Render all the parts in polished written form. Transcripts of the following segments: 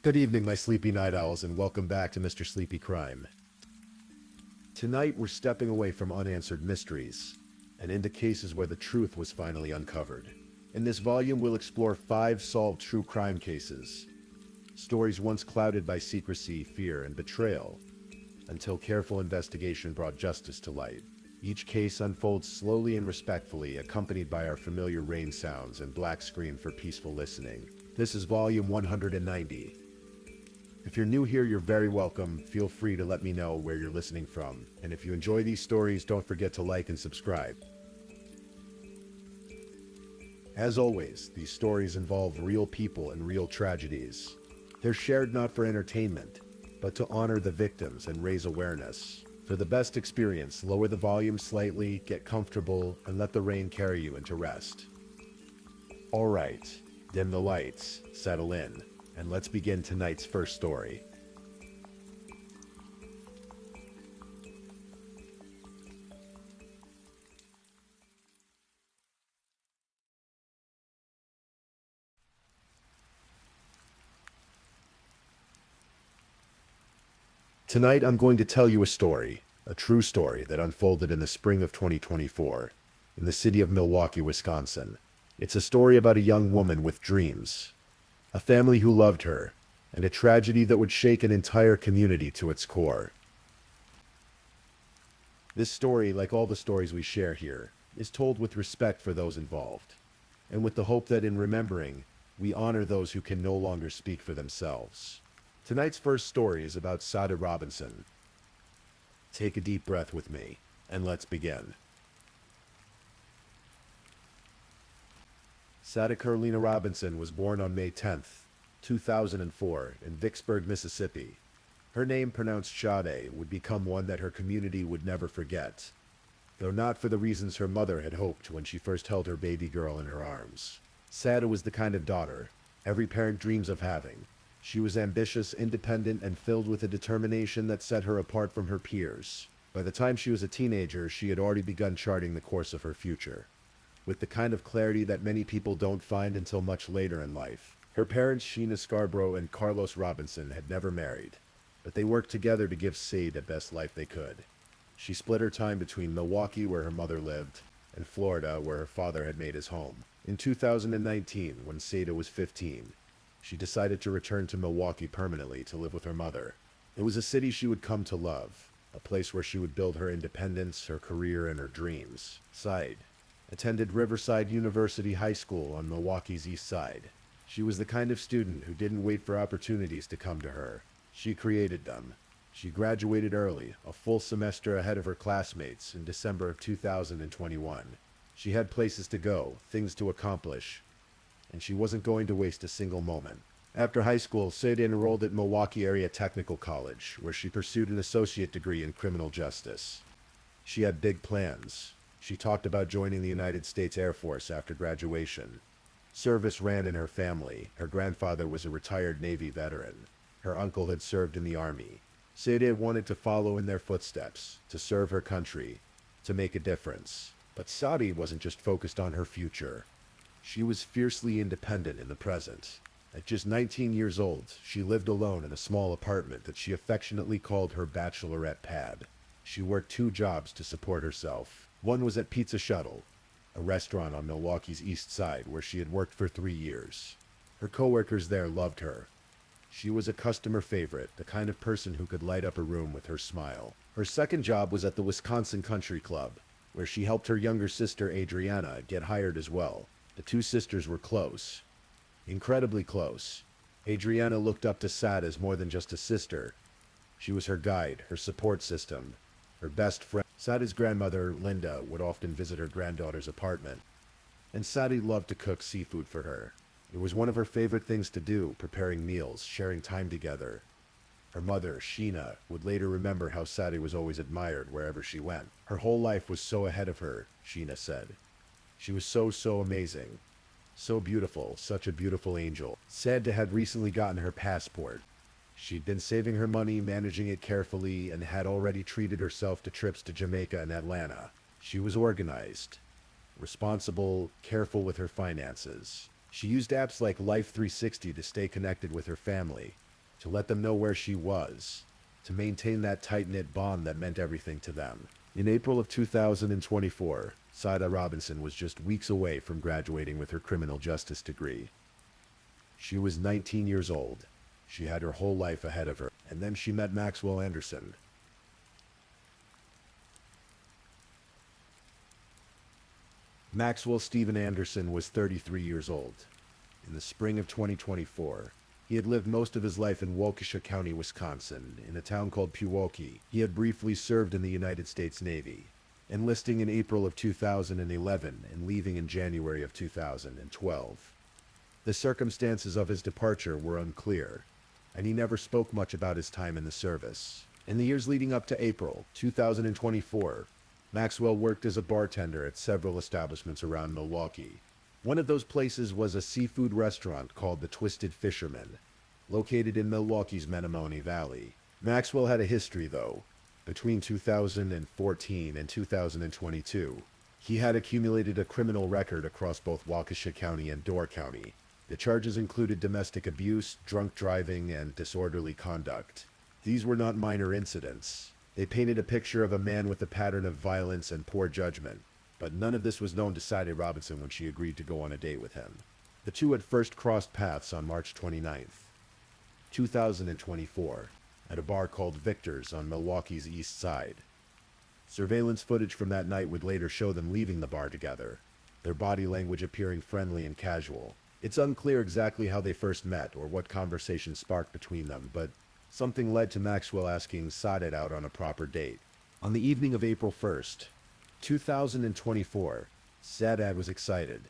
Good evening, my sleepy night owls, and welcome back to Mr. Sleepy Crime. Tonight, we're stepping away from unanswered mysteries and into cases where the truth was finally uncovered. In this volume, we'll explore 5 solved true crime cases, stories once clouded by secrecy, fear, and betrayal, until careful investigation brought justice to light. Each case unfolds slowly and respectfully, accompanied by our familiar rain sounds and black screen for peaceful listening. This is volume 190. If you're new here, you're very welcome. Feel free to let me know where you're listening from. And if you enjoy these stories, don't forget to like and subscribe. As always, these stories involve real people and real tragedies. They're shared not for entertainment, but to honor the victims and raise awareness. For the best experience, lower the volume slightly, get comfortable, and let the rain carry you into rest. All right, dim the lights, settle in, and let's begin tonight's first story. Tonight I'm going to tell you a true story that unfolded in the spring of 2024, in the city of Milwaukee, Wisconsin. It's a story about a young woman with dreams, a family who loved her, and a tragedy that would shake an entire community to its core. This story, like all the stories we share here, is told with respect for those involved, and with the hope that in remembering, we honor those who can no longer speak for themselves. Tonight's first story is about Sade Robinson. Take a deep breath with me, and let's begin. Sade Carolina Robinson was born on May 10th, 2004, in Vicksburg, Mississippi. Her name, pronounced Sade, would become one that her community would never forget, though not for the reasons her mother had hoped when she first held her baby girl in her arms. Sade was the kind of daughter every parent dreams of having. She was ambitious, independent, and filled with a determination that set her apart from her peers. By the time she was a teenager, she had already begun charting the course of her future, with the kind of clarity that many people don't find until much later in life. Her parents, Sheena Scarborough and Carlos Robinson, had never married, but they worked together to give Sade the best life they could. She split her time between Milwaukee, where her mother lived, and Florida, where her father had made his home. In 2019, when Sade was 15, she decided to return to Milwaukee permanently to live with her mother. It was a city she would come to love, a place where she would build her independence, her career, and her dreams. Sade attended Riverside University High School on Milwaukee's east side. She was the kind of student who didn't wait for opportunities to come to her. She created them. She graduated early, a full semester ahead of her classmates, in December of 2021. She had places to go, things to accomplish, and she wasn't going to waste a single moment. After high school, Sade enrolled at Milwaukee Area Technical College, where she pursued an associate degree in criminal justice. She had big plans. She talked about joining the United States Air Force after graduation. Service ran in her family. Her grandfather was a retired Navy veteran. Her uncle had served in the Army. Sade wanted to follow in their footsteps, to serve her country, to make a difference. But Sade wasn't just focused on her future. She was fiercely independent in the present. At just 19 years old, she lived alone in a small apartment that she affectionately called her bachelorette pad. She worked 2 jobs to support herself. One was at Pizza Shuttle, a restaurant on Milwaukee's east side where she had worked for 3 years. Her coworkers there loved her. She was a customer favorite, the kind of person who could light up a room with her smile. Her second job was at the Wisconsin Country Club, where she helped her younger sister Adriana get hired as well. The 2 sisters were close, incredibly close. Adriana looked up to Sade as more than just a sister. She was her guide, her support system, her best friend. Sade's grandmother, Linda, would often visit her granddaughter's apartment, and Sade loved to cook seafood for her. It was one of her favorite things to do, preparing meals, sharing time together. Her mother, Sheena, would later remember how Sade was always admired wherever she went. Her whole life was so ahead of her, Sheena said. She was so amazing. So beautiful, such a beautiful angel. Sade had recently gotten her passport. She'd been saving her money, managing it carefully, and had already treated herself to trips to Jamaica and Atlanta. She was organized, responsible, careful with her finances. She used apps like Life 360 to stay connected with her family. to let them know where she was, to maintain that tight-knit bond that meant everything to them. In April of 2024, Sade Robinson was just weeks away from graduating with her criminal justice degree. She was 19 years old. She had her whole life ahead of her, and then she met Maxwell Anderson. Maxwell Stephen Anderson was 33 years old. In the spring of 2024, he had lived most of his life in Waukesha County, Wisconsin, in a town called Pewaukee. He had briefly served in the United States Navy, enlisting in April of 2011 and leaving in January of 2012. The circumstances of his departure were unclear, and he never spoke much about his time in the service. In the years leading up to April 2024, Maxwell worked as a bartender at several establishments around Milwaukee. One of those places was a seafood restaurant called the Twisted Fisherman, located in Milwaukee's Menomonee Valley. Maxwell had a history, though. Between 2014 and 2022, he had accumulated a criminal record across both Waukesha County and Door County. The charges included domestic abuse, drunk driving, and disorderly conduct. These were not minor incidents. They painted a picture of a man with a pattern of violence and poor judgment, but none of this was known to Sade Robinson when she agreed to go on a date with him. The two had first crossed paths on March 29th, 2024, at a bar called Victor's on Milwaukee's east side. Surveillance footage from that night would later show them leaving the bar together, their body language appearing friendly and casual. It's unclear exactly how they first met or what conversation sparked between them, but something led to Maxwell asking Sade out on a proper date. On the evening of April 1st, 2024, Sade was excited.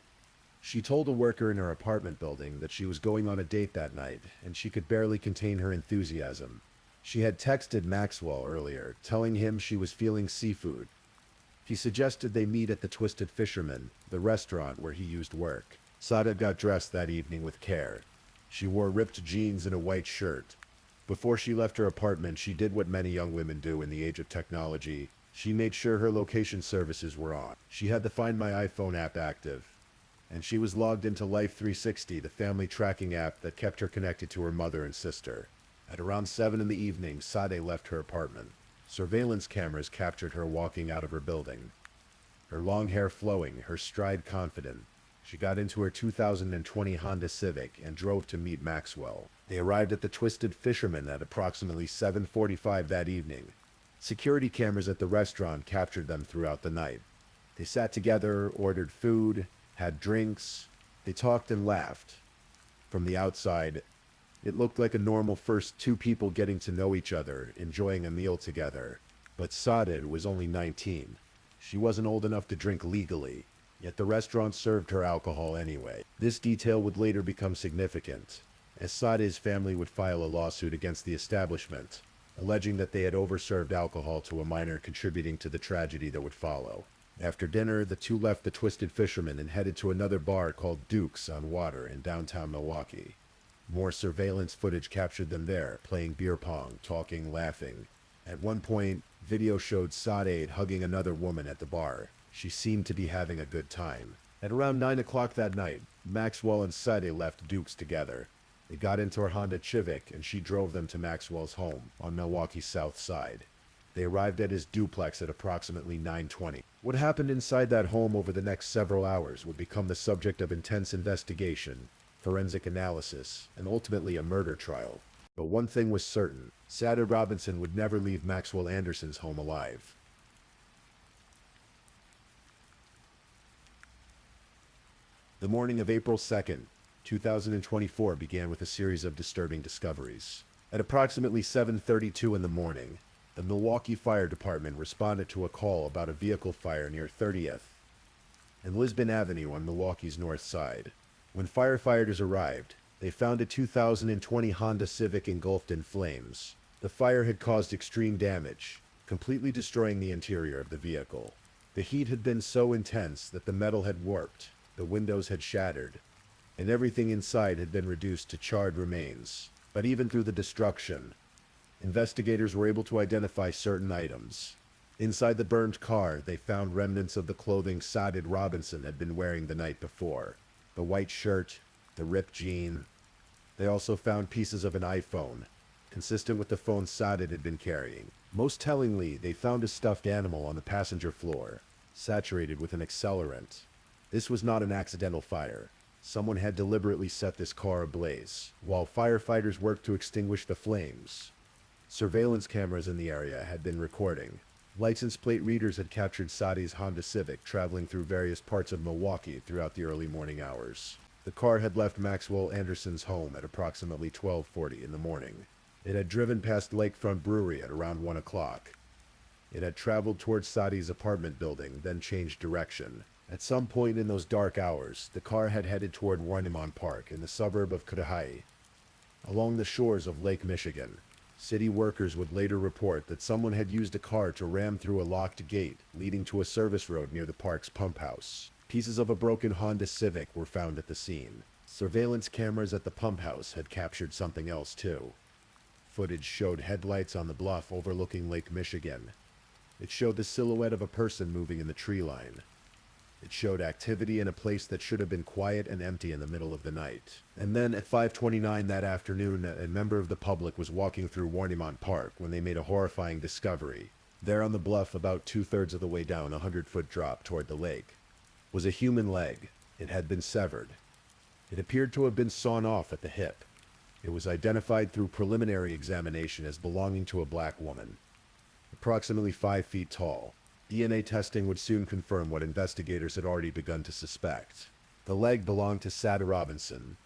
She told a worker in her apartment building that she was going on a date that night, and she could barely contain her enthusiasm. She had texted Maxwell earlier, telling him she was feeling seafood. She suggested they meet at the Twisted Fisherman, the restaurant where he used to work. Sade got dressed that evening with care. She wore ripped jeans and a white shirt. Before she left her apartment, she did what many young women do in the age of technology. She made sure her location services were on. She had the Find My iPhone app active, and she was logged into Life 360, the family tracking app that kept her connected to her mother and sister. At around 7 in the evening, Sade left her apartment. Surveillance cameras captured her walking out of her building. Her long hair flowing, her stride confident. She got into her 2020 Honda Civic and drove to meet Maxwell. They arrived at the Twisted Fisherman at approximately 7:45 that evening. Security cameras at the restaurant captured them throughout the night. They sat together, ordered food, had drinks. They talked and laughed. From the outside, it looked like a normal first two people getting to know each other, enjoying a meal together. But Sade was only 19. She wasn't old enough to drink legally, yet the restaurant served her alcohol anyway. This detail would later become significant, as Sade's family would file a lawsuit against the establishment, alleging that they had overserved alcohol to a minor, contributing to the tragedy that would follow. After dinner, the two left the Twisted Fisherman and headed to another bar called Duke's on Water in downtown Milwaukee. More surveillance footage captured them there, playing beer pong, talking, laughing. At one point, video showed Sade hugging another woman at the bar. She seemed to be having a good time. At around 9 o'clock that night, Maxwell and Sade left Duke's together. They got into her Honda Civic, and she drove them to Maxwell's home on Milwaukee's south side. They arrived at his duplex at approximately 9:20. What happened inside that home over the next several hours would become the subject of intense investigation, forensic analysis, and ultimately a murder trial. But one thing was certain: Sade Robinson would never leave Maxwell Anderson's home alive. The morning of April 2nd, 2024 began with a series of disturbing discoveries. At approximately 7:32 in the morning, the Milwaukee Fire Department responded to a call about a vehicle fire near 30th and Lisbon Avenue on Milwaukee's north side. When firefighters arrived, they found a 2020 Honda Civic engulfed in flames. The fire had caused extreme damage, completely destroying the interior of the vehicle. The heat had been so intense that the metal had warped, the windows had shattered, and everything inside had been reduced to charred remains. But even through the destruction, investigators were able to identify certain items. Inside the burned car, they found remnants of the clothing Sade Robinson had been wearing the night before. The white shirt, the ripped jean. They also found pieces of an iPhone, consistent with the phone Sade had been carrying. Most tellingly, they found a stuffed animal on the passenger floor, saturated with an accelerant. This was not an accidental fire. Someone had deliberately set this car ablaze, while firefighters worked to extinguish the flames. Surveillance cameras in the area had been recording. License plate readers had captured Sade's Honda Civic traveling through various parts of Milwaukee throughout the early morning hours. The car had left Maxwell Anderson's home at approximately 12:40 in the morning. It had driven past Lakefront Brewery at around 1 o'clock. It had traveled towards Sade's apartment building, then changed direction. At some point in those dark hours, the car had headed toward Warnemont Park in the suburb of Cudahy, along the shores of Lake Michigan. City workers would later report that someone had used a car to ram through a locked gate leading to a service road near the park's pump house. Pieces of a broken Honda Civic were found at the scene. Surveillance cameras at the pump house had captured something else too. Footage showed headlights on the bluff overlooking Lake Michigan. It showed the silhouette of a person moving in the tree line. It showed activity in a place that should have been quiet and empty in the middle of the night. And then at 5:29 that afternoon, a member of the public was walking through Warnemont Park when they made a horrifying discovery. There on the bluff, about 2/3 of the way down a 100-foot drop toward the lake, was a human leg. It had been severed. It appeared to have been sawn off at the hip. It was identified through preliminary examination as belonging to a black woman, approximately 5 feet tall. DNA testing would soon confirm what investigators had already begun to suspect. The leg belonged to Sade Robinson.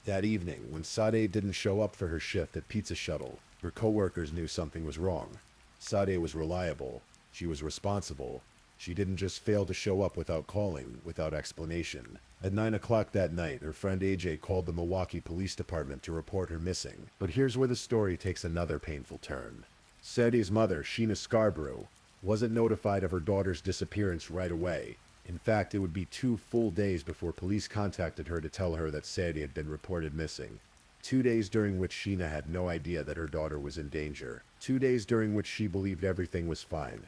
That evening, when Sade didn't show up for her shift at Pizza Shuttle, her coworkers knew something was wrong. Sade was reliable. She was responsible. She didn't just fail to show up without calling, without explanation. At 9 o'clock that night, her friend AJ called the Milwaukee Police Department to report her missing. But here's where the story takes another painful turn. Sade's mother, Sheena Scarborough, wasn't notified of her daughter's disappearance right away. In fact, it would be 2 full days before police contacted her to tell her that Sade had been reported missing. 2 days during which Sheena had no idea that her daughter was in danger. 2 days during which she believed everything was fine,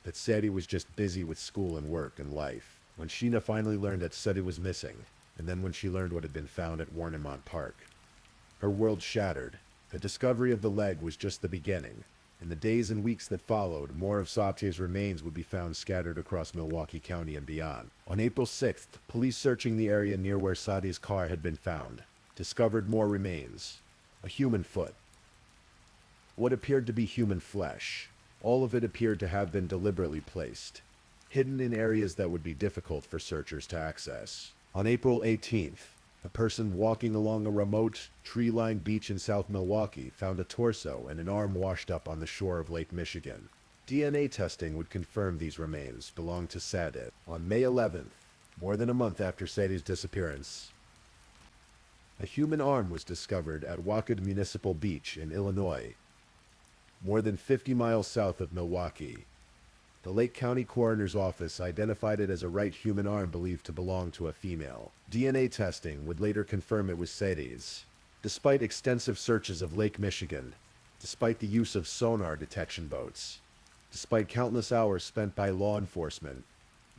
that Sade was just busy with school and work and life. When Sheena finally learned that Sade was missing, and then when she learned what had been found at Warnemont Park, her world shattered. The discovery of the leg was just the beginning. In the days and weeks that followed, more of Sade's remains would be found scattered across Milwaukee County and beyond. On April 6th, police searching the area near where Sade's car had been found discovered more remains. A human foot. What appeared to be human flesh. All of it appeared to have been deliberately placed, hidden in areas that would be difficult for searchers to access. On April 18th, a person walking along a remote, tree-lined beach in South Milwaukee found a torso and an arm washed up on the shore of Lake Michigan. DNA testing would confirm these remains belonged to Sade. On May 11th, more than a month after Sade's disappearance, a human arm was discovered at Waukee Municipal Beach in Illinois, more than 50 miles south of Milwaukee. The Lake County Coroner's Office identified it as a right human arm believed to belong to a female. DNA testing would later confirm it was Sade's. Despite extensive searches of Lake Michigan, despite the use of sonar detection boats, despite countless hours spent by law enforcement,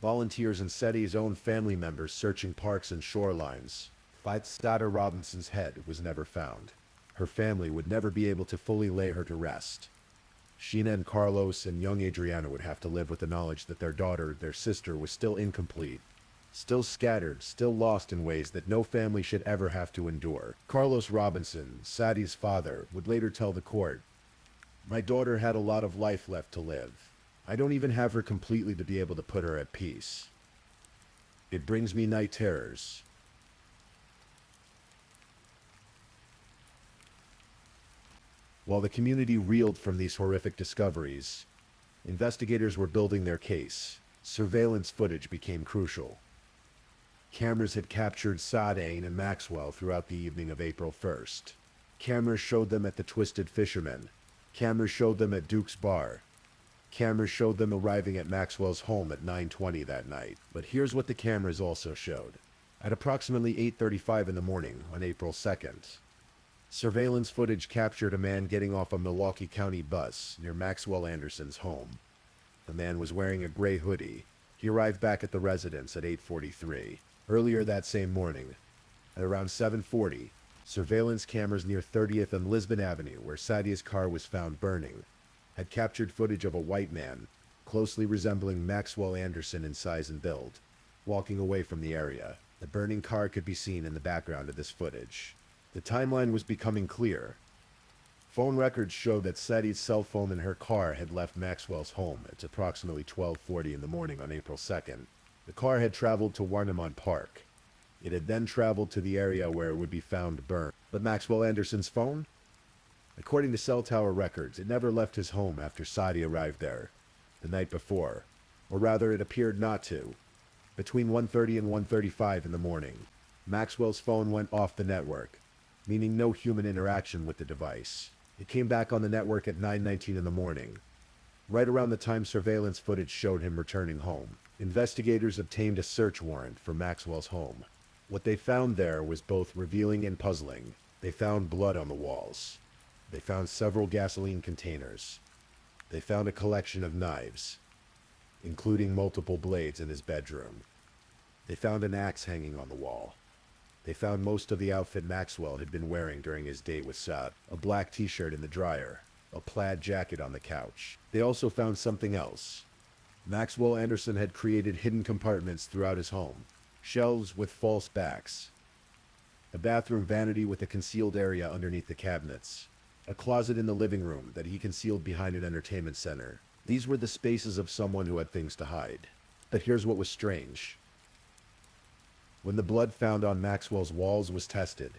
volunteers and Sade's own family members searching parks and shorelines, Sade Robinson's head was never found. Her family would never be able to fully lay her to rest. Sheena and Carlos and young Adriana would have to live with the knowledge that their daughter, their sister, was still incomplete, still scattered, still lost in ways that no family should ever have to endure. Carlos Robinson, Sade's father, would later tell the court, "My daughter had a lot of life left to live. I don't even have her completely to be able to put her at peace. It brings me night terrors." While the community reeled from these horrific discoveries, investigators were building their case. Surveillance footage became crucial. Cameras had captured Sade and Maxwell throughout the evening of April 1st. Cameras showed them at the Twisted Fisherman. Cameras showed them at Duke's Bar. Cameras showed them arriving at Maxwell's home at 9:20 that night. But here's what the cameras also showed. At approximately 8:35 in the morning on April 2nd, surveillance footage captured a man getting off a Milwaukee County bus near Maxwell Anderson's home. The man was wearing a gray hoodie. He arrived back at the residence at 8:43. Earlier that same morning, At around 7:40, surveillance cameras near 30th and Lisbon Avenue, where Sade's car was found burning, had captured footage of a white man, closely resembling Maxwell Anderson in size and build, walking away from the area. The burning car could be seen in the background of this footage. The timeline was becoming clear. Phone records showed that Sade's cell phone in her car had left Maxwell's home at approximately 12:40 in the morning on April 2nd. The car had traveled to Warnemont Park. It had then traveled to the area where it would be found burned. But Maxwell Anderson's phone? According to cell tower records, it never left his home after Sade arrived there the night before. Or rather, it appeared not to. Between 1:30 and 1:35 in the morning, Maxwell's phone went off the network, meaning no human interaction with the device. It came back on the network at 9:19 in the morning, right around the time surveillance footage showed him returning home. Investigators obtained a search warrant for Maxwell's home. What they found there was both revealing and puzzling. They found blood on the walls. They found several gasoline containers. They found a collection of knives, including multiple blades in his bedroom. They found an axe hanging on the wall. They found most of the outfit Maxwell had been wearing during his date with Sade, a black t-shirt in the dryer, a plaid jacket on the couch. They also found something else. Maxwell Anderson had created hidden compartments throughout his home, shelves with false backs, a bathroom vanity with a concealed area underneath the cabinets, a closet in the living room that he concealed behind an entertainment center. These were the spaces of someone who had things to hide. But here's what was strange. When the blood found on Maxwell's walls was tested,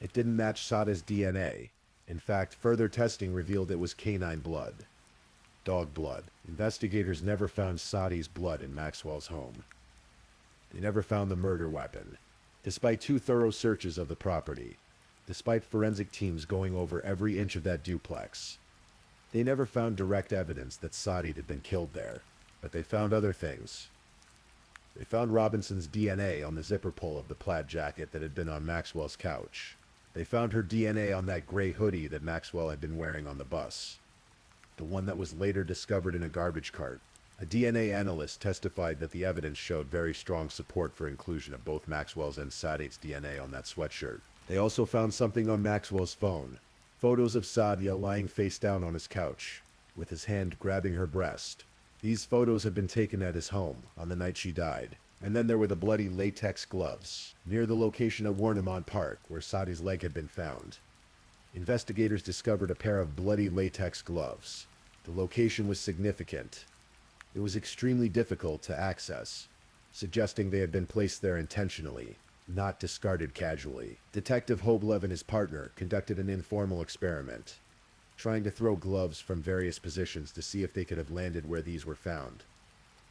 it didn't match Sade's DNA. In fact, further testing revealed it was canine blood. Dog blood. Investigators never found Sade's blood in Maxwell's home. They never found the murder weapon. Despite 2 thorough searches of the property, despite forensic teams going over every inch of that duplex, they never found direct evidence that Sade had been killed there. But they found other things. They found Robinson's DNA on the zipper pull of the plaid jacket that had been on Maxwell's couch. They found her DNA on that gray hoodie that Maxwell had been wearing on the bus, the one that was later discovered in a garbage cart. A DNA analyst testified that the evidence showed very strong support for inclusion of both Maxwell's and Sade's DNA on that sweatshirt. They also found something on Maxwell's phone. Photos of Sade lying face down on his couch, with his hand grabbing her breast. These photos had been taken at his home on the night she died. And then there were the bloody latex gloves, near the location of Warnemont Park, where Sade's leg had been found. Investigators discovered a pair of bloody latex gloves. The location was significant. It was extremely difficult to access, suggesting they had been placed there intentionally, not discarded casually. Detective Hoblev and his partner conducted an informal experiment, trying to throw gloves from various positions to see if they could have landed where these were found.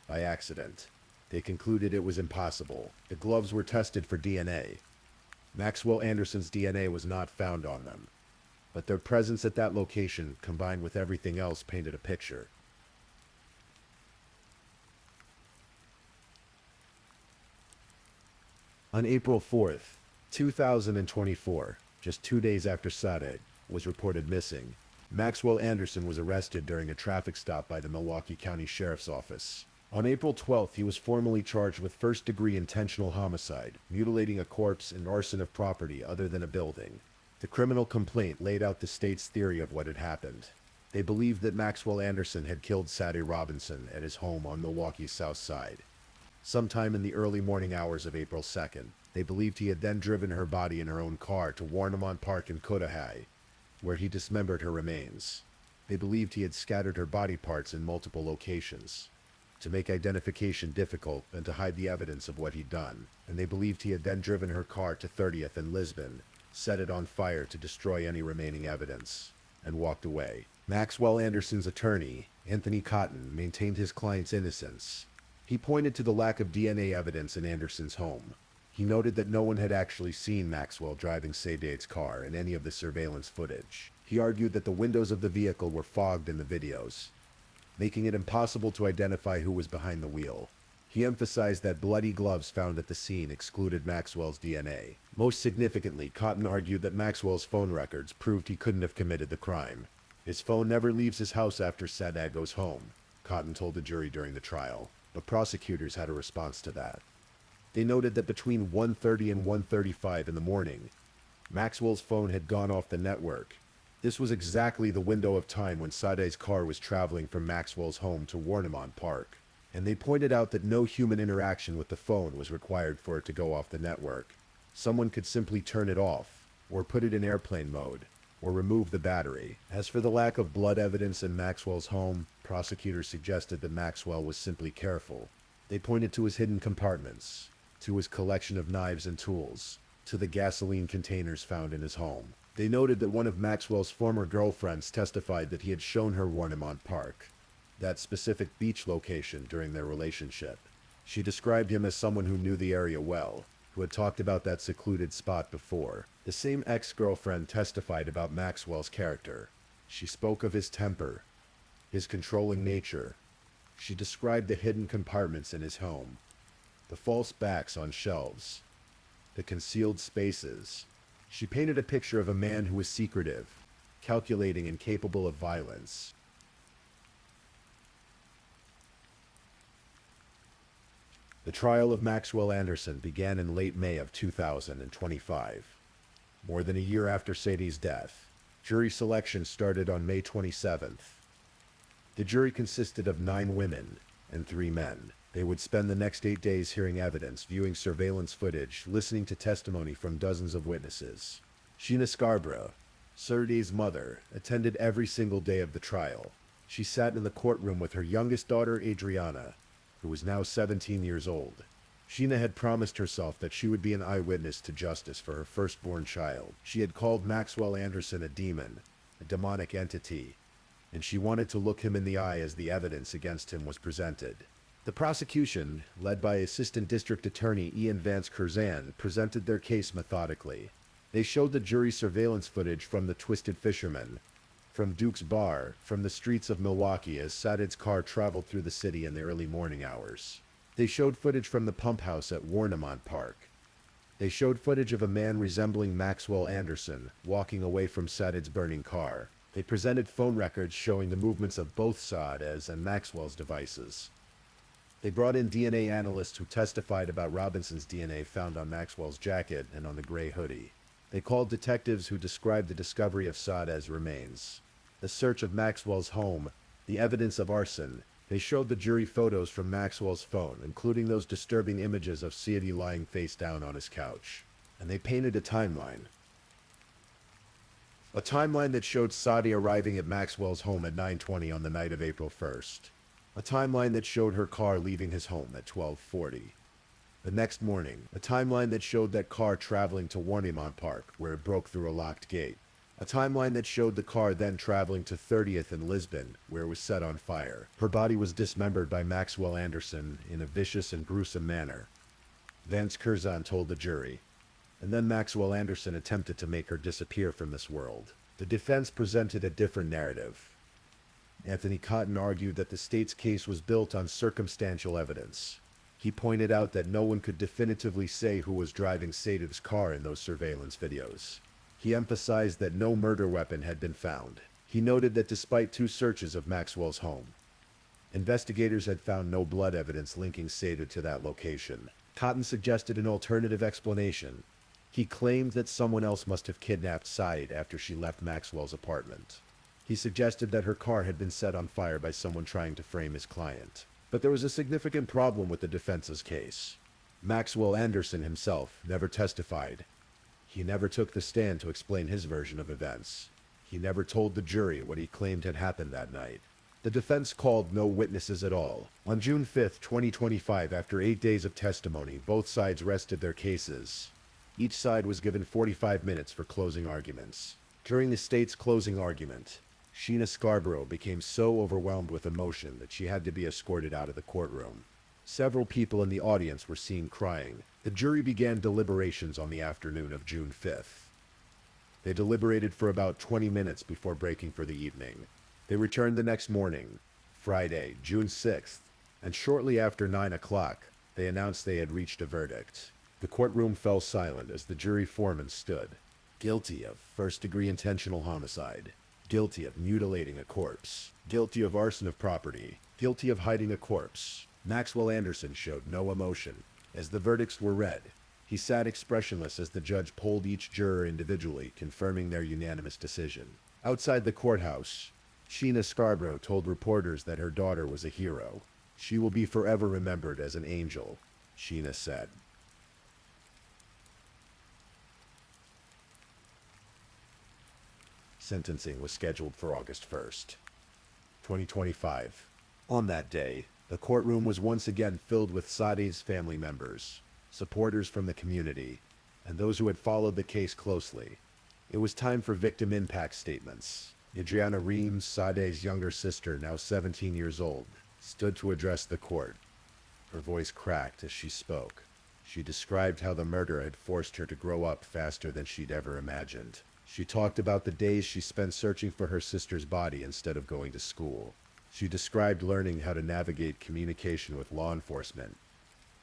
By accident. They concluded it was impossible. The gloves were tested for DNA. Maxwell Anderson's DNA was not found on them, but their presence at that location, combined with everything else, painted a picture. On April 4th, 2024, just 2 days after Sade was reported missing, Maxwell Anderson was arrested during a traffic stop by the Milwaukee County Sheriff's Office. On April 12th, he was formally charged with first-degree intentional homicide, mutilating a corpse, and arson of property other than a building. The criminal complaint laid out the state's theory of what had happened. They believed that Maxwell Anderson had killed Sade Robinson at his home on Milwaukee's South Side, sometime in the early morning hours of April 2nd. They believed he had then driven her body in her own car to Warnemont Park in Cudahy, where he dismembered her remains. They believed he had scattered her body parts in multiple locations, to make identification difficult and to hide the evidence of what he'd done. And they believed he had then driven her car to 30th and Lisbon, set it on fire to destroy any remaining evidence, and walked away. Maxwell Anderson's attorney, Anthony Cotton, maintained his client's innocence. He pointed to the lack of DNA evidence in Anderson's home. He noted that no one had actually seen Maxwell driving Sade's car in any of the surveillance footage. He argued that the windows of the vehicle were fogged in the videos, making it impossible to identify who was behind the wheel. He emphasized that bloody gloves found at the scene excluded Maxwell's DNA. Most significantly, Cotton argued that Maxwell's phone records proved he couldn't have committed the crime. His phone never leaves his house after Sade goes home, Cotton told the jury during the trial. But prosecutors had a response to that. They noted that between 1:30 and 1:35 in the morning, Maxwell's phone had gone off the network. This was exactly the window of time when Sade's car was traveling from Maxwell's home to Warnemont Park, and they pointed out that no human interaction with the phone was required for it to go off the network. Someone could simply turn it off, or put it in airplane mode, or remove the battery. As for the lack of blood evidence in Maxwell's home, prosecutors suggested that Maxwell was simply careful. They pointed to his hidden compartments, to his collection of knives and tools, to the gasoline containers found in his home. They noted that one of Maxwell's former girlfriends testified that he had shown her Warnemont Park, that specific beach location, during their relationship. She described him as someone who knew the area well, who had talked about that secluded spot before. The same ex-girlfriend testified about Maxwell's character. She spoke of his temper, his controlling nature. She described the hidden compartments in his home, the false backs on shelves, the concealed spaces. She painted a picture of a man who was secretive, calculating, and capable of violence. The trial of Maxwell Anderson began in late May of 2025. More than a year after Sade's death, jury selection started on May 27th. The jury consisted of 9 women and 3 men. They would spend the next 8 days hearing evidence, viewing surveillance footage, listening to testimony from dozens of witnesses. Sheena Scarborough, Sade's mother, attended every single day of the trial. She sat in the courtroom with her youngest daughter, Adriana, who was now 17 years old. Sheena had promised herself that she would be an eyewitness to justice for her firstborn child. She had called Maxwell Anderson a demon, a demonic entity, and she wanted to look him in the eye as the evidence against him was presented. The prosecution, led by Assistant District Attorney Ian Vance Curzan, presented their case methodically. They showed the jury surveillance footage from the Twisted Fisherman, from Duke's Bar, from the streets of Milwaukee as Sade's car traveled through the city in the early morning hours. They showed footage from the pump house at Warnemont Park. They showed footage of a man resembling Maxwell Anderson walking away from Sade's burning car. They presented phone records showing the movements of both Sade's and Maxwell's devices. They brought in DNA analysts who testified about Robinson's DNA found on Maxwell's jacket and on the gray hoodie. They called detectives who described the discovery of Sade's remains, the search of Maxwell's home, the evidence of arson. They showed the jury photos from Maxwell's phone, including those disturbing images of Sade lying face down on his couch. And they painted a timeline. A timeline that showed Sade arriving at Maxwell's home at 9:20 on the night of April 1st. A timeline that showed her car leaving his home at 12:40. The next morning, a timeline that showed that car traveling to Warnemont Park, where it broke through a locked gate. A timeline that showed the car then traveling to 30th in Lisbon, where it was set on fire. Her body was dismembered by Maxwell Anderson in a vicious and gruesome manner, Vance Curzan told the jury. And then Maxwell Anderson attempted to make her disappear from this world. The defense presented a different narrative. Anthony Cotton argued that the state's case was built on circumstantial evidence. He pointed out that no one could definitively say who was driving Sade's car in those surveillance videos. He emphasized that no murder weapon had been found. He noted that despite 2 searches of Maxwell's home, investigators had found no blood evidence linking Sade to that location. Cotton suggested an alternative explanation. He claimed that someone else must have kidnapped Sade after she left Maxwell's apartment. He suggested that her car had been set on fire by someone trying to frame his client. But there was a significant problem with the defense's case. Maxwell Anderson himself never testified. He never took the stand to explain his version of events. He never told the jury what he claimed had happened that night. The defense called no witnesses at all. On June 5, 2025, after 8 days of testimony, both sides rested their cases. Each side was given 45 minutes for closing arguments. During the state's closing argument, Sheena Scarborough became so overwhelmed with emotion that she had to be escorted out of the courtroom. Several people in the audience were seen crying. The jury began deliberations on the afternoon of June 5th. They deliberated for about 20 minutes before breaking for the evening. They returned the next morning, Friday, June 6th, and shortly after 9 o'clock, they announced they had reached a verdict. The courtroom fell silent as the jury foreman stood. Guilty of first-degree intentional homicide. Guilty of mutilating a corpse. Guilty of arson of property. Guilty of hiding a corpse. Maxwell Anderson showed no emotion. As the verdicts were read, he sat expressionless as the judge polled each juror individually, confirming their unanimous decision. Outside the courthouse, Sheena Scarborough told reporters that her daughter was a hero. "She will be forever remembered as an angel," Sheena said. Sentencing was scheduled for August 1st, 2025. On that day, the courtroom was once again filled with Sade's family members, supporters from the community, and those who had followed the case closely. It was time for victim impact statements. Adriana Reams, Sade's younger sister, now 17 years old, stood to address the court. Her voice cracked as she spoke. She described how the murder had forced her to grow up faster than she'd ever imagined. She talked about the days she spent searching for her sister's body instead of going to school. She described learning how to navigate communication with law enforcement,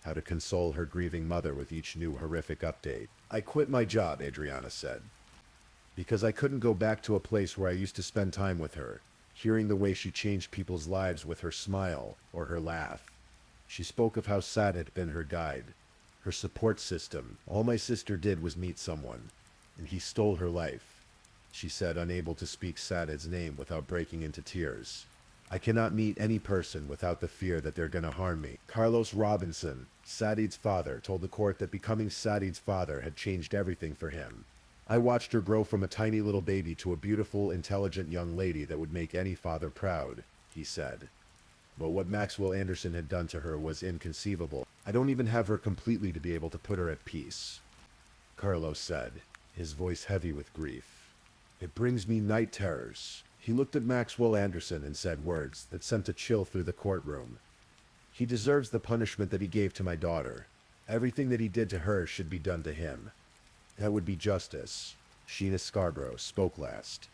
how to console her grieving mother with each new horrific update. "I quit my job," Adriana said, "because I couldn't go back to a place where I used to spend time with her, hearing the way she changed people's lives with her smile or her laugh." She spoke of how Sade had been her guide, her support system. "All my sister did was meet someone, and he stole her life," she said, unable to speak Sade's name without breaking into tears. "I cannot meet any person without the fear that they're gonna harm me." Carlos Robinson, Sade's father, told the court that becoming Sade's father had changed everything for him. "I watched her grow from a tiny little baby to a beautiful, intelligent young lady that would make any father proud," he said. "But what Maxwell Anderson had done to her was inconceivable. I don't even have her completely to be able to put her at peace," Carlos said, his voice heavy with grief. "It brings me night terrors." He looked at Maxwell Anderson and said words that sent a chill through the courtroom. "He deserves the punishment that he gave to my daughter. Everything that he did to her should be done to him. That would be justice." Sheena Scarborough spoke last.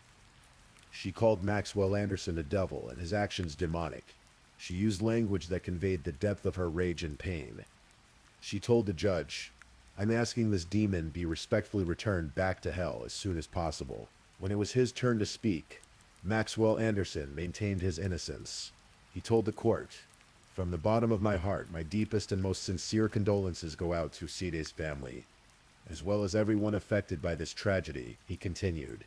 She called Maxwell Anderson a devil and his actions demonic. She used language that conveyed the depth of her rage and pain. She told the judge, "I'm asking this demon be respectfully returned back to hell as soon as possible." When it was his turn to speak, Maxwell Anderson maintained his innocence. He told the court, "From the bottom of my heart, my deepest and most sincere condolences go out to Sade's family, as well as everyone affected by this tragedy," he continued.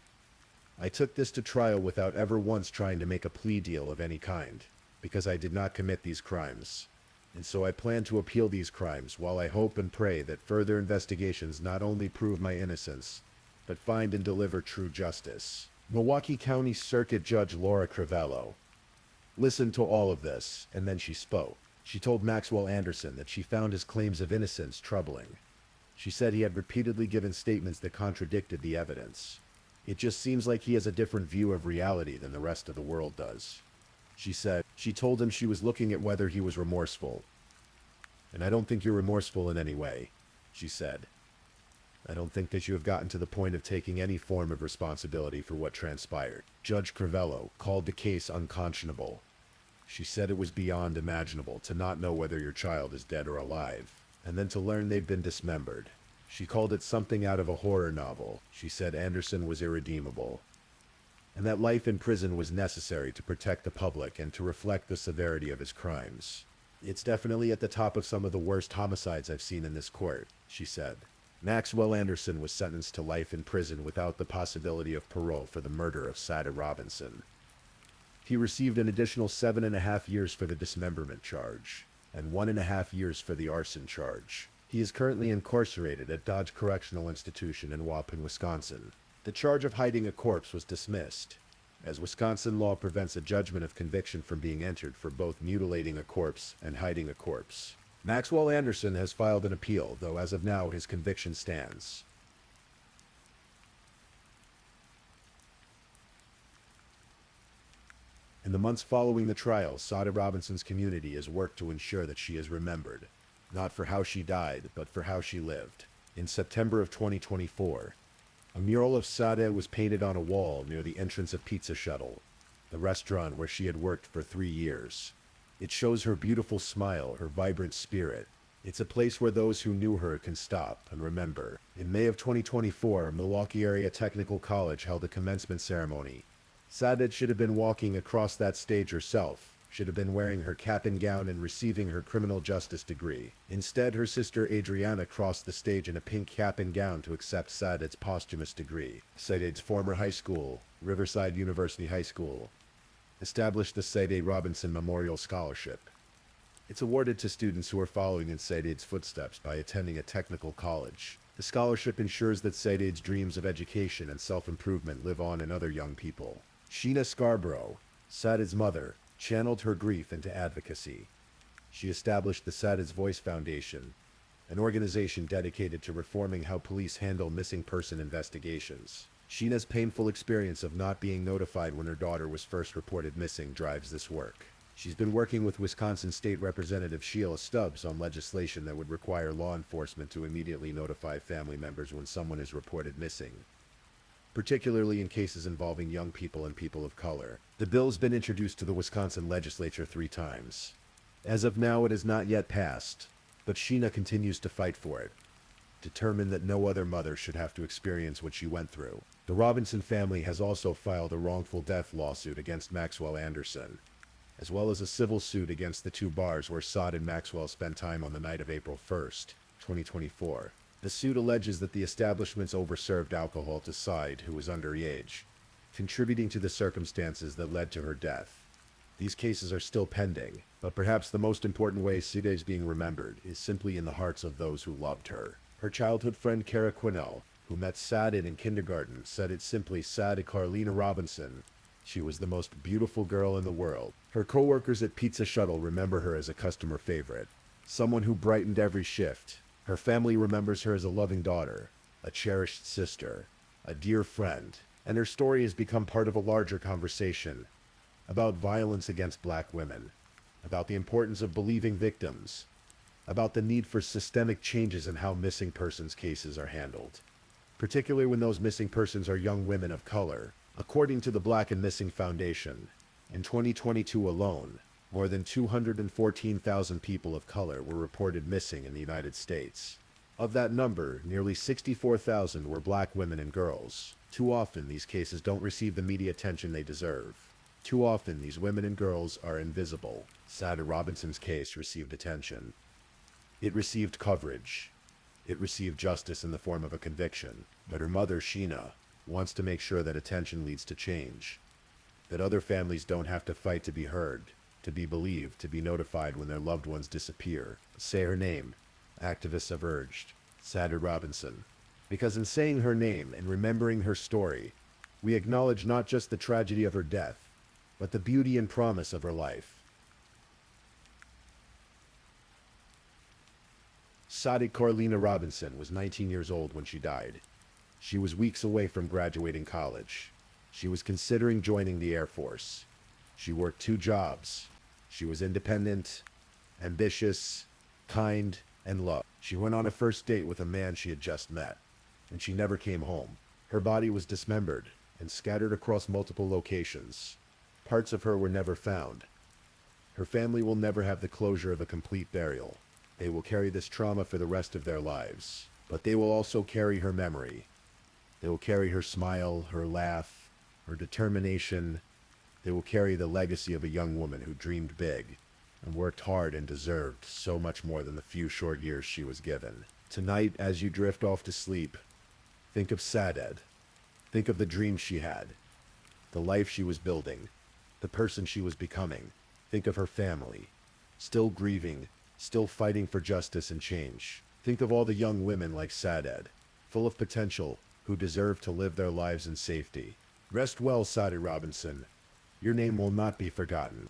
"I took this to trial without ever once trying to make a plea deal of any kind, because I did not commit these crimes. And so I plan to appeal these crimes while I hope and pray that further investigations not only prove my innocence, but find and deliver true justice." Milwaukee County Circuit Judge Laura Crivello listened to all of this, and then she spoke. She told Maxwell Anderson that she found his claims of innocence troubling. She said he had repeatedly given statements that contradicted the evidence. "It just seems like he has a different view of reality than the rest of the world does," she said. She told him she was looking at whether he was remorseful. "And I don't think you're remorseful in any way," she said. "I don't think that you have gotten to the point of taking any form of responsibility for what transpired." Judge Crivello called the case unconscionable. She said it was beyond imaginable to not know whether your child is dead or alive, and then to learn they've been dismembered. She called it something out of a horror novel. She said Anderson was irredeemable, and that life in prison was necessary to protect the public and to reflect the severity of his crimes. "It's definitely at the top of some of the worst homicides I've seen in this court," she said. Maxwell Anderson was sentenced to life in prison without the possibility of parole for the murder of Sade Robinson. He received an additional 7.5 years for the dismemberment charge, and 1.5 years for the arson charge. He is currently incarcerated at Dodge Correctional Institution in Waupun, Wisconsin. The charge of hiding a corpse was dismissed, as Wisconsin law prevents a judgment of conviction from being entered for both mutilating a corpse and hiding a corpse. Maxwell Anderson has filed an appeal, though as of now his conviction stands. In the months following the trial, Sade Robinson's community has worked to ensure that she is remembered, not for how she died, but for how she lived. In September of 2024, a mural of Sade was painted on a wall near the entrance of Pizza Shuttle, the restaurant where she had worked for 3 years. It shows her beautiful smile, her vibrant spirit. It's a place where those who knew her can stop and remember. In May of 2024, Milwaukee Area Technical College held a commencement ceremony. Sade should have been walking across that stage herself, should have been wearing her cap and gown and receiving her criminal justice degree. Instead, her sister Adriana crossed the stage in a pink cap and gown to accept Sade's posthumous degree. Sade's former high school, Riverside University High School, established the Sade Robinson Memorial Scholarship. It's awarded to students who are following in Sade's footsteps by attending a technical college. The scholarship ensures that Sade's dreams of education and self-improvement live on in other young people. Sheena Scarborough, Sade's mother, channeled her grief into advocacy. She established the Sade's Voice Foundation, an organization dedicated to reforming how police handle missing person investigations. Sheena's painful experience of not being notified when her daughter was first reported missing drives this work. She's been working with Wisconsin State Representative Sheila Stubbs on legislation that would require law enforcement to immediately notify family members when someone is reported missing, particularly in cases involving young people and people of color. The bill's been introduced to the Wisconsin legislature 3 times. As of now, it has not yet passed, but Sheena continues to fight for it, determined that no other mother should have to experience what she went through. The Robinson family has also filed a wrongful death lawsuit against Maxwell Anderson, as well as a civil suit against the 2 bars where Sade and Maxwell spent time on the night of April 1st, 2024. The suit alleges that the establishments overserved alcohol to Sade, who was underage, contributing to the circumstances that led to her death. These cases are still pending, but perhaps the most important way Sade is being remembered is simply in the hearts of those who loved her. Her childhood friend Kara Quinnell, who met Sade in kindergarten, said it simply Sade Carlina Robinson. She was the most beautiful girl in the world. Her co-workers at Pizza Shuttle remember her as a customer favorite, someone who brightened every shift. Her family remembers her as a loving daughter, a cherished sister, a dear friend, and her story has become part of a larger conversation about violence against black women, about the importance of believing victims, about the need for systemic changes in how missing persons cases are handled, particularly when those missing persons are young women of color. According to the Black and Missing Foundation, in 2022 alone, more than 214,000 people of color were reported missing in the United States. Of that number, nearly 64,000 were black women and girls. Too often, these cases don't receive the media attention they deserve. Too often, these women and girls are invisible. Sade Robinson's case received attention. It received coverage. It received justice in the form of a conviction. But her mother, Sheena, wants to make sure that attention leads to change, that other families don't have to fight to be heard, to be believed, to be notified when their loved ones disappear. Say her name, activists have urged, Sade Robinson. Because in saying her name and remembering her story, we acknowledge not just the tragedy of her death, but the beauty and promise of her life. Sade Carlina Robinson was 19 years old when she died. She was weeks away from graduating college. She was considering joining the Air Force. She worked 2 jobs. She was independent, ambitious, kind, and loved. She went on a first date with a man she had just met, and she never came home. Her body was dismembered and scattered across multiple locations. Parts of her were never found. Her family will never have the closure of a complete burial. They will carry this trauma for the rest of their lives, but they will also carry her memory. They will carry her smile, her laugh, her determination. They will carry the legacy of a young woman who dreamed big and worked hard and deserved so much more than the few short years she was given. Tonight, as you drift off to sleep, think of Sade. Think of the dreams she had, the life she was building, the person she was becoming. Think of her family, still grieving, still fighting for justice and change. Think of all the young women like Sade, full of potential, who deserve to live their lives in safety. Rest well, Sade Robinson. Your name will not be forgotten.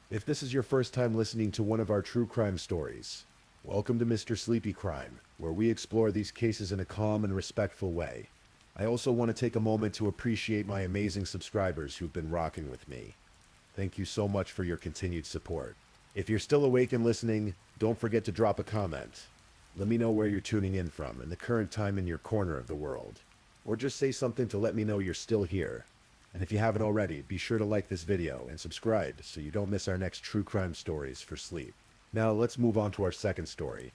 If this is your first time listening to one of our true crime stories, welcome to Mr. Sleepy Crime, where we explore these cases in a calm and respectful way. I also want to take a moment to appreciate my amazing subscribers who've been rocking with me. Thank you so much for your continued support. If you're still awake and listening, don't forget to drop a comment. Let me know where you're tuning in from and the current time in your corner of the world. Or just say something to let me know you're still here. And if you haven't already, be sure to like this video and subscribe so you don't miss our next true crime stories for sleep. Now let's move on to our second story.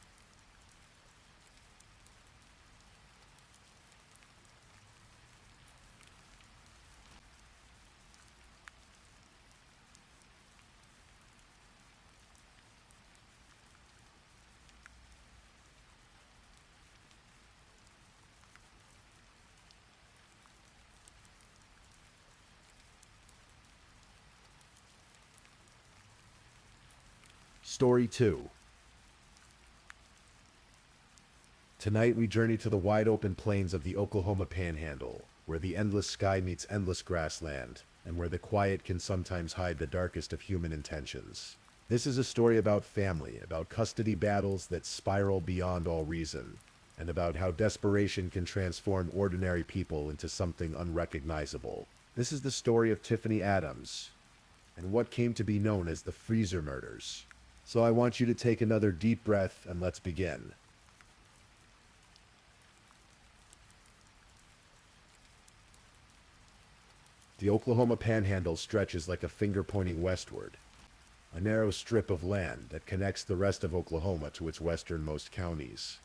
Story 2. Tonight we journey to the wide-open plains of the Oklahoma Panhandle, where the endless sky meets endless grassland, and where the quiet can sometimes hide the darkest of human intentions. This is a story about family, about custody battles that spiral beyond all reason, and about how desperation can transform ordinary people into something unrecognizable. This is the story of Tiffany Adams, and what came to be known as the Freezer Murders. So I want you to take another deep breath and let's begin. The Oklahoma Panhandle stretches like a finger pointing westward, a narrow strip of land that connects the rest of Oklahoma to its westernmost counties.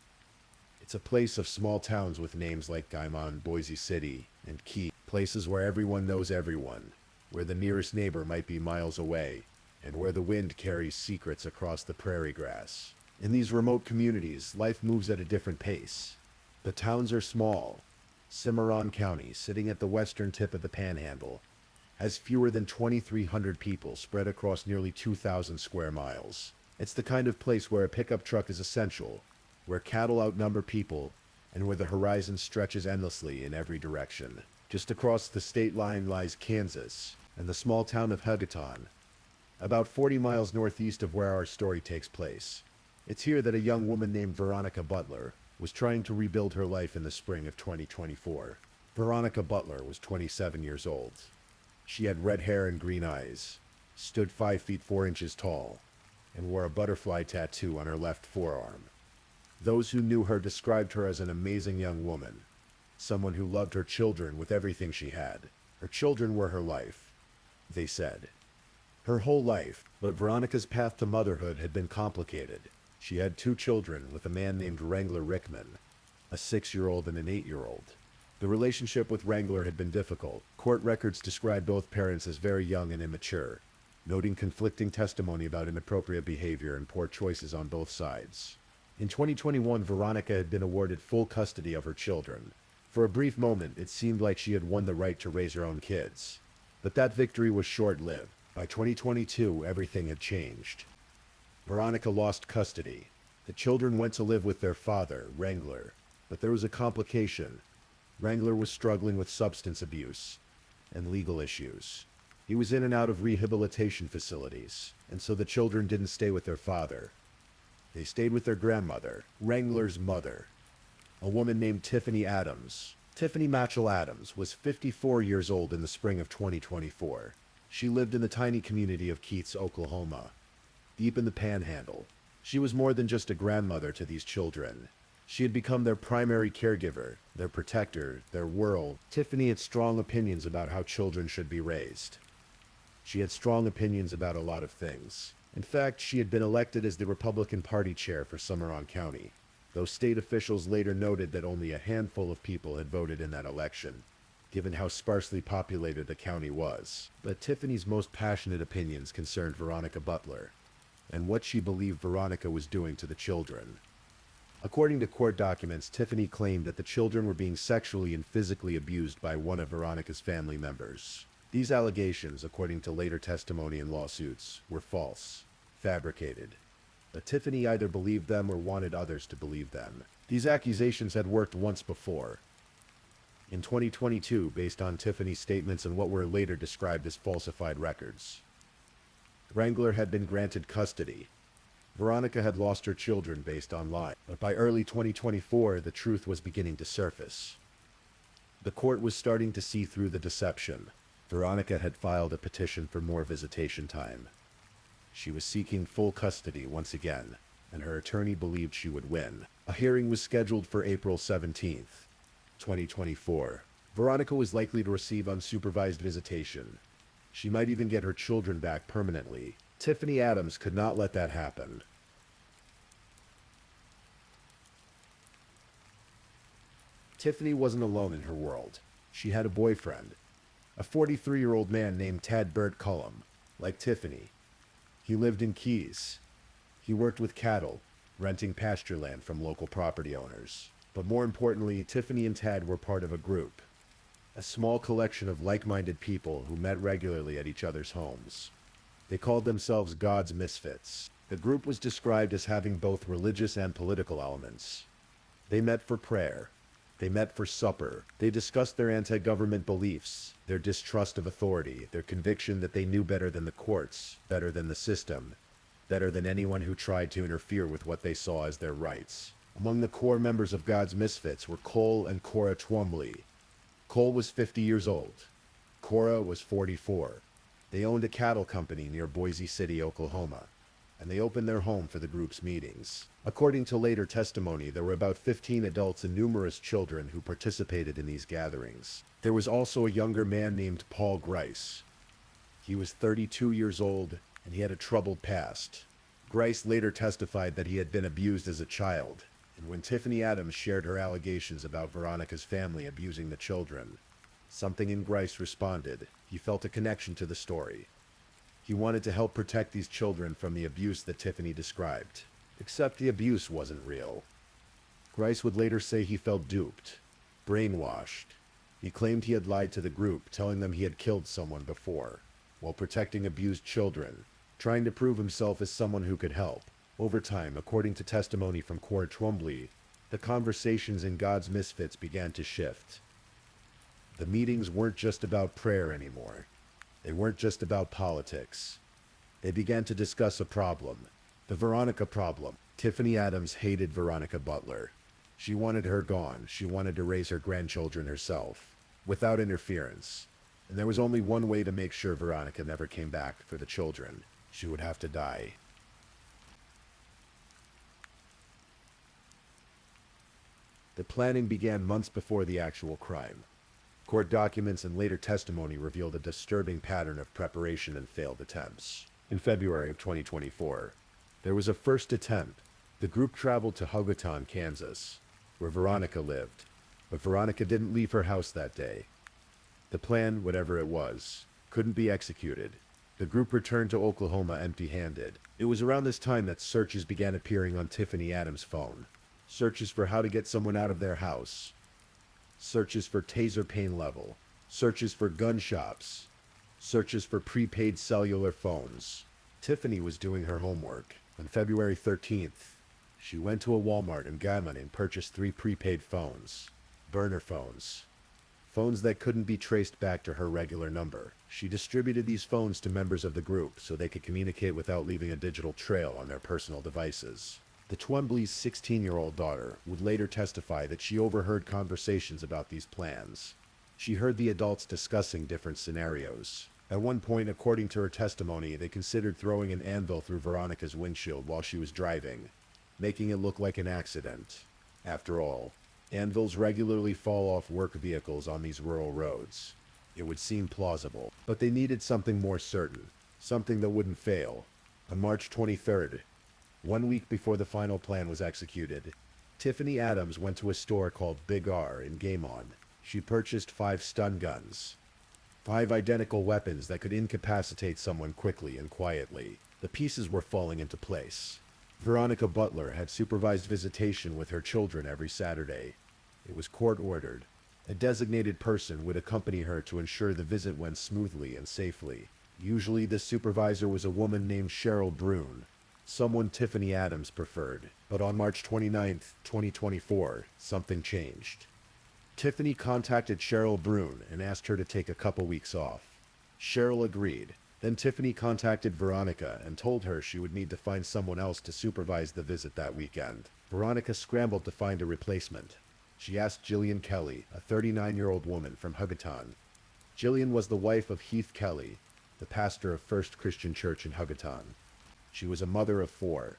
It's a place of small towns with names like Guymon, Boise City, and Key, places where everyone knows everyone, where the nearest neighbor might be miles away, and where the wind carries secrets across the prairie grass. In these remote communities, life moves at a different pace. The towns are small. Cimarron County, sitting at the western tip of the Panhandle, has fewer than 2,300 people spread across nearly 2,000 square miles. It's the kind of place where a pickup truck is essential, where cattle outnumber people, and where the horizon stretches endlessly in every direction. Just across the state line lies Kansas, and the small town of Hugaton, about 40 miles northeast of where our story takes place. It's here that a young woman named Veronica Butler was trying to rebuild her life in the spring of 2024. Veronica Butler was 27 years old. She had red hair and green eyes, stood 5 feet 4 inches tall, and wore a butterfly tattoo on her left forearm. Those who knew her described her as an amazing young woman, someone who loved her children with everything she had. Her children were her life, they said. Her whole life, but Veronica's path to motherhood had been complicated. She had 2 children with a man named Wrangler Rickman, a 6-year-old and an 8-year-old. The relationship with Wrangler had been difficult. Court records describe both parents as very young and immature, noting conflicting testimony about inappropriate behavior and poor choices on both sides. In 2021, Veronica had been awarded full custody of her children. For a brief moment, it seemed like she had won the right to raise her own kids. But that victory was short-lived. By 2022, everything had changed. Veronica lost custody. The children went to live with their father, Wrangler. But there was a complication. Wrangler was struggling with substance abuse and legal issues. He was in and out of rehabilitation facilities, and so the children didn't stay with their father. They stayed with their grandmother, Wrangler's mother, a woman named Tiffany Adams. Tiffany Matchell Adams was 54 years old in the spring of 2024. She lived in the tiny community of Keiths, Oklahoma, deep in the Panhandle. She was more than just a grandmother to these children. She had become their primary caregiver, their protector, their world. Tiffany had strong opinions about how children should be raised. She had strong opinions about a lot of things. In fact, she had been elected as the Republican Party chair for Cimarron County, though state officials later noted that only a handful of people had voted in that election, given how sparsely populated the county was. But Tiffany's most passionate opinions concerned Veronica Butler, and what she believed Veronica was doing to the children. According to court documents, Tiffany claimed that the children were being sexually and physically abused by one of Veronica's family members. These allegations, according to later testimony and lawsuits, were false, fabricated. But Tiffany either believed them or wanted others to believe them. These accusations had worked once before. In 2022, based on Tiffany's statements and what were later described as falsified records. Wrangler had been granted custody. Veronica had lost her children based on lies, but by early 2024, the truth was beginning to surface. The court was starting to see through the deception. Veronica had filed a petition for more visitation time. She was seeking full custody once again, and her attorney believed she would win. A hearing was scheduled for April 17th, 2024. Veronica was likely to receive unsupervised visitation. She might even get her children back permanently. Tiffany Adams could not let that happen. Tiffany wasn't alone in her world. She had a boyfriend, a 43-year-old man named Tad Burt Cullum. Like Tiffany, he lived in Keys. He worked with cattle, renting pasture land from local property owners. But more importantly, Tiffany and Tad were part of a group, a small collection of like-minded people who met regularly at each other's homes. They called themselves God's Misfits. The group was described as having both religious and political elements. They met for prayer. They met for supper. They discussed their anti-government beliefs, their distrust of authority, their conviction that they knew better than the courts, better than the system, better than anyone who tried to interfere with what they saw as their rights. Among the core members of God's Misfits were Cole and Cora Twombly. Cole was 50 years old. Cora was 44. They owned a cattle company near Boise City, Oklahoma, and they opened their home for the group's meetings. According to later testimony, there were about 15 adults and numerous children who participated in these gatherings. There was also a younger man named Paul Grice. He was 32 years old, and he had a troubled past. Grice later testified that he had been abused as a child, and when Tiffany Adams shared her allegations about Veronica's family abusing the children, something in Grice responded. He felt a connection to the story. He wanted to help protect these children from the abuse that Tiffany described. Except the abuse wasn't real. Grice would later say he felt duped, brainwashed. He claimed he had lied to the group, telling them he had killed someone before, while protecting abused children, trying to prove himself as someone who could help. Over time, according to testimony from Cora Twombly, the conversations in God's Misfits began to shift. The meetings weren't just about prayer anymore. They weren't just about politics. They began to discuss a problem. The Veronica problem. Tiffany Adams hated Veronica Butler. She wanted her gone. She wanted to raise her grandchildren herself, without interference. And there was only one way to make sure Veronica never came back for the children. She would have to die. The planning began months before the actual crime. Court documents and later testimony revealed a disturbing pattern of preparation and failed attempts. In February of 2024, there was a first attempt. The group traveled to Hugoton, Kansas, where Veronica lived, but Veronica didn't leave her house that day. The plan, whatever it was, couldn't be executed. The group returned to Oklahoma empty-handed. It was around this time that searches began appearing on Tiffany Adams' phone. Searches for how to get someone out of their house. Searches for taser pain level. Searches for gun shops. Searches for prepaid cellular phones. Tiffany was doing her homework. On February 13th, she went to a Walmart in Gammon and purchased 3 prepaid phones. Burner phones. Phones that couldn't be traced back to her regular number. She distributed these phones to members of the group so they could communicate without leaving a digital trail on their personal devices. The Twombly's 16-year-old daughter would later testify that she overheard conversations about these plans. She heard the adults discussing different scenarios. At one point, according to her testimony, they considered throwing an anvil through Veronica's windshield while she was driving, making it look like an accident. After all, anvils regularly fall off work vehicles on these rural roads. It would seem plausible, but they needed something more certain, something that wouldn't fail. On March 23rd, 1 week before the final plan was executed, Tiffany Adams went to a store called Big R in Gammon. She purchased 5 stun guns. 5 identical weapons that could incapacitate someone quickly and quietly. The pieces were falling into place. Veronica Butler had supervised visitation with her children every Saturday. It was court-ordered. A designated person would accompany her to ensure the visit went smoothly and safely. Usually this supervisor was a woman named Cheryl Brune, someone Tiffany Adams preferred. But on March 29th, 2024, something changed. Tiffany contacted Cheryl Brune and asked her to take a couple weeks off. Cheryl agreed. Then Tiffany contacted Veronica and told her she would need to find someone else to supervise the visit that weekend. Veronica scrambled to find a replacement. She asked Jillian Kelly, a 39-year-old woman from Hugoton. Jillian was the wife of Heath Kelly, the pastor of First Christian Church in Hugoton. She was a mother of 4.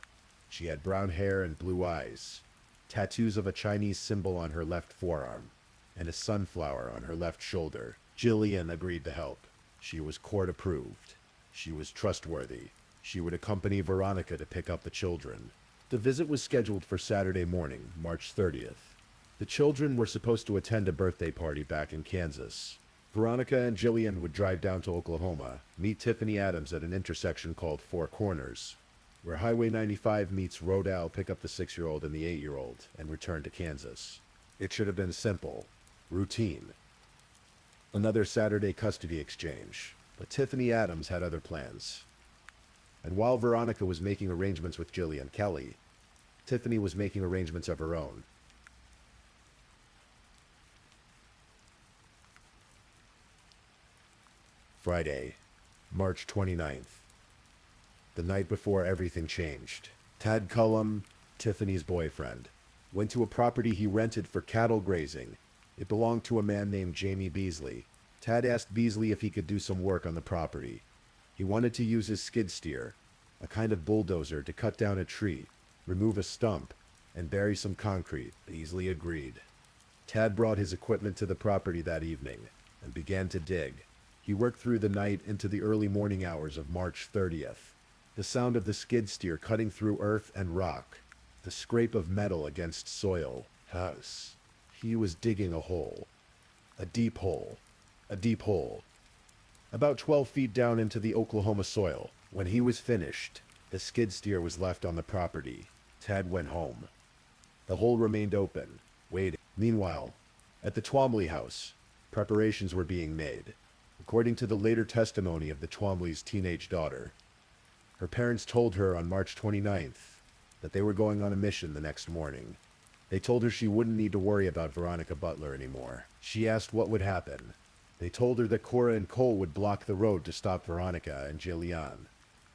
She had brown hair and blue eyes, tattoos of a Chinese symbol on her left forearm, and a sunflower on her left shoulder. Jillian agreed to help. She was court-approved. She was trustworthy. She would accompany Veronica to pick up the children. The visit was scheduled for Saturday morning, March 30th. The children were supposed to attend a birthday party back in Kansas. Veronica and Jillian would drive down to Oklahoma, meet Tiffany Adams at an intersection called Four Corners, where Highway 95 meets Rodale, pick up the 6-year-old and the 8-year-old, and return to Kansas. It should have been simple. Routine. Another Saturday custody exchange. But Tiffany Adams had other plans. And while Veronica was making arrangements with Jillian Kelly, Tiffany was making arrangements of her own. Friday, March 29th. The night before everything changed. Tad Cullum, Tiffany's boyfriend, went to a property he rented for cattle grazing. It belonged to a man named Jamie Beasley. Tad asked Beasley if he could do some work on the property. He wanted to use his skid steer, a kind of bulldozer, to cut down a tree, remove a stump, and bury some concrete. Beasley agreed. Tad brought his equipment to the property that evening and began to dig. He worked through the night into the early morning hours of March 30th. The sound of the skid steer cutting through earth and rock, the scrape of metal against soil. He was digging a hole. A deep hole. A deep hole. About 12 feet down into the Oklahoma soil. When he was finished, the skid steer was left on the property. Tad went home. The hole remained open, waiting. Meanwhile, at the Twombly house, preparations were being made. According to the later testimony of the Twombly's teenage daughter, her parents told her on March 29th that they were going on a mission the next morning. They told her she wouldn't need to worry about Veronica Butler anymore. She asked what would happen. They told her that Cora and Cole would block the road to stop Veronica and Jillian,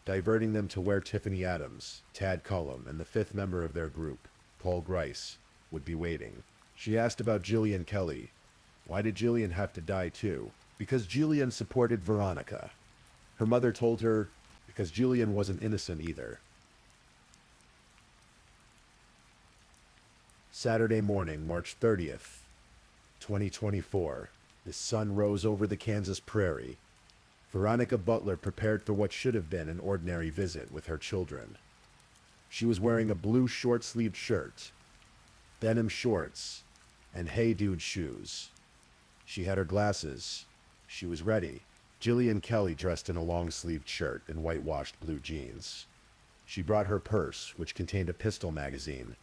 diverting them to where Tiffany Adams, Tad Cullum, and the fifth member of their group, Paul Grice, would be waiting. She asked about Jillian Kelly. Why did Jillian have to die too? Because Jillian supported Veronica. Her mother told her because Jillian wasn't innocent either. Saturday morning, March 30th, 2024. The sun rose over the Kansas prairie. Veronica Butler prepared for what should have been an ordinary visit with her children. She was wearing a blue short-sleeved shirt, denim shorts, and Hey Dude shoes. She had her glasses. She was ready. Jillian Kelly dressed in a long-sleeved shirt and whitewashed blue jeans. She brought her purse, which contained a pistol magazine,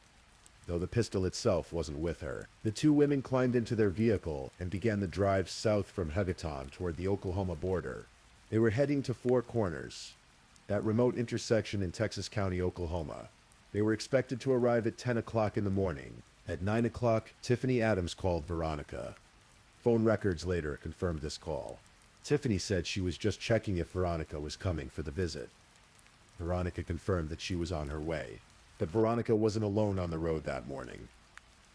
though the pistol itself wasn't with her. The two women climbed into their vehicle and began the drive south from Hegaton toward the Oklahoma border. They were heading to Four Corners, that remote intersection in Texas County, Oklahoma. They were expected to arrive at 10 o'clock in the morning. At 9 o'clock, Tiffany Adams called Veronica. Phone records later confirmed this call. Tiffany said she was just checking if Veronica was coming for the visit. Veronica confirmed that she was on her way, that Veronica wasn't alone on the road that morning.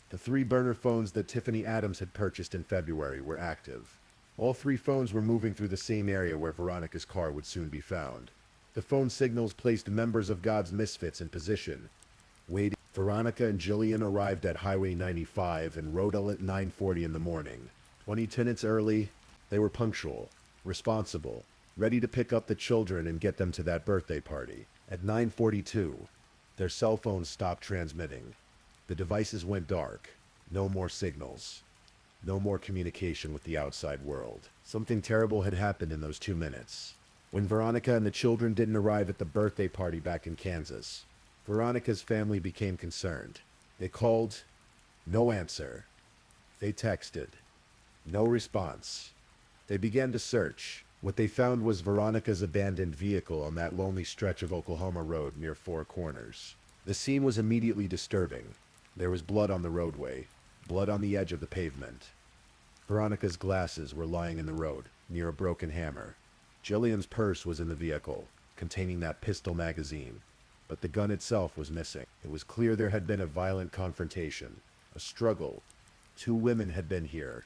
The 3 burner phones that Tiffany Adams had purchased in February were active. All 3 phones were moving through the same area where Veronica's car would soon be found. The phone signals placed members of God's Misfits in position, waiting. Veronica and Jillian arrived at Highway 95 in Rodell at 9:40 in the morning. 20 minutes early, they were punctual, responsible, ready to pick up the children and get them to that birthday party. At 9:42, their cell phones stopped transmitting. The devices went dark. No more signals. No more communication with the outside world. Something terrible had happened in those 2 minutes. When Veronica and the children didn't arrive at the birthday party back in Kansas, Veronica's family became concerned. They called, no answer. They texted, no response. They began to search. What they found was Veronica's abandoned vehicle on that lonely stretch of Oklahoma road near Four Corners. The scene was immediately disturbing. There was blood on the roadway, blood on the edge of the pavement. Veronica's glasses were lying in the road, near a broken hammer. Jillian's purse was in the vehicle, containing that pistol magazine, but the gun itself was missing. It was clear there had been a violent confrontation, a struggle. 2 women had been here,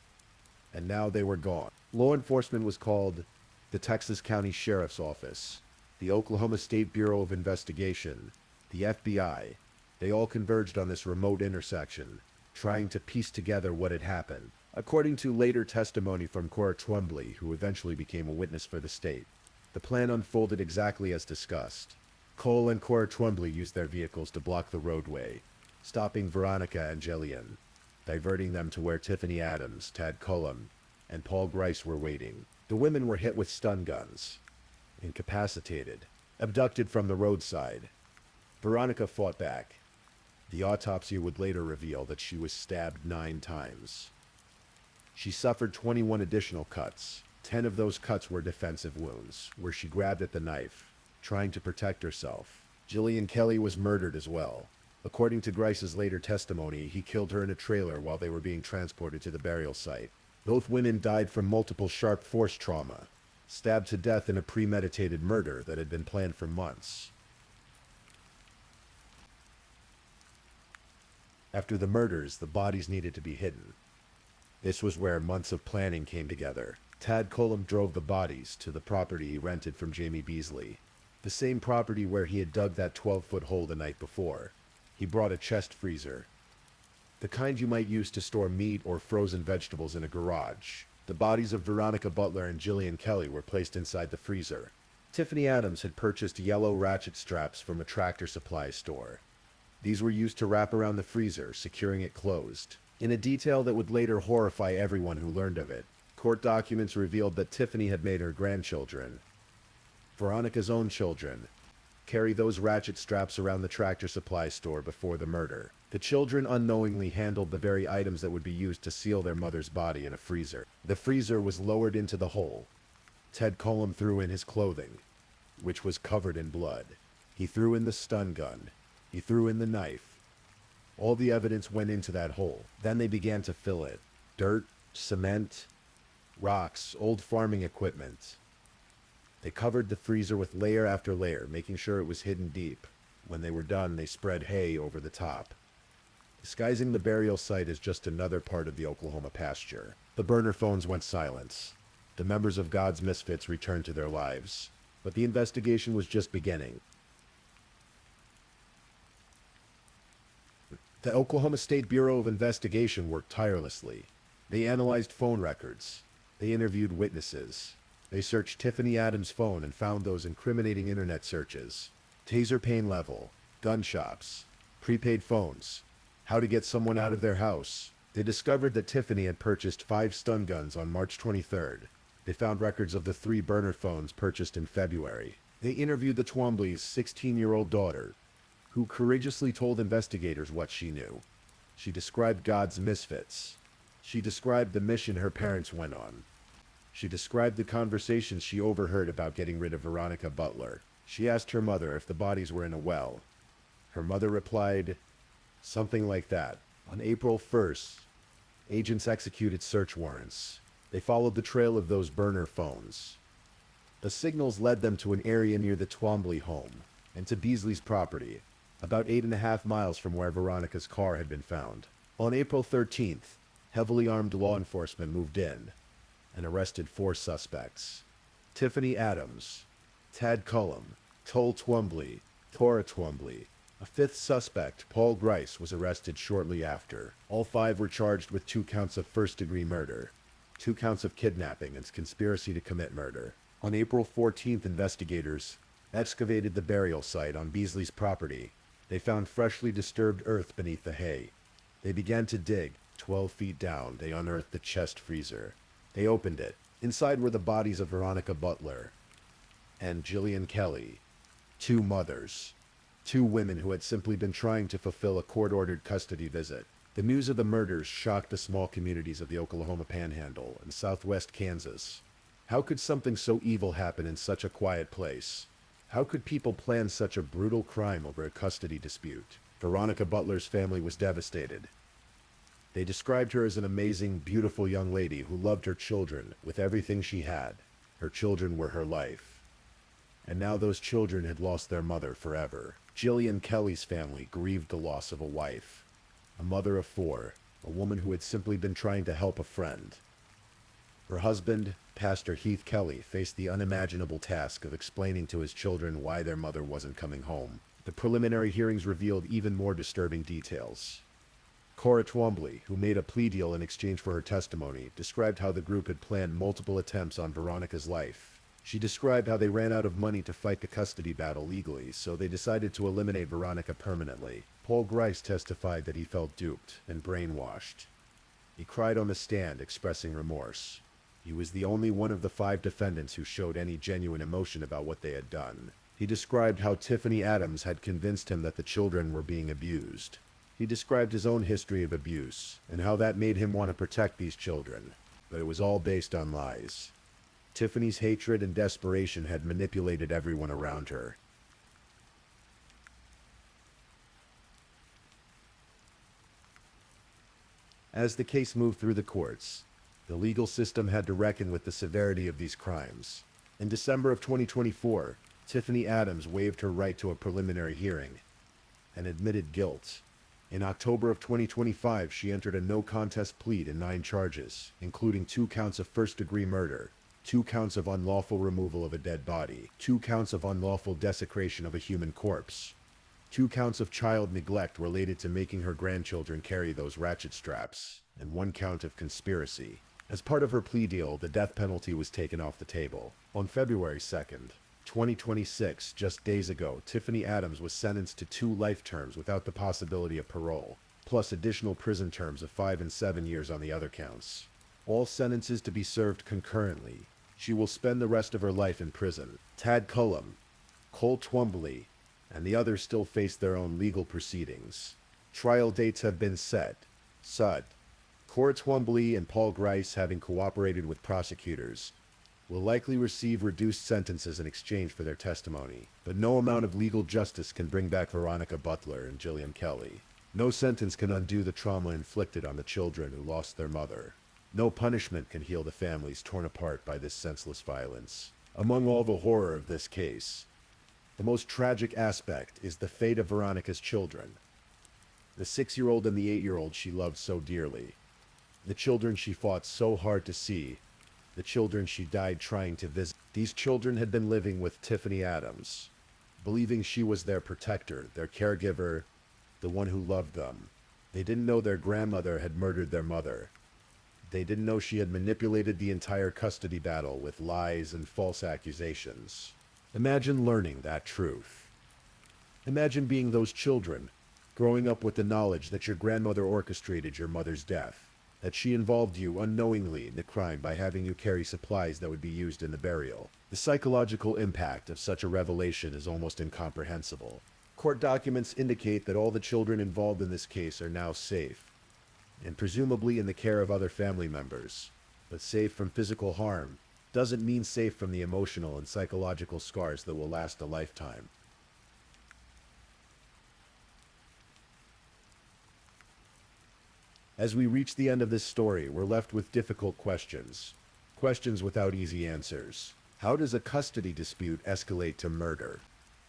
and now they were gone. Law enforcement was called, the Texas County Sheriff's Office, the Oklahoma State Bureau of Investigation, the FBI. They all converged on this remote intersection, trying to piece together what had happened. According to later testimony from Cora Twombly, who eventually became a witness for the state, the plan unfolded exactly as discussed. Cole and Cora Twombly used their vehicles to block the roadway, stopping Veronica and Jillian, diverting them to where Tiffany Adams, Tad Cullum, and Paul Grice were waiting. The women were hit with stun guns, incapacitated, abducted from the roadside. Veronica fought back. The autopsy would later reveal that she was stabbed 9 times. She suffered 21 additional cuts. 10 of those cuts were defensive wounds, where she grabbed at the knife. trying to protect herself. Jillian Kelly was murdered as well. According to Grice's later testimony, he killed her in a trailer while they were being transported to the burial site. Both women died from multiple sharp force trauma, stabbed to death in a premeditated murder that had been planned for months. After the murders, the bodies needed to be hidden. This was where months of planning came together. Tad Cullum drove the bodies to the property he rented from Jamie Beasley, the same property where he had dug that 12-foot hole the night before. He brought a chest freezer, the kind you might use to store meat or frozen vegetables in a garage. The bodies of Veronica Butler and Jillian Kelly were placed inside the freezer. Tiffany Adams had purchased yellow ratchet straps from a Tractor Supply store. These were used to wrap around the freezer, securing it closed, in a detail that would later horrify everyone who learned of it. Court documents revealed that Tiffany had made her grandchildren, Veronica's own children, carry those ratchet straps around the Tractor Supply store before the murder. The children unknowingly handled the very items that would be used to seal their mother's body in a freezer. The freezer was lowered into the hole. Ted Cullum threw in his clothing, which was covered in blood. He threw in the stun gun. He threw in the knife. All the evidence went into that hole. Then they began to fill it. Dirt, cement, rocks, old farming equipment. They covered the freezer with layer after layer, making sure it was hidden deep. When they were done, they spread hay over the top, disguising the burial site as just another part of the Oklahoma pasture. The burner phones went silent. The members of God's Misfits returned to their lives. But the investigation was just beginning. The Oklahoma State Bureau of Investigation worked tirelessly. They analyzed phone records. They interviewed witnesses. They searched Tiffany Adams' phone and found those incriminating internet searches. Taser pain level, gun shops, prepaid phones, how to get someone out of their house. They discovered that Tiffany had purchased 5 stun guns on March 23rd. They found records of the 3 burner phones purchased in February. They interviewed the Twombly's 16-year-old daughter, who courageously told investigators what she knew. She described God's Misfits. She described the mission her parents went on. She described the conversations she overheard about getting rid of Veronica Butler. She asked her mother if the bodies were in a well. Her mother replied, something like that. On April 1st, agents executed search warrants. They followed the trail of those burner phones. The signals led them to an area near the Twombly home and to Beasley's property, about 8.5 miles from where Veronica's car had been found. On April 13th, heavily armed law enforcement moved in and arrested 4 suspects: Tiffany Adams, Tad Cullum, Toll Twombly, Tora Twombly. A 5th suspect, Paul Grice, was arrested shortly after. All 5 were charged with 2 counts of first-degree murder, 2 counts of kidnapping, and conspiracy to commit murder. On April 14th, investigators excavated the burial site on Beasley's property. They found freshly disturbed earth beneath the hay. They began to dig. 12 feet down, they unearthed the chest freezer. They opened it. Inside were the bodies of Veronica Butler and Jillian Kelly, 2 mothers, 2 women who had simply been trying to fulfill a court-ordered custody visit. The news of the murders shocked the small communities of the Oklahoma Panhandle and southwest Kansas. How could something so evil happen in such a quiet place? How could people plan such a brutal crime over a custody dispute? Veronica Butler's family was devastated. They described her as an amazing, beautiful young lady who loved her children with everything she had. Her children were her life. And now those children had lost their mother forever. Jillian Kelly's family grieved the loss of a wife, a mother of 4, a woman who had simply been trying to help a friend. Her husband, Pastor Heath Kelly, faced the unimaginable task of explaining to his children why their mother wasn't coming home. The preliminary hearings revealed even more disturbing details. Cora Twombly, who made a plea deal in exchange for her testimony, described how the group had planned multiple attempts on Veronica's life. She described how they ran out of money to fight the custody battle legally, so they decided to eliminate Veronica permanently. Paul Grice testified that he felt duped and brainwashed. He cried on the stand, expressing remorse. He was the only one of the 5 defendants who showed any genuine emotion about what they had done. He described how Tiffany Adams had convinced him that the children were being abused. He described his own history of abuse, and how that made him want to protect these children, but it was all based on lies. Tiffany's hatred and desperation had manipulated everyone around her. As the case moved through the courts, the legal system had to reckon with the severity of these crimes. In December of 2024, Tiffany Adams waived her right to a preliminary hearing and admitted guilt. In October of 2025, she entered a no-contest plea to 9 charges, including 2 counts of first-degree murder, 2 counts of unlawful removal of a dead body, 2 counts of unlawful desecration of a human corpse, 2 counts of child neglect related to making her grandchildren carry those ratchet straps, and 1 count of conspiracy. As part of her plea deal, the death penalty was taken off the table. On February 2nd, 2026, just days ago, Tiffany Adams was sentenced to 2 life terms without the possibility of parole, plus additional prison terms of 5 and 7 years on the other counts. All sentences to be served concurrently. She will spend the rest of her life in prison. Tad Cullum, Cole Twombly, and the others still face their own legal proceedings. Trial dates have been set. Sade, Cora Twombly, and Paul Grice, having cooperated with prosecutors, will likely receive reduced sentences in exchange for their testimony. But no amount of legal justice can bring back Veronica Butler and Jillian Kelly. No sentence can undo the trauma inflicted on the children who lost their mother. No punishment can heal the families torn apart by this senseless violence. Among all the horror of this case, the most tragic aspect is the fate of Veronica's children. The 6-year-old and the 8-year-old she loved so dearly. The children she fought so hard to see. The children she died trying to visit. These children had been living with Tiffany Adams, believing she was their protector, their caregiver, the one who loved them. They didn't know their grandmother had murdered their mother. They didn't know she had manipulated the entire custody battle with lies and false accusations. Imagine learning that truth. Imagine being those children, growing up with the knowledge that your grandmother orchestrated your mother's death, that she involved you unknowingly in the crime by having you carry supplies that would be used in the burial. The psychological impact of such a revelation is almost incomprehensible. Court documents indicate that all the children involved in this case are now safe, and presumably in the care of other family members. But safe from physical harm doesn't mean safe from the emotional and psychological scars that will last a lifetime. As we reach the end of this story, we're left with difficult questions. Questions without easy answers. How does a custody dispute escalate to murder?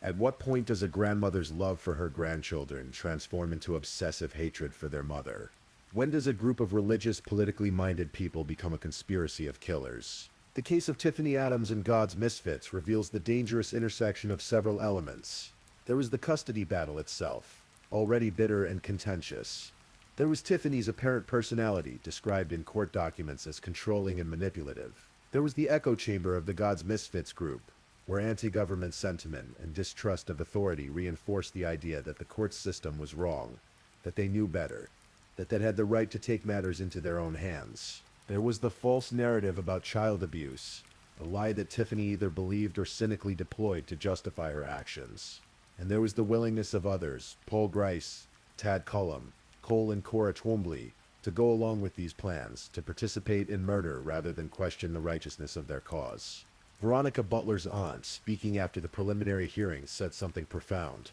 At what point does a grandmother's love for her grandchildren transform into obsessive hatred for their mother? When does a group of religious, politically minded people become a conspiracy of killers? The case of Tiffany Adams and God's Misfits reveals the dangerous intersection of several elements. There was the custody battle itself, already bitter and contentious. There was Tiffany's apparent personality, described in court documents as controlling and manipulative. There was the echo chamber of the God's Misfits group, where anti-government sentiment and distrust of authority reinforced the idea that the court system was wrong, that they knew better, that they had the right to take matters into their own hands. There was the false narrative about child abuse, a lie that Tiffany either believed or cynically deployed to justify her actions. And there was the willingness of others, Paul Grice, Tad Cullum, Cole and Cora Twombly, to go along with these plans, to participate in murder rather than question the righteousness of their cause. Veronica Butler's aunt, speaking after the preliminary hearing, said something profound.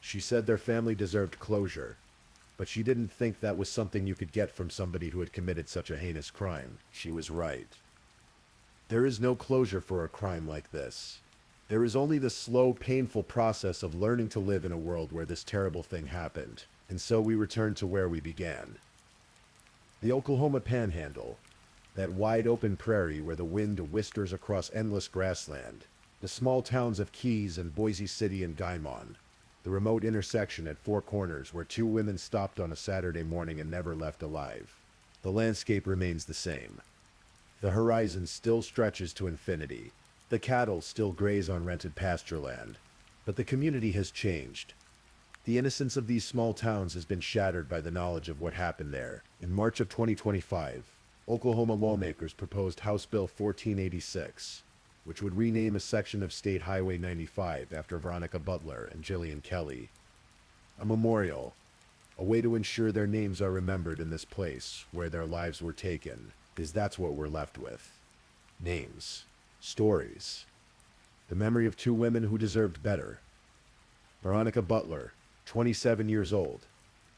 She said their family deserved closure, but she didn't think that was something you could get from somebody who had committed such a heinous crime. She was right. There is no closure for a crime like this. There is only the slow, painful process of learning to live in a world where this terrible thing happened. And so we return to where we began. The Oklahoma Panhandle, that wide-open prairie where the wind whistles across endless grassland, the small towns of Keys and Boise City and Guymon, the remote intersection at Four Corners where 2 women stopped on a Saturday morning and never left alive. The landscape remains the same. The horizon still stretches to infinity. The cattle still graze on rented pasture land. But the community has changed. The innocence of these small towns has been shattered by the knowledge of what happened there. In March of 2025, Oklahoma lawmakers proposed House Bill 1486, which would rename a section of State Highway 95 after Veronica Butler and Jillian Kelly. A memorial, a way to ensure their names are remembered in this place where their lives were taken, because that's what we're left with. Names. Stories. The memory of two women who deserved better. Veronica Butler, 27 years old,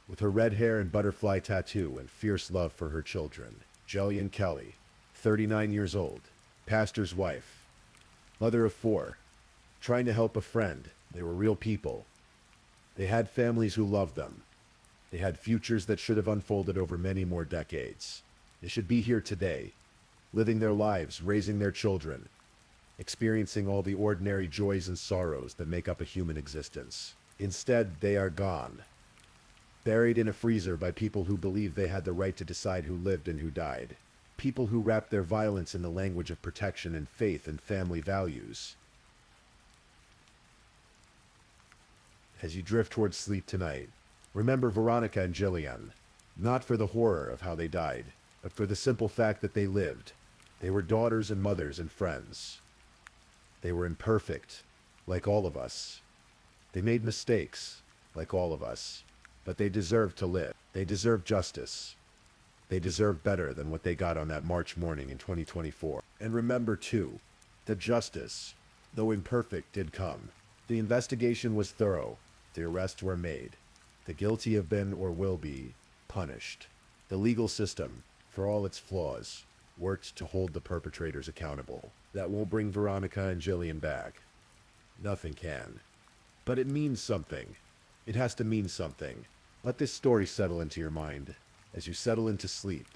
with her red hair and butterfly tattoo and fierce love for her children. Jillian Kelly, 39 years old, pastor's wife, mother of four, trying to help a friend. They were real people. They had families who loved them. They had futures that should have unfolded over many more decades. They should be here today, living their lives, raising their children, experiencing all the ordinary joys and sorrows that make up a human existence. Instead, they are gone, buried in a freezer by people who believed they had the right to decide who lived and who died. People who wrapped their violence in the language of protection and faith and family values. As you drift towards sleep tonight, remember Veronica and Jillian, not for the horror of how they died, but for the simple fact that they lived. They were daughters and mothers and friends. They were imperfect, like all of us. They made mistakes, like all of us. But they deserved to live. They deserve justice. They deserve better than what they got on that March morning in 2024. And remember, too, that justice, though imperfect, did come. The investigation was thorough. The arrests were made. The guilty have been or will be punished. The legal system, for all its flaws, worked to hold the perpetrators accountable. That won't bring Veronica and Jillian back. Nothing can. But it means something. It has to mean something. Let this story settle into your mind as you settle into sleep.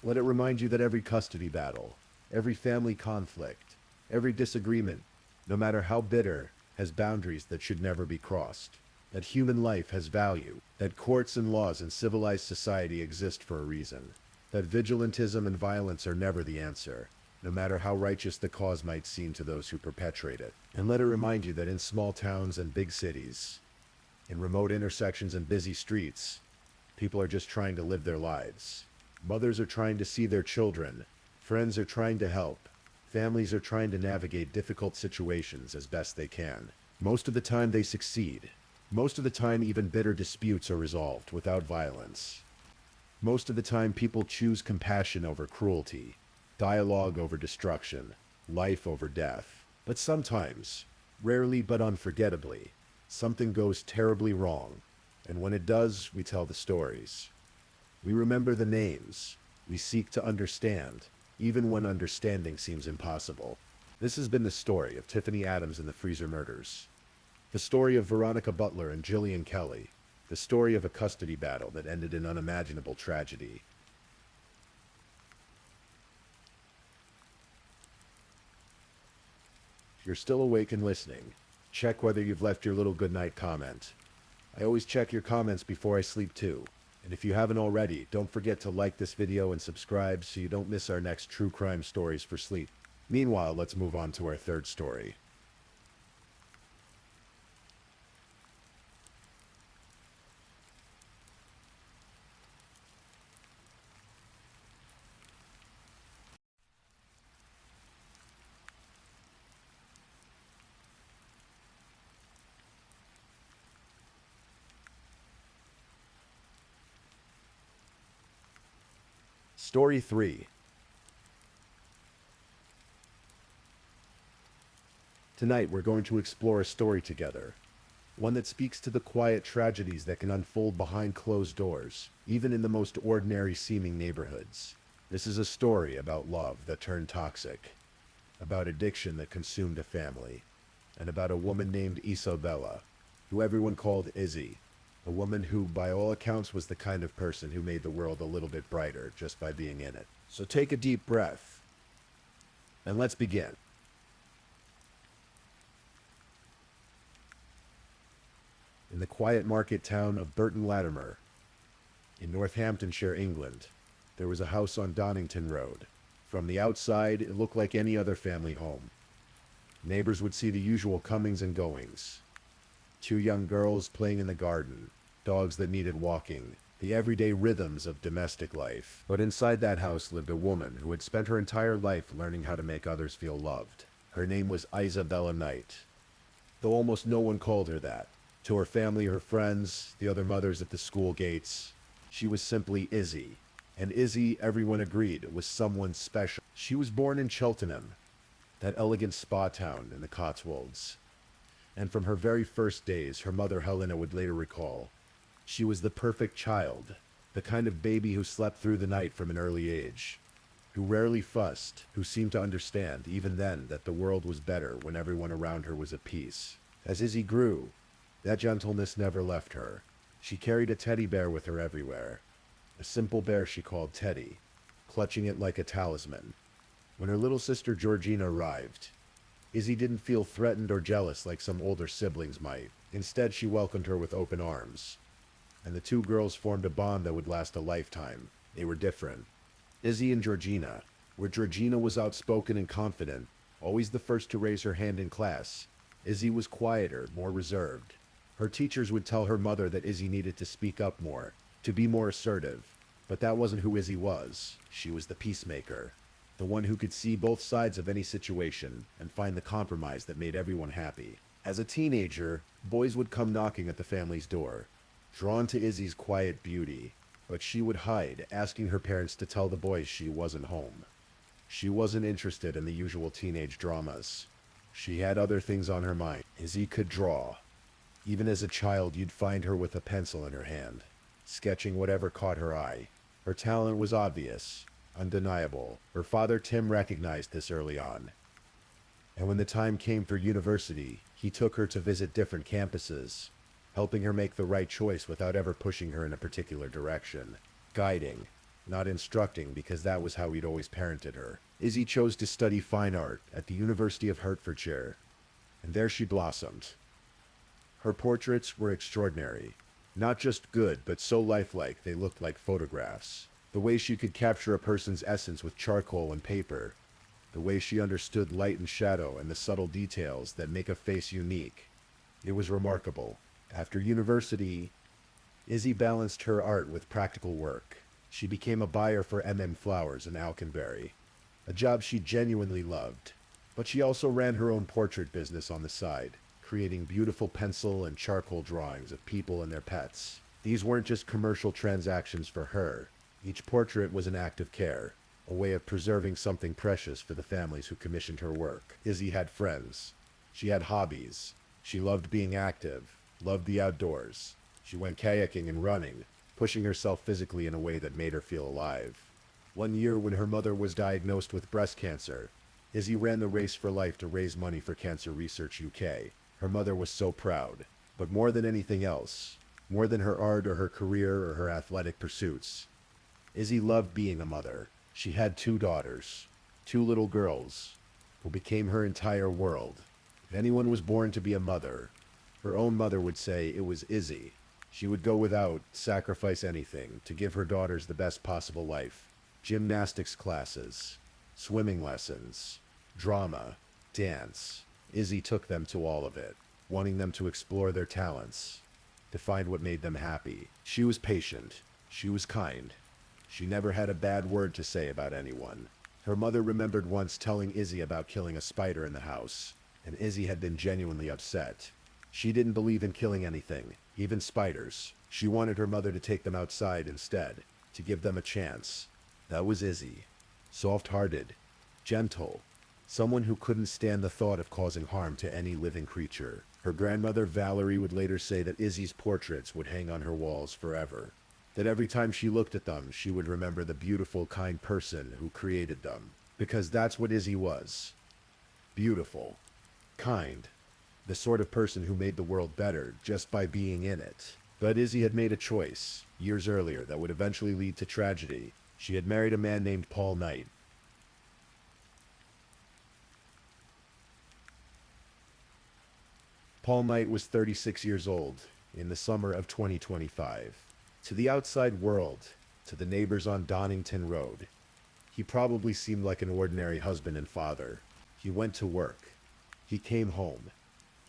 Let it remind you that every custody battle, every family conflict, every disagreement, no matter how bitter, has boundaries that should never be crossed. That human life has value. That courts and laws in civilized society exist for a reason. That vigilantism and violence are never the answer, no matter how righteous the cause might seem to those who perpetrate it. And let it remind you that in small towns and big cities, in remote intersections and busy streets, people are just trying to live their lives. Mothers are trying to see their children. Friends are trying to help. Families are trying to navigate difficult situations as best they can. Most of the time they succeed. Most of the time even bitter disputes are resolved without violence. Most of the time people choose compassion over cruelty, dialogue over destruction, life over death. But sometimes, rarely but unforgettably, something goes terribly wrong, and when it does, we tell the stories. We remember the names. We seek to understand, even when understanding seems impossible. This has been the story of Tiffany Adams and the Freezer Murders. The story of Veronica Butler and Jillian Kelly. The story of a custody battle that ended in unimaginable tragedy. If you're still awake and listening, check whether you've left your little goodnight comment. I always check your comments before I sleep too. And if you haven't already, don't forget to like this video and subscribe so you don't miss our next true crime stories for sleep. Meanwhile, let's move on to our third story. Story 3. Tonight we're going to explore a story together. One that speaks to the quiet tragedies that can unfold behind closed doors, even in the most ordinary seeming neighborhoods. This is a story about love that turned toxic, about addiction that consumed a family, and about a woman named Isabella, who everyone called Izzy. A woman who, by all accounts, was the kind of person who made the world a little bit brighter just by being in it. So take a deep breath, and let's begin. In the quiet market town of Burton Latimer, in Northamptonshire, England, there was a house on Donnington Road. From the outside, it looked like any other family home. Neighbors would see the usual comings and goings. 2 young girls playing in the garden, dogs that needed walking, the everyday rhythms of domestic life. But inside that house lived a woman who had spent her entire life learning how to make others feel loved. Her name was Isabella Knight, though almost no one called her that. To her family, her friends, the other mothers at the school gates, she was simply Izzy. And Izzy, everyone agreed, was someone special. She was born in Cheltenham, that elegant spa town in the Cotswolds. And from her very first days, her mother Helena would later recall, she was the perfect child, the kind of baby who slept through the night from an early age, who rarely fussed, who seemed to understand, even then, that the world was better when everyone around her was at peace. As Izzy grew, that gentleness never left her. She carried a teddy bear with her everywhere, a simple bear she called Teddy, clutching it like a talisman. When her little sister Georgina arrived, Izzy didn't feel threatened or jealous like some older siblings might. Instead, she welcomed her with open arms, and the two girls formed a bond that would last a lifetime. They were different. Izzy and Georgina, where Georgina was outspoken and confident, always the first to raise her hand in class, Izzy was quieter, more reserved. Her teachers would tell her mother that Izzy needed to speak up more, to be more assertive. But that wasn't who Izzy was. She was the peacemaker, the one who could see both sides of any situation and find the compromise that made everyone happy. As a teenager, boys would come knocking at the family's door, drawn to Izzy's quiet beauty, but she would hide, asking her parents to tell the boys she wasn't home. She wasn't interested in the usual teenage dramas. She had other things on her mind. Izzy could draw. Even as a child, you'd find her with a pencil in her hand, sketching whatever caught her eye. Her talent was obvious, undeniable. Her father Tim recognized this early on. And when the time came for university, he took her to visit different campuses, helping her make the right choice without ever pushing her in a particular direction. Guiding, not instructing, because that was how he'd always parented her. Izzy chose to study fine art at the University of Hertfordshire, and there she blossomed. Her portraits were extraordinary. Not just good, but so lifelike they looked like photographs. The way she could capture a person's essence with charcoal and paper. The way she understood light and shadow and the subtle details that make a face unique. It was remarkable. After university, Izzy balanced her art with practical work. She became a buyer for Flowers in Alconbury, a job she genuinely loved. But she also ran her own portrait business on the side, creating beautiful pencil and charcoal drawings of people and their pets. These weren't just commercial transactions for her. Each portrait was an act of care, a way of preserving something precious for the families who commissioned her work. Izzy had friends. She had hobbies. She loved being active, loved the outdoors. She went kayaking and running, pushing herself physically in a way that made her feel alive. One year, when her mother was diagnosed with breast cancer, Izzy ran the race for life to raise money for Cancer Research UK. Her mother was so proud. But more than anything else, more than her art or her career or her athletic pursuits, Izzy loved being a mother. She had 2 daughters, 2 little girls, who became her entire world. If anyone was born to be a mother, her own mother would say it was Izzy. She would go without, sacrifice anything, to give her daughters the best possible life. Gymnastics classes, swimming lessons, drama, dance. Izzy took them to all of it, wanting them to explore their talents, to find what made them happy. She was patient. She was kind. She never had a bad word to say about anyone. Her mother remembered once telling Izzy about killing a spider in the house, and Izzy had been genuinely upset. She didn't believe in killing anything, even spiders. She wanted her mother to take them outside instead, to give them a chance. That was Izzy. Soft-hearted, gentle, someone who couldn't stand the thought of causing harm to any living creature. Her grandmother Valerie would later say that Izzy's portraits would hang on her walls forever. That every time she looked at them, she would remember the beautiful, kind person who created them. Because that's what Izzy was. Beautiful. Kind. The sort of person who made the world better just by being in it. But Izzy had made a choice, years earlier, that would eventually lead to tragedy. She had married a man named Paul Knight. Paul Knight was 36 years old in the summer of 2025. To the outside world, to the neighbors on Donington Road, he probably seemed like an ordinary husband and father. He went to work. He came home.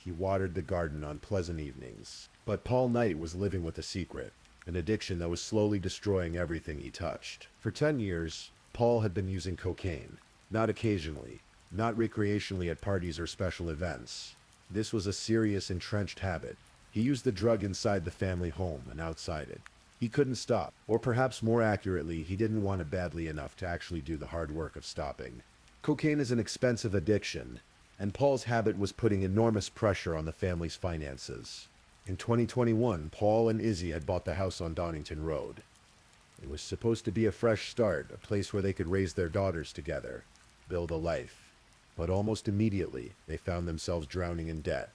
He watered the garden on pleasant evenings. But Paul Knight was living with a secret, an addiction that was slowly destroying everything he touched. For 10 years, Paul had been using cocaine. Not occasionally, not recreationally at parties or special events. This was a serious, entrenched habit. He used the drug inside the family home and outside it. He couldn't stop, or perhaps more accurately, he didn't want it badly enough to actually do the hard work of stopping. Cocaine is an expensive addiction, and Paul's habit was putting enormous pressure on the family's finances. In 2021, Paul and Izzy had bought the house on Donington Road. It was supposed to be a fresh start, a place where they could raise their daughters together, build a life. But almost immediately, they found themselves drowning in debt.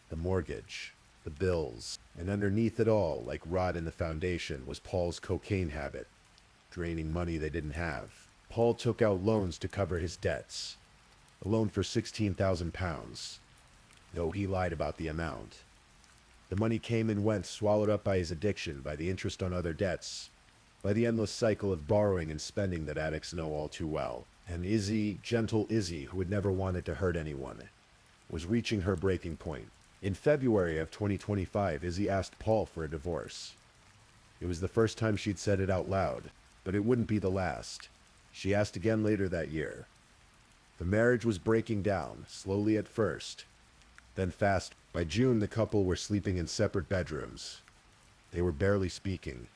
The mortgage, the bills, and underneath it all, like rot in the foundation, was Paul's cocaine habit, draining money they didn't have. Paul took out loans to cover his debts. A loan for £16,000. No, he lied about the amount. The money came and went, swallowed up by his addiction, by the interest on other debts, by the endless cycle of borrowing and spending that addicts know all too well. And Izzy, gentle Izzy, who had never wanted to hurt anyone, was reaching her breaking point. In February of 2025, Izzy asked Paul for a divorce. It was the first time she'd said it out loud, but it wouldn't be the last. She asked again later that year. The marriage was breaking down, slowly at first, then fast. By June, the couple were sleeping in separate bedrooms. They were barely speaking.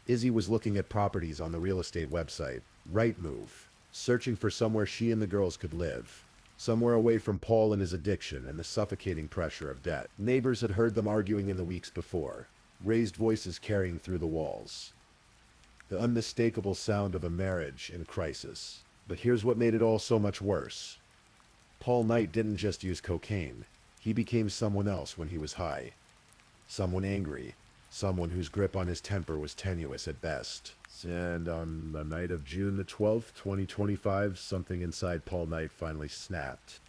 Izzy was looking at properties on the real estate website, Rightmove, searching for somewhere she and the girls could live. Somewhere away from Paul and his addiction and the suffocating pressure of debt. Neighbors had heard them arguing in the weeks before, raised voices carrying through the walls. The unmistakable sound of a marriage in crisis. But here's what made it all so much worse. Paul Knight didn't just use cocaine. He became someone else when he was high. Someone angry. Someone whose grip on his temper was tenuous at best. And on the night of June the 12th, 2025, something inside Paul Knight finally snapped.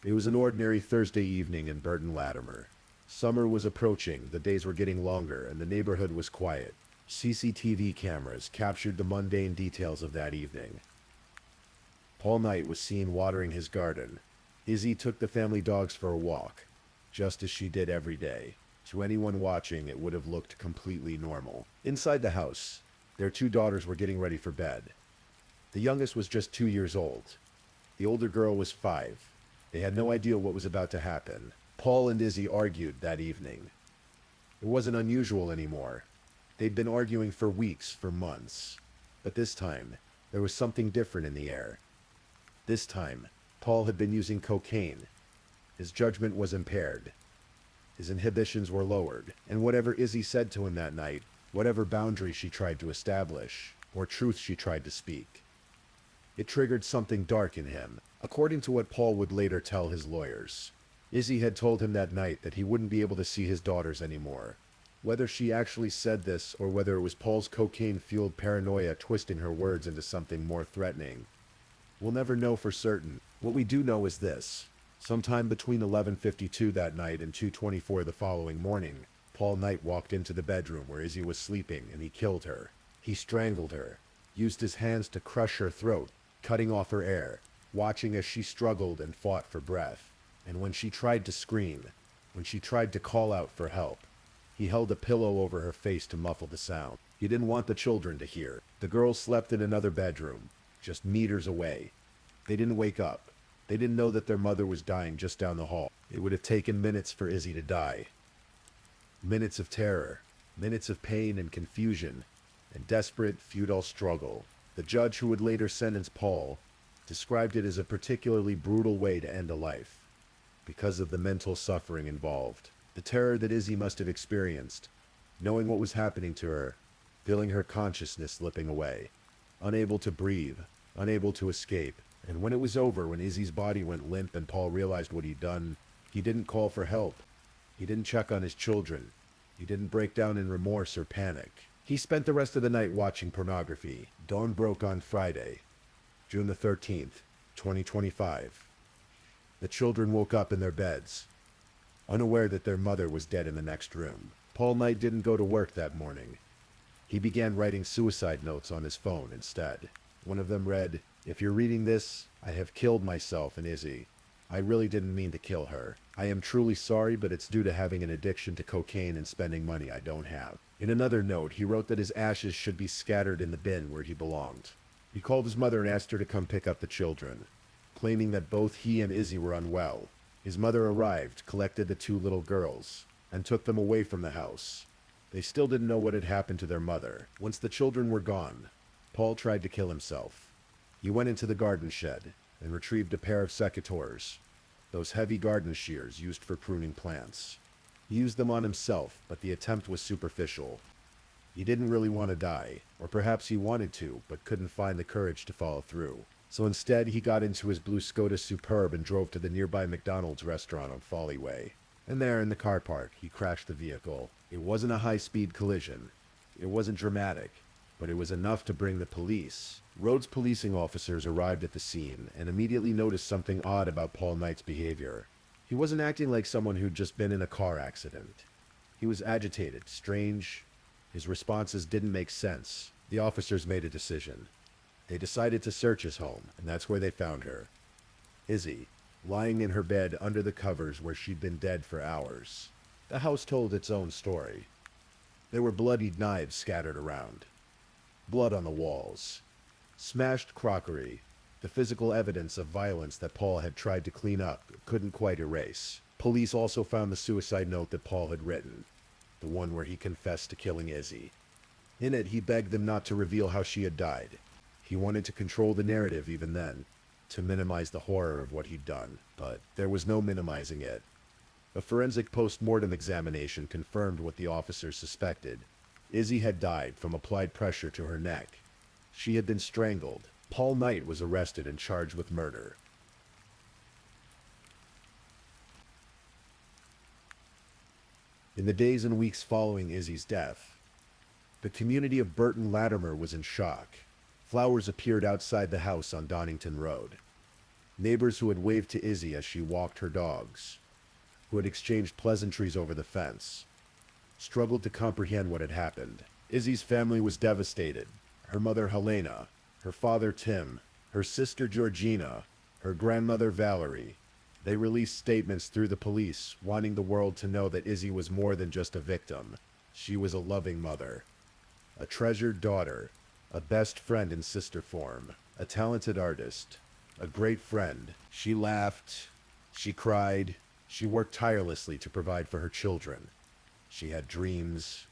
It was an ordinary Thursday evening in Burton Latimer. Summer was approaching, the days were getting longer, and the neighborhood was quiet. CCTV cameras captured the mundane details of that evening. Paul Knight was seen watering his garden. Izzy took the family dogs for a walk, just as she did every day. To anyone watching, it would have looked completely normal. Inside the house, their two daughters were getting ready for bed. The youngest was just 2 years old. The older girl was 5. They had no idea what was about to happen. Paul and Izzy argued that evening. It wasn't unusual anymore. They'd been arguing for weeks, for months. But this time, there was something different in the air. This time, Paul had been using cocaine. His judgment was impaired. His inhibitions were lowered, and whatever Izzy said to him that night, whatever boundary she tried to establish, or truth she tried to speak, it triggered something dark in him, according to what Paul would later tell his lawyers. Izzy had told him that night that he wouldn't be able to see his daughters anymore. Whether she actually said this, or whether it was Paul's cocaine-fueled paranoia twisting her words into something more threatening, we'll never know for certain. What we do know is this. Sometime between 11:52 that night and 2:24 the following morning, Paul Knight walked into the bedroom where Izzy was sleeping, and he killed her. He strangled her, used his hands to crush her throat, cutting off her air, watching as she struggled and fought for breath. And when she tried to scream, when she tried to call out for help, he held a pillow over her face to muffle the sound. He didn't want the children to hear. The girls slept in another bedroom, just meters away. They didn't wake up. They didn't know that their mother was dying just down the hall. It would have taken minutes for Izzy to die. Minutes of terror, minutes of pain and confusion, and desperate, futile struggle. The judge who would later sentence Paul described it as a particularly brutal way to end a life, because of the mental suffering involved. The terror that Izzy must have experienced, knowing what was happening to her, feeling her consciousness slipping away, unable to breathe, unable to escape. And when it was over, when Izzy's body went limp and Paul realized what he'd done, he didn't call for help. He didn't check on his children. He didn't break down in remorse or panic. He spent the rest of the night watching pornography. Dawn broke on Friday, June the 13th, 2025. The children woke up in their beds, unaware that their mother was dead in the next room. Paul Knight didn't go to work that morning. He began writing suicide notes on his phone instead. One of them read, "If you're reading this, I have killed myself and Izzy. I really didn't mean to kill her. I am truly sorry, but it's due to having an addiction to cocaine and spending money I don't have." In another note, he wrote that his ashes should be scattered in the bin where he belonged. He called his mother and asked her to come pick up the children, claiming that both he and Izzy were unwell. His mother arrived, collected the 2 little girls, and took them away from the house. They still didn't know what had happened to their mother. Once the children were gone, Paul tried to kill himself. He went into the garden shed and retrieved a pair of secateurs, those heavy garden shears used for pruning plants. He used them on himself, but the attempt was superficial. He didn't really want to die, or perhaps he wanted to, but couldn't find the courage to follow through. So instead, he got into his blue Skoda Superb and drove to the nearby McDonald's restaurant on Folly Way. And there, in the car park, he crashed the vehicle. It wasn't a high-speed collision. It wasn't dramatic, but it was enough to bring the police. Rhodes policing officers arrived at the scene and immediately noticed something odd about Paul Knight's behavior. He wasn't acting like someone who'd just been in a car accident. He was agitated, strange. His responses didn't make sense. The officers made a decision. They decided to search his home, and that's where they found her. Izzy, lying in her bed under the covers where she'd been dead for hours. The house told its own story. There were bloodied knives scattered around. Blood on the walls. Smashed crockery. The physical evidence of violence that Paul had tried to clean up couldn't quite erase. Police also found the suicide note that Paul had written. The one where he confessed to killing Izzy. In it, he begged them not to reveal how she had died. He wanted to control the narrative even then, to minimize the horror of what he'd done, but there was no minimizing it. A forensic post-mortem examination confirmed what the officers suspected. Izzy had died from applied pressure to her neck. She had been strangled. Paul Knight was arrested and charged with murder. In the days and weeks following Izzy's death, the community of Burton Latimer was in shock. Flowers appeared outside the house on Donington Road. Neighbors who had waved to Izzy as she walked her dogs, who had exchanged pleasantries over the fence, struggled to comprehend what had happened. Izzy's family was devastated. Her mother Helena, her father Tim, her sister Georgina, her grandmother Valerie. They released statements through the police, wanting the world to know that Izzy was more than just a victim. She was a loving mother, a treasured daughter, a best friend in sister form, a talented artist, a great friend. She laughed, she cried, she worked tirelessly to provide for her children. She had dreams,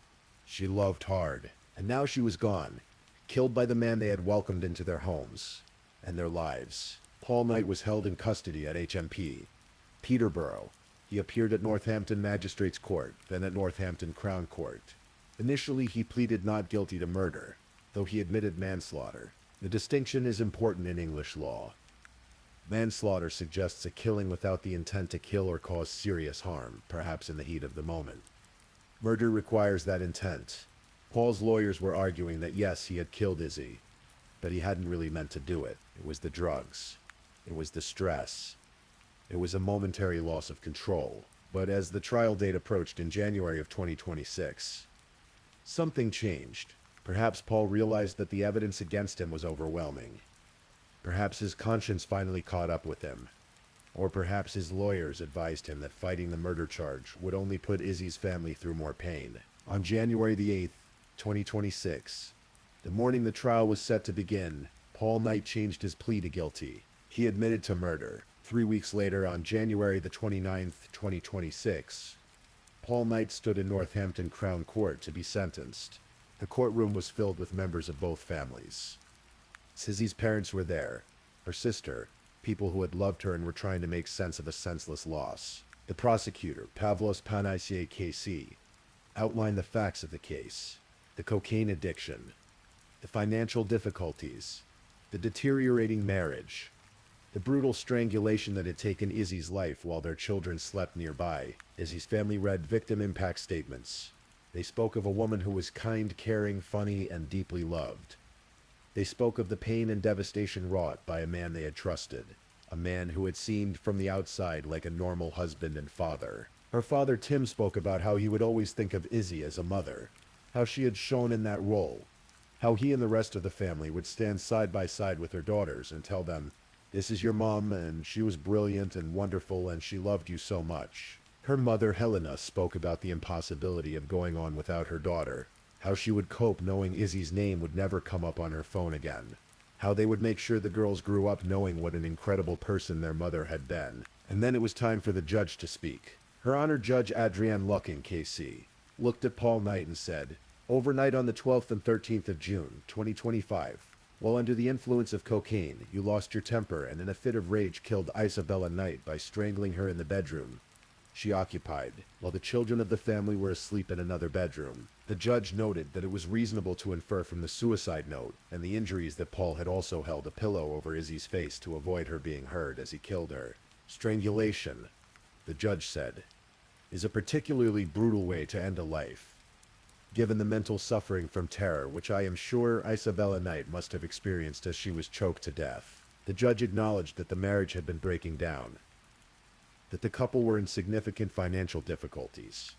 she loved hard, and now she was gone, killed by the man they had welcomed into their homes and their lives. Paul Knight was held in custody at HMP Peterborough. He appeared at Northampton Magistrates Court, then at Northampton Crown Court. Initially, he pleaded not guilty to murder, though he admitted manslaughter. The distinction is important in English law. Manslaughter suggests a killing without the intent to kill or cause serious harm, perhaps in the heat of the moment. Murder requires that intent. Paul's lawyers were arguing that yes, he had killed Izzy, but he hadn't really meant to do it. It was the drugs. It was the stress. It was a momentary loss of control. But as the trial date approached in January of 2026, something changed. Perhaps Paul realized that the evidence against him was overwhelming. Perhaps his conscience finally caught up with him. Or perhaps his lawyers advised him that fighting the murder charge would only put Izzy's family through more pain. On January the 8th, 2026, the morning the trial was set to begin, Paul Knight changed his plea to guilty. He admitted to murder. 3 weeks later, on January the 29th, 2026, Paul Knight stood in Northampton Crown Court to be sentenced. The courtroom was filled with members of both families. Izzy's parents were there, her sister, people who had loved her and were trying to make sense of a senseless loss. The prosecutor, Pavlos Panaisiou KC, outlined the facts of the case: the cocaine addiction, the financial difficulties, the deteriorating marriage, the brutal strangulation that had taken Izzy's life while their children slept nearby. Izzy's family read victim impact statements. They spoke of a woman who was kind, caring, funny, and deeply loved. They spoke of the pain and devastation wrought by a man they had trusted, a man who had seemed from the outside like a normal husband and father. Her father Tim spoke about how he would always think of Izzy as a mother, how she had shone in that role, how he and the rest of the family would stand side by side with their daughters and tell them, "This is your mom, and she was brilliant and wonderful, and she loved you so much." Her mother Helena spoke about the impossibility of going on without her daughter, how she would cope knowing Izzy's name would never come up on her phone again, how they would make sure the girls grew up knowing what an incredible person their mother had been. And then it was time for the judge to speak. Her Honor Judge Adrienne Lucking, KC, looked at Paul Knight and said, "Overnight on the 12th and 13th of June, 2025, While under the influence of cocaine, you lost your temper and in a fit of rage killed Isabella Knight by strangling her in the bedroom she occupied, while the children of the family were asleep in another bedroom. The judge noted that it was reasonable to infer from the suicide note and the injuries that Paul had also held a pillow over Izzy's face to avoid her being heard as he killed her. Strangulation, the judge said, is a particularly brutal way to end a life, given the mental suffering from terror which I am sure Isabella Knight must have experienced as she was choked to death. The judge acknowledged that the marriage had been breaking down, that the couple were in significant financial difficulties,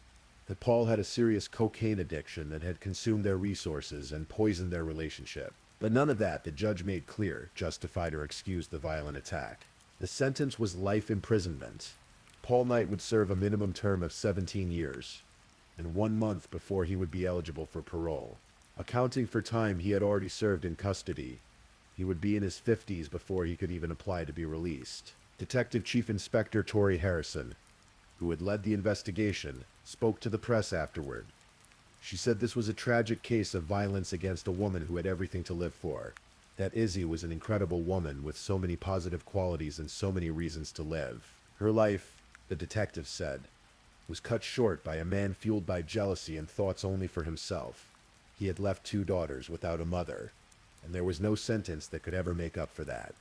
that Paul had a serious cocaine addiction that had consumed their resources and poisoned their relationship. But none of that, the judge made clear, justified or excused the violent attack. The sentence was life imprisonment. Paul Knight would serve a minimum term of 17 years, and 1 month before he would be eligible for parole. Accounting for time he had already served in custody, he would be in his 50s before he could even apply to be released. Detective Chief Inspector Tori Harrison, who had led the investigation, spoke to the press afterward. She said this was a tragic case of violence against a woman who had everything to live for, that Izzy was an incredible woman with so many positive qualities and so many reasons to live. Her life, the detective said, was cut short by a man fueled by jealousy and thoughts only for himself. He had left 2 daughters without a mother, and there was no sentence that could ever make up for that.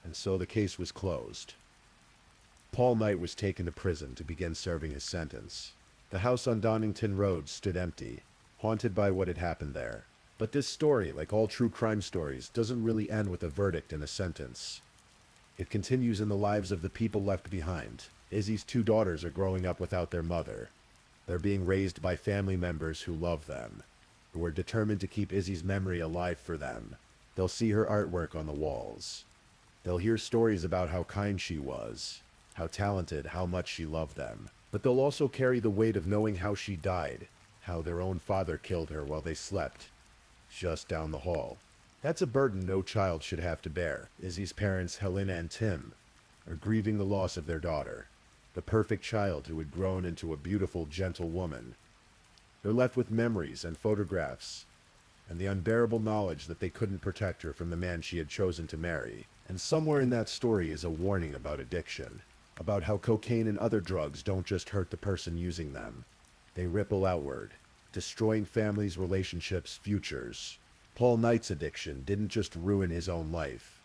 And so the case was closed. Paul Knight was taken to prison to begin serving his sentence. The house on Donington Road stood empty, haunted by what had happened there. But this story, like all true crime stories, doesn't really end with a verdict and a sentence. It continues in the lives of the people left behind. Izzy's 2 daughters are growing up without their mother. They're being raised by family members who love them, who are determined to keep Izzy's memory alive for them. They'll see her artwork on the walls. They'll hear stories about how kind she was, how talented, how much she loved them. But they'll also carry the weight of knowing how she died, how their own father killed her while they slept, just down the hall. That's a burden no child should have to bear. Izzy's parents, Helena and Tim, are grieving the loss of their daughter, the perfect child who had grown into a beautiful, gentle woman. They're left with memories and photographs, and the unbearable knowledge that they couldn't protect her from the man she had chosen to marry. And somewhere in that story is a warning about addiction, about how cocaine and other drugs don't just hurt the person using them. They ripple outward, destroying families, relationships, futures. Paul Knight's addiction didn't just ruin his own life.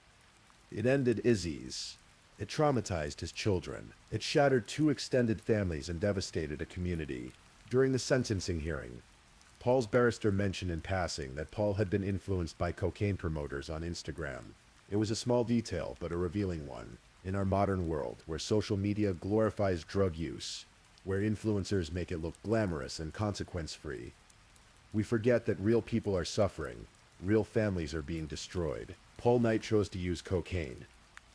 It ended Izzy's. It traumatized his children. It shattered 2 extended families and devastated a community. During the sentencing hearing, Paul's barrister mentioned in passing that Paul had been influenced by cocaine promoters on Instagram. It was a small detail, but a revealing one. In our modern world, where social media glorifies drug use, where influencers make it look glamorous and consequence-free, we forget that real people are suffering, real families are being destroyed. Paul Knight chose to use cocaine.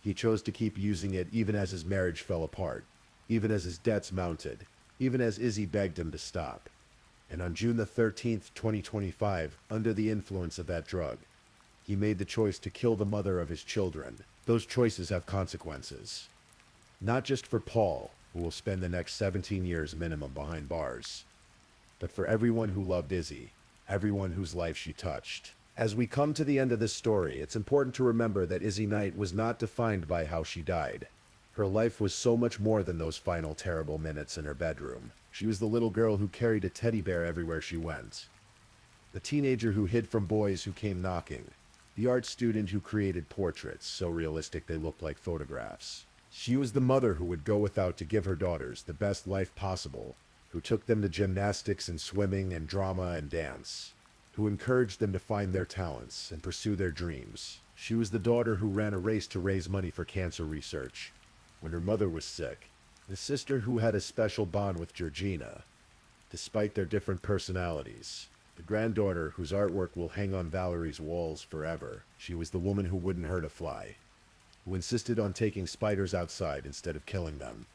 He chose to keep using it even as his marriage fell apart, even as his debts mounted, even as Izzy begged him to stop. And on June the 13th, 2025, under the influence of that drug, he made the choice to kill the mother of his children. Those choices have consequences. Not just for Paul, who will spend the next 17 years minimum behind bars, but for everyone who loved Izzy, everyone whose life she touched. As we come to the end of this story, it's important to remember that Izzy Knight was not defined by how she died. Her life was so much more than those final terrible minutes in her bedroom. She was the little girl who carried a teddy bear everywhere she went, the teenager who hid from boys who came knocking, the art student who created portraits so realistic they looked like photographs. She was the mother who would go without to give her daughters the best life possible, who took them to gymnastics and swimming and drama and dance, who encouraged them to find their talents and pursue their dreams. She was the daughter who ran a race to raise money for cancer research when her mother was sick, the sister who had a special bond with Georgina, despite their different personalities, the granddaughter whose artwork will hang on Valerie's walls forever. She was the woman who wouldn't hurt a fly, who insisted on taking spiders outside instead of killing them,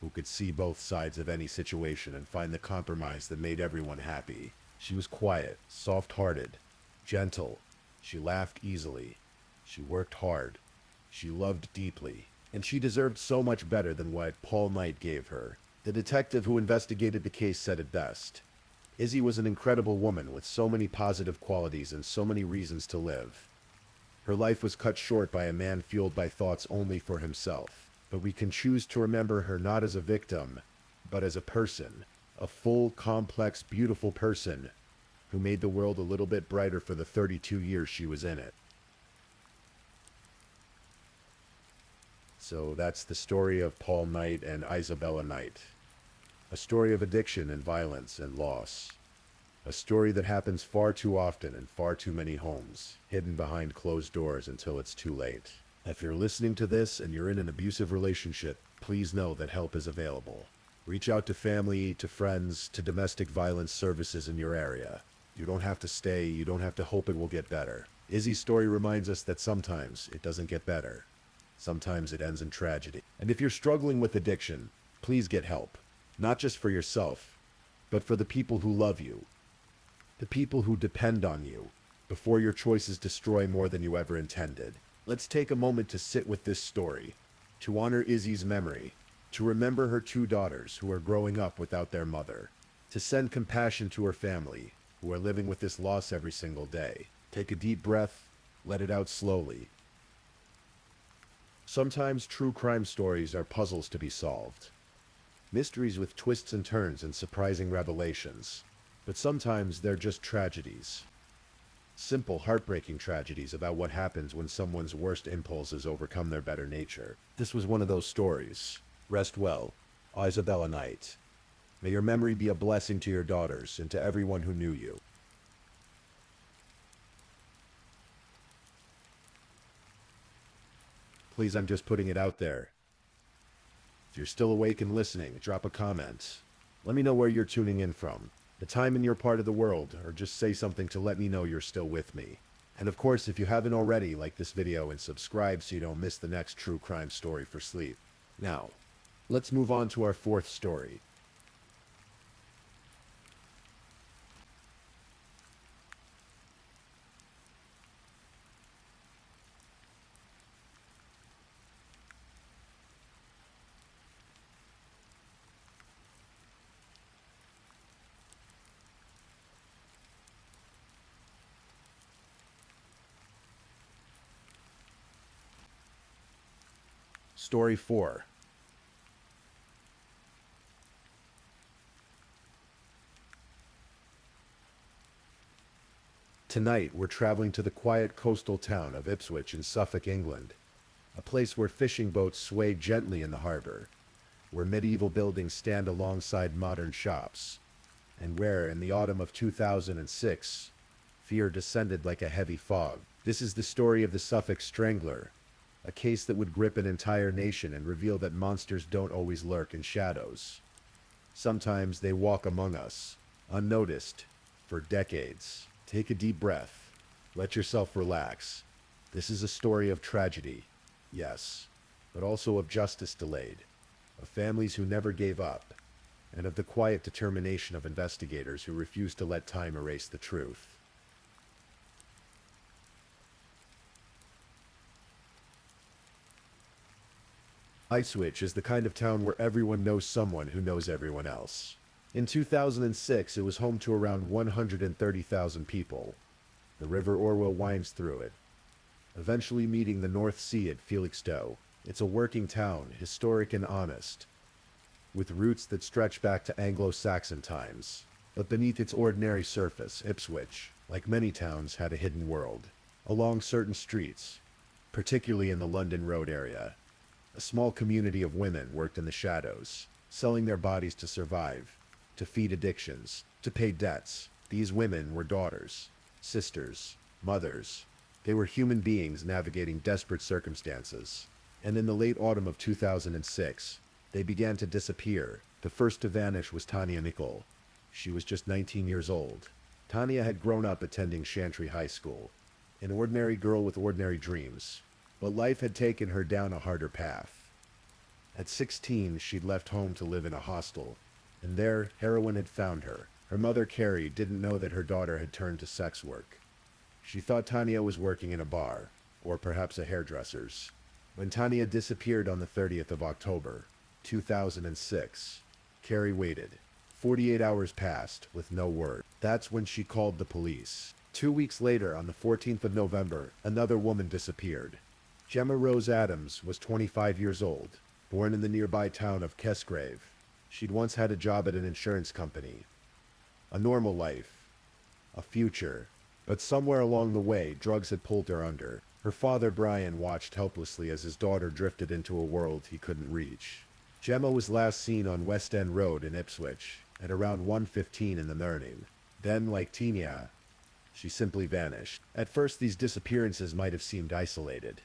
who could see both sides of any situation and find the compromise that made everyone happy. She was quiet, soft-hearted, gentle. She laughed easily. She worked hard. She loved deeply. And she deserved so much better than what Paul Knight gave her. The detective who investigated the case said it best. Izzy was an incredible woman with so many positive qualities and so many reasons to live. Her life was cut short by a man fueled by thoughts only for himself. But we can choose to remember her not as a victim, but as a person. A full, complex, beautiful person who made the world a little bit brighter for the 32 years she was in it. So that's the story of Paul Knight and Isabella Knight. A story of addiction and violence and loss. A story that happens far too often in far too many homes, hidden behind closed doors until it's too late. If you're listening to this and you're in an abusive relationship, please know that help is available. Reach out to family, to friends, to domestic violence services in your area. You don't have to stay, you don't have to hope it will get better. Izzy's story reminds us that sometimes it doesn't get better. Sometimes it ends in tragedy. And if you're struggling with addiction, please get help. Not just for yourself, but for the people who love you. The people who depend on you, before your choices destroy more than you ever intended. Let's take a moment to sit with this story, to honor Izzy's memory, to remember her two daughters who are growing up without their mother, to send compassion to her family, who are living with this loss every single day. Take a deep breath, let it out slowly. Sometimes true crime stories are puzzles to be solved. Mysteries with twists and turns and surprising revelations. But sometimes they're just tragedies. Simple, heartbreaking tragedies about what happens when someone's worst impulses overcome their better nature. This was one of those stories. Rest well, Isabella Knight. May your memory be a blessing to your daughters and to everyone who knew you. Please, I'm just putting it out there. If you're still awake and listening, drop a comment. Let me know where you're tuning in from, the time in your part of the world, or just say something to let me know you're still with me. And of course, if you haven't already, like this video and subscribe so you don't miss the next true crime story for sleep. Now, let's move on to our fourth story. Story 4. Tonight, we're traveling to the quiet coastal town of Ipswich in Suffolk, England, a place where fishing boats sway gently in the harbor, where medieval buildings stand alongside modern shops, and where, in the autumn of 2006, fear descended like a heavy fog. This is the story of the Suffolk Strangler, a case that would grip an entire nation and reveal that monsters don't always lurk in shadows. Sometimes they walk among us, unnoticed, for decades. Take a deep breath. Let yourself relax. This is a story of tragedy, yes, but also of justice delayed, of families who never gave up, and of the quiet determination of investigators who refuse to let time erase the truth. Ipswich is the kind of town where everyone knows someone who knows everyone else. In 2006, it was home to around 130,000 people. The River Orwell winds through it, eventually meeting the North Sea at Felixstowe. It's a working town, historic and honest, with roots that stretch back to Anglo-Saxon times. But beneath its ordinary surface, Ipswich, like many towns, had a hidden world. Along certain streets, particularly in the London Road area, a small community of women worked in the shadows, selling their bodies to survive, to feed addictions, to pay debts. These women were daughters, sisters, mothers. They were human beings navigating desperate circumstances. And in the late autumn of 2006, they began to disappear. The first to vanish was Tanya Nicol. She was just 19 years old. Tanya had grown up attending Chantry High School, an ordinary girl with ordinary dreams. But life had taken her down a harder path. At 16, she'd left home to live in a hostel, and there, heroin had found her. Her mother, Carrie, didn't know that her daughter had turned to sex work. She thought Tanya was working in a bar, or perhaps a hairdresser's. When Tanya disappeared on the 30th of October, 2006, Carrie waited, 48 hours passed with no word. That's when she called the police. 2 weeks later, on the 14th of November, another woman disappeared. Gemma Rose Adams was 25 years old, born in the nearby town of Kesgrave. She'd once had a job at an insurance company. A normal life. A future. But somewhere along the way, drugs had pulled her under. Her father, Brian, watched helplessly as his daughter drifted into a world he couldn't reach. Gemma was last seen on West End Road in Ipswich at around 1:15 in the morning. Then, like Tina, she simply vanished. At first, these disappearances might have seemed isolated.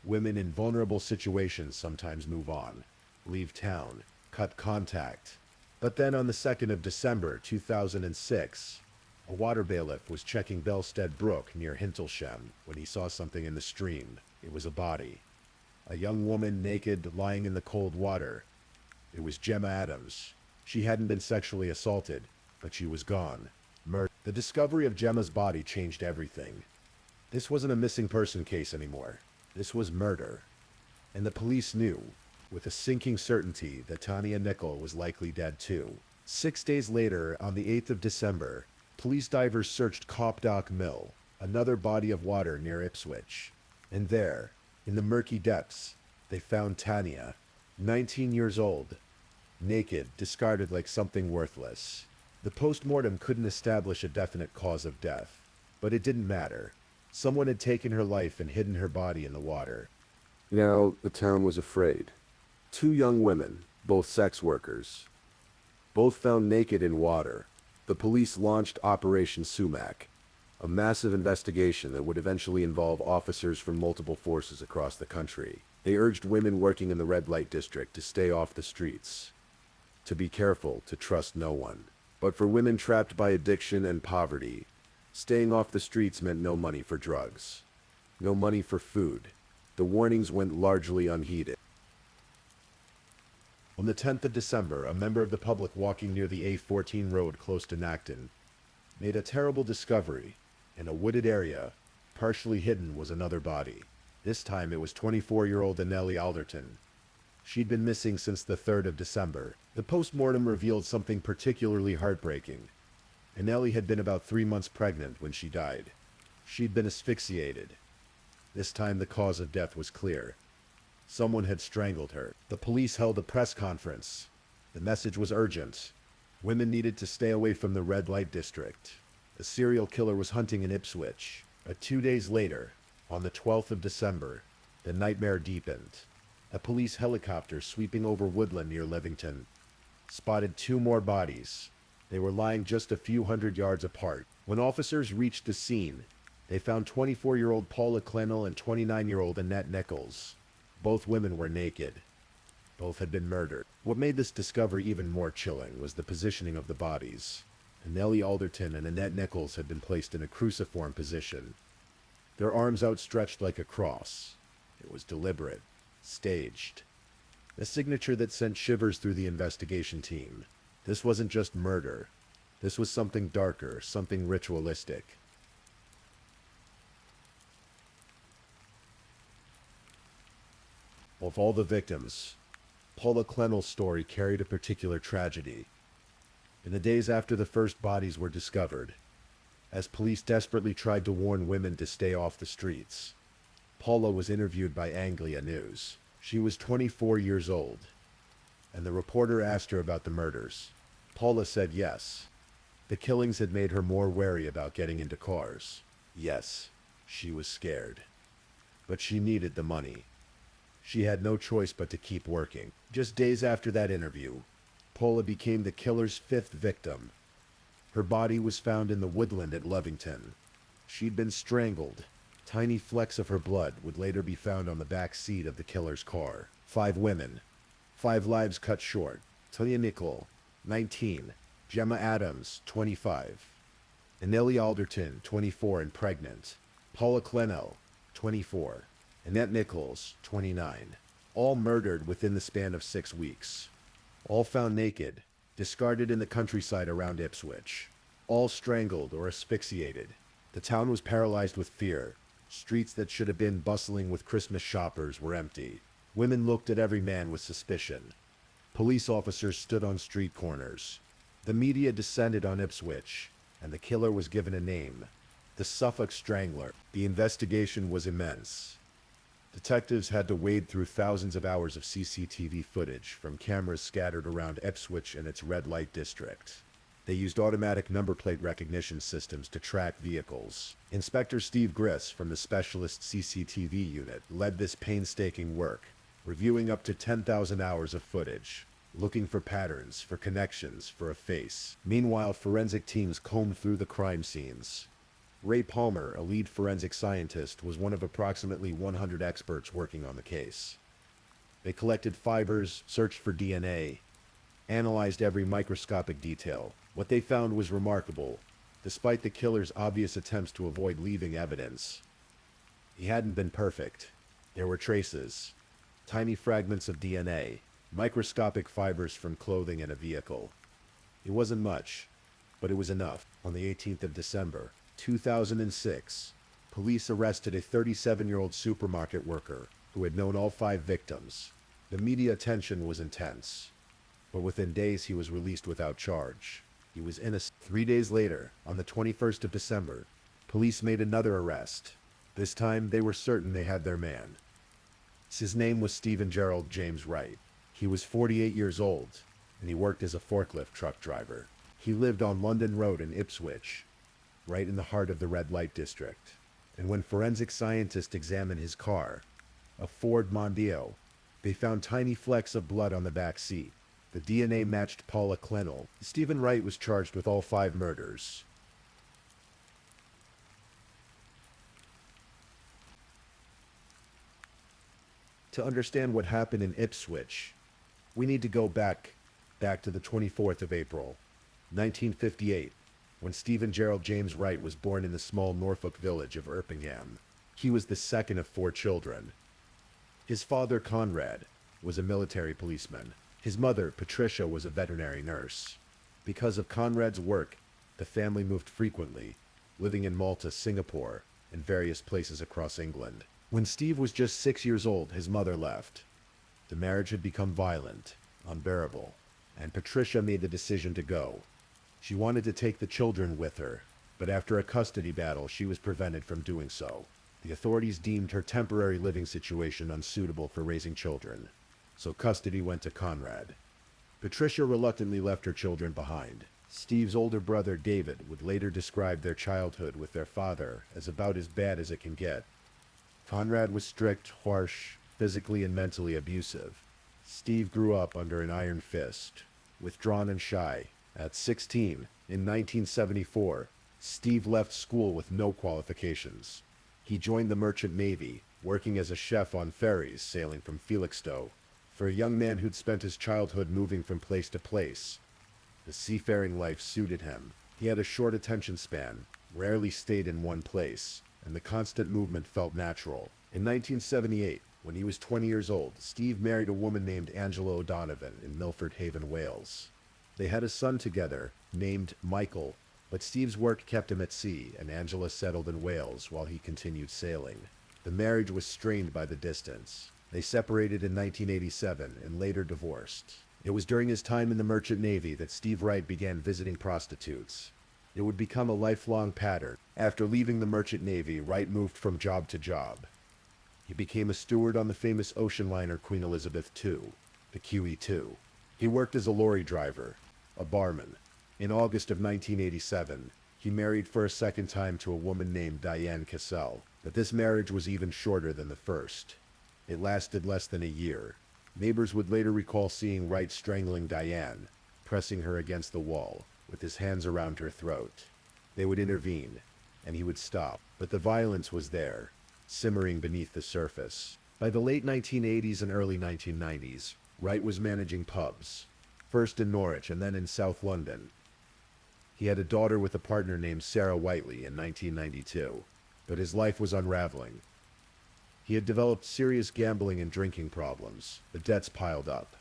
Women in vulnerable situations sometimes move on, leave town, cut contact. But then on the 2nd of December 2006, a water bailiff was checking Belstead Brook near Hintlesham when he saw something in the stream. It was a body. A young woman naked, lying in the cold water. It was Gemma Adams. She hadn't been sexually assaulted, but she was gone. The discovery of Gemma's body changed everything. This wasn't a missing person case anymore. This was murder. And the police knew, with a sinking certainty, that Tanya Nicol was likely dead too. 6 days later, on the 8th of December, police divers searched Copdock Mill, another body of water near Ipswich. And there, in the murky depths, they found Tanya, 19 years old, naked, discarded like something worthless. The post-mortem couldn't establish a definite cause of death, but it didn't matter. Someone had taken her life and hidden her body in the water. Now, the town was afraid. 2 young women, both sex workers, both found naked in water. The police launched Operation Sumac, a massive investigation that would eventually involve officers from multiple forces across the country. They urged women working in the red light district to stay off the streets, to be careful, to trust no one. But for women trapped by addiction and poverty, staying off the streets meant no money for drugs, no money for food. The warnings went largely unheeded. On the 10th of December, a member of the public walking near the A14 road close to Nacton made a terrible discovery. In a wooded area, partially hidden, was another body. This time it was 24-year-old Anneli Alderton. She'd been missing since the 3rd of December. The post-mortem revealed something particularly heartbreaking. Anneli had been about 3 months pregnant when she died. She'd been asphyxiated. This time the cause of death was clear. Someone had strangled her. The police held a press conference. The message was urgent. Women needed to stay away from the red light district. A serial killer was hunting in Ipswich. 2 days later, on the 12th of December, the nightmare deepened. A police helicopter sweeping over woodland near Levington spotted 2 more bodies. They were lying just a few hundred yards apart. When officers reached the scene, they found 24-year-old Paula Clennell and 29-year-old Annette Nichols. Both women were naked. Both had been murdered. What made this discovery even more chilling was the positioning of the bodies. Anneli Alderton and Annette Nichols had been placed in a cruciform position, their arms outstretched like a cross. It was deliberate, staged. A signature that sent shivers through the investigation team. This wasn't just murder. This was something darker, something ritualistic. Of all the victims, Paula Clennell's story carried a particular tragedy. In the days after the first bodies were discovered, as police desperately tried to warn women to stay off the streets, Paula was interviewed by Anglia News. She was 24 years old, and the reporter asked her about the murders. Paula said yes. The killings had made her more wary about getting into cars. Yes, she was scared. But she needed the money. She had no choice but to keep working. Just days after that interview, Paula became the killer's 5th victim. Her body was found in the woodland at Levington. She'd been strangled. Tiny flecks of her blood would later be found on the back seat of the killer's car. 5 women. 5 lives cut short. Tanya Nicol, 19. Gemma Adams, 25. Anneli Alderton, 24 and pregnant. Paula Clennell, 24. Annette Nichols, 29. All murdered within the span of 6 weeks. All found naked, discarded in the countryside around Ipswich. All strangled or asphyxiated. The town was paralyzed with fear. Streets that should have been bustling with Christmas shoppers were empty. Women looked at every man with suspicion. Police officers stood on street corners. The media descended on Ipswich, and the killer was given a name: the Suffolk Strangler. The investigation was immense. Detectives had to wade through thousands of hours of CCTV footage from cameras scattered around Ipswich and its red light district. They used automatic number plate recognition systems to track vehicles. Inspector Steve Griss from the Specialist CCTV Unit led this painstaking work, reviewing up to 10,000 hours of footage, looking for patterns, for connections, for a face. Meanwhile, forensic teams combed through the crime scenes. Ray Palmer, a lead forensic scientist, was one of approximately 100 experts working on the case. They collected fibers, searched for DNA, analyzed every microscopic detail. What they found was remarkable. Despite the killer's obvious attempts to avoid leaving evidence, he hadn't been perfect. There were traces, tiny fragments of DNA, microscopic fibers from clothing and a vehicle. It wasn't much, but it was enough. On the 18th of December, 2006, police arrested a 37-year-old supermarket worker who had known all 5 victims. The media attention was intense, but within days he was released without charge. He was innocent. 3 days later, on the 21st of December, police made another arrest. This time, they were certain they had their man. His name was Stephen Gerald James Wright. He was 48 years old, and he worked as a forklift truck driver. He lived on London Road in Ipswich, right in the heart of the red light district. And when forensic scientists examined his car, a Ford Mondeo, they found tiny flecks of blood on the back seat. The DNA matched Paula Clennell. Stephen Wright was charged with all 5 murders. To understand what happened in Ipswich, we need to go back to the 24th of April, 1958, when Stephen Gerald James Wright was born in the small Norfolk village of Erpingham. He was the second of 4 children. His father, Conrad, was a military policeman. His mother, Patricia, was a veterinary nurse. Because of Conrad's work, the family moved frequently, living in Malta, Singapore, and various places across England. When Steve was just 6 years old, his mother left. The marriage had become violent, unbearable, and Patricia made the decision to go. She wanted to take the children with her, but after a custody battle, she was prevented from doing so. The authorities deemed her temporary living situation unsuitable for raising children, so custody went to Conrad. Patricia reluctantly left her children behind. Steve's older brother, David, would later describe their childhood with their father as about as bad as it can get. Conrad was strict, harsh, physically and mentally abusive. Steve grew up under an iron fist, withdrawn and shy. At 16, in 1974, Steve left school with no qualifications. He joined the Merchant Navy, working as a chef on ferries sailing from Felixstowe. For a young man who'd spent his childhood moving from place to place, the seafaring life suited him. He had a short attention span, rarely stayed in one place, and the constant movement felt natural. In 1978, when he was 20 years old, Steve married a woman named Angela O'Donovan in Milford Haven, Wales. They had a son together, named Michael, but Steve's work kept him at sea, and Angela settled in Wales while he continued sailing. The marriage was strained by the distance. They separated in 1987 and later divorced. It was during his time in the Merchant Navy that Steve Wright began visiting prostitutes. It would become a lifelong pattern. After leaving the Merchant Navy, Wright moved from job to job. He became a steward on the famous ocean liner Queen Elizabeth II, the QE2. He worked as a lorry driver, a barman. In August of 1987, he married for a second time to a woman named Diane Cassell, but this marriage was even shorter than the first. It lasted less than a year. Neighbors would later recall seeing Wright strangling Diane, pressing her against the wall, with his hands around her throat. They would intervene, and he would stop, but the violence was there, simmering beneath the surface. By the late 1980s and early 1990s, Wright was managing pubs, first in Norwich and then in South London. He had a daughter with a partner named Sarah Whiteley in 1992, but his life was unraveling. He had developed serious gambling and drinking problems. The debts piled up.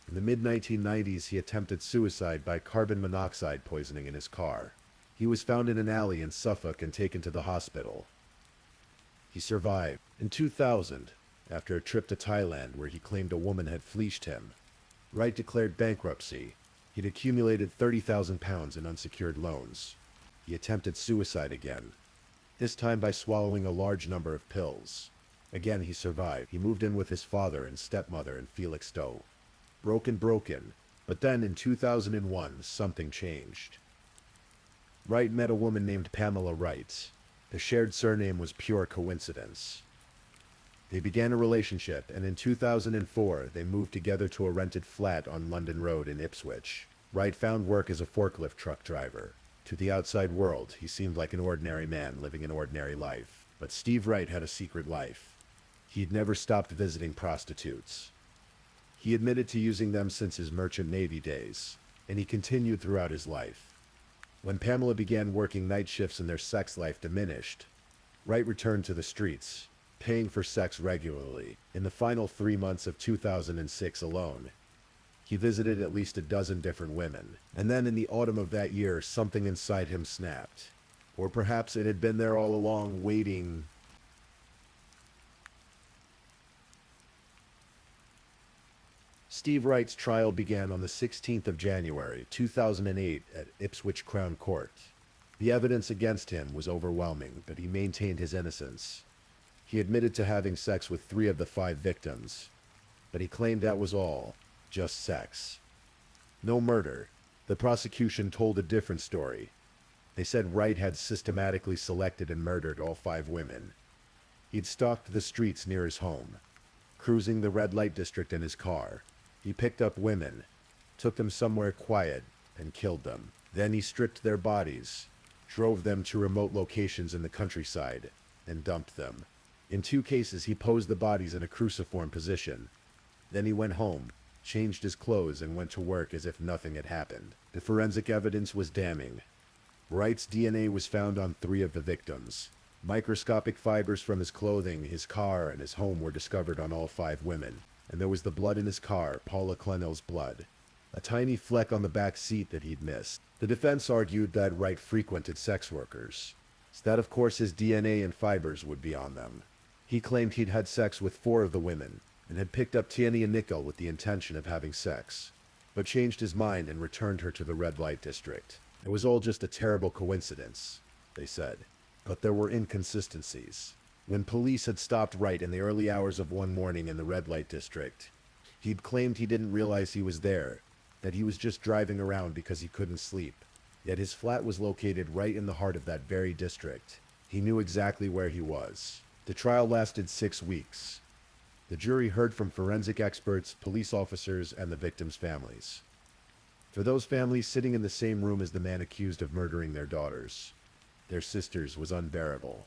In the mid-1990s, he attempted suicide by carbon monoxide poisoning in his car. He was found in an alley in Suffolk and taken to the hospital. He survived. In 2000, after a trip to Thailand where he claimed a woman had fleeced him, Wright declared bankruptcy. He'd accumulated 30,000 pounds in unsecured loans. He attempted suicide again, this time by swallowing a large number of pills. Again, he survived. He moved in with his father and stepmother in Felixstowe. Broken, but then in 2001, something changed. Wright met a woman named Pamela Wright. The shared surname was pure coincidence. They began a relationship, and in 2004, they moved together to a rented flat on London Road in Ipswich. Wright found work as a forklift truck driver. To the outside world, he seemed like an ordinary man living an ordinary life. But Steve Wright had a secret life. He'd never stopped visiting prostitutes. He admitted to using them since his merchant navy days, and he continued throughout his life. When Pamela began working night shifts and their sex life diminished, Wright returned to the streets, paying for sex regularly. In the final 3 months of 2006 alone, he visited at least a dozen different women. And then in the autumn of that year, something inside him snapped. Or perhaps it had been there all along, waiting. Steve Wright's trial began on the 16th of January, 2008 at Ipswich Crown Court. The evidence against him was overwhelming, but he maintained his innocence. He admitted to having sex with 3 of the 5 victims, but he claimed that was all, just sex. No murder. The prosecution told a different story. They said Wright had systematically selected and murdered all 5 women. He'd stalked the streets near his home, cruising the red light district in his car. He picked up women, took them somewhere quiet, and killed them. Then he stripped their bodies, drove them to remote locations in the countryside, and dumped them. In 2 cases, he posed the bodies in a cruciform position. Then he went home, changed his clothes, and went to work as if nothing had happened. The forensic evidence was damning. Wright's DNA was found on 3 of the victims. Microscopic fibers from his clothing, his car, and his home were discovered on all 5 women. And there was the blood in his car, Paula Clennell's blood. A tiny fleck on the back seat that he'd missed. The defense argued that Wright frequented sex workers, so that of course his DNA and fibers would be on them. He claimed he'd had sex with 4 of the women, and had picked up Tanya Nickel with the intention of having sex, but changed his mind and returned her to the red light district. It was all just a terrible coincidence, they said, but there were inconsistencies. When police had stopped Wright in the early hours of one morning in the red light district, he'd claimed he didn't realize he was there, that he was just driving around because he couldn't sleep. Yet his flat was located right in the heart of that very district. He knew exactly where he was. The trial lasted 6 weeks. The jury heard from forensic experts, police officers, and the victims' families. For those families sitting in the same room as the man accused of murdering their daughters, their sisters, was unbearable.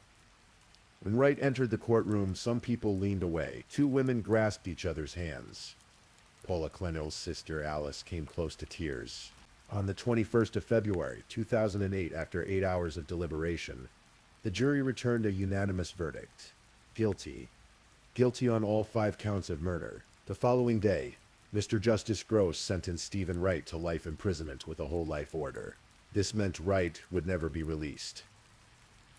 When Wright entered the courtroom, some people leaned away. 2 women grasped each other's hands. Paula Clennell's sister, Alice, came close to tears. On the 21st of February, 2008, after 8 hours of deliberation, the jury returned a unanimous verdict. Guilty. Guilty on all 5 counts of murder. The following day, Mr. Justice Gross sentenced Stephen Wright to life imprisonment with a whole life order. This meant Wright would never be released.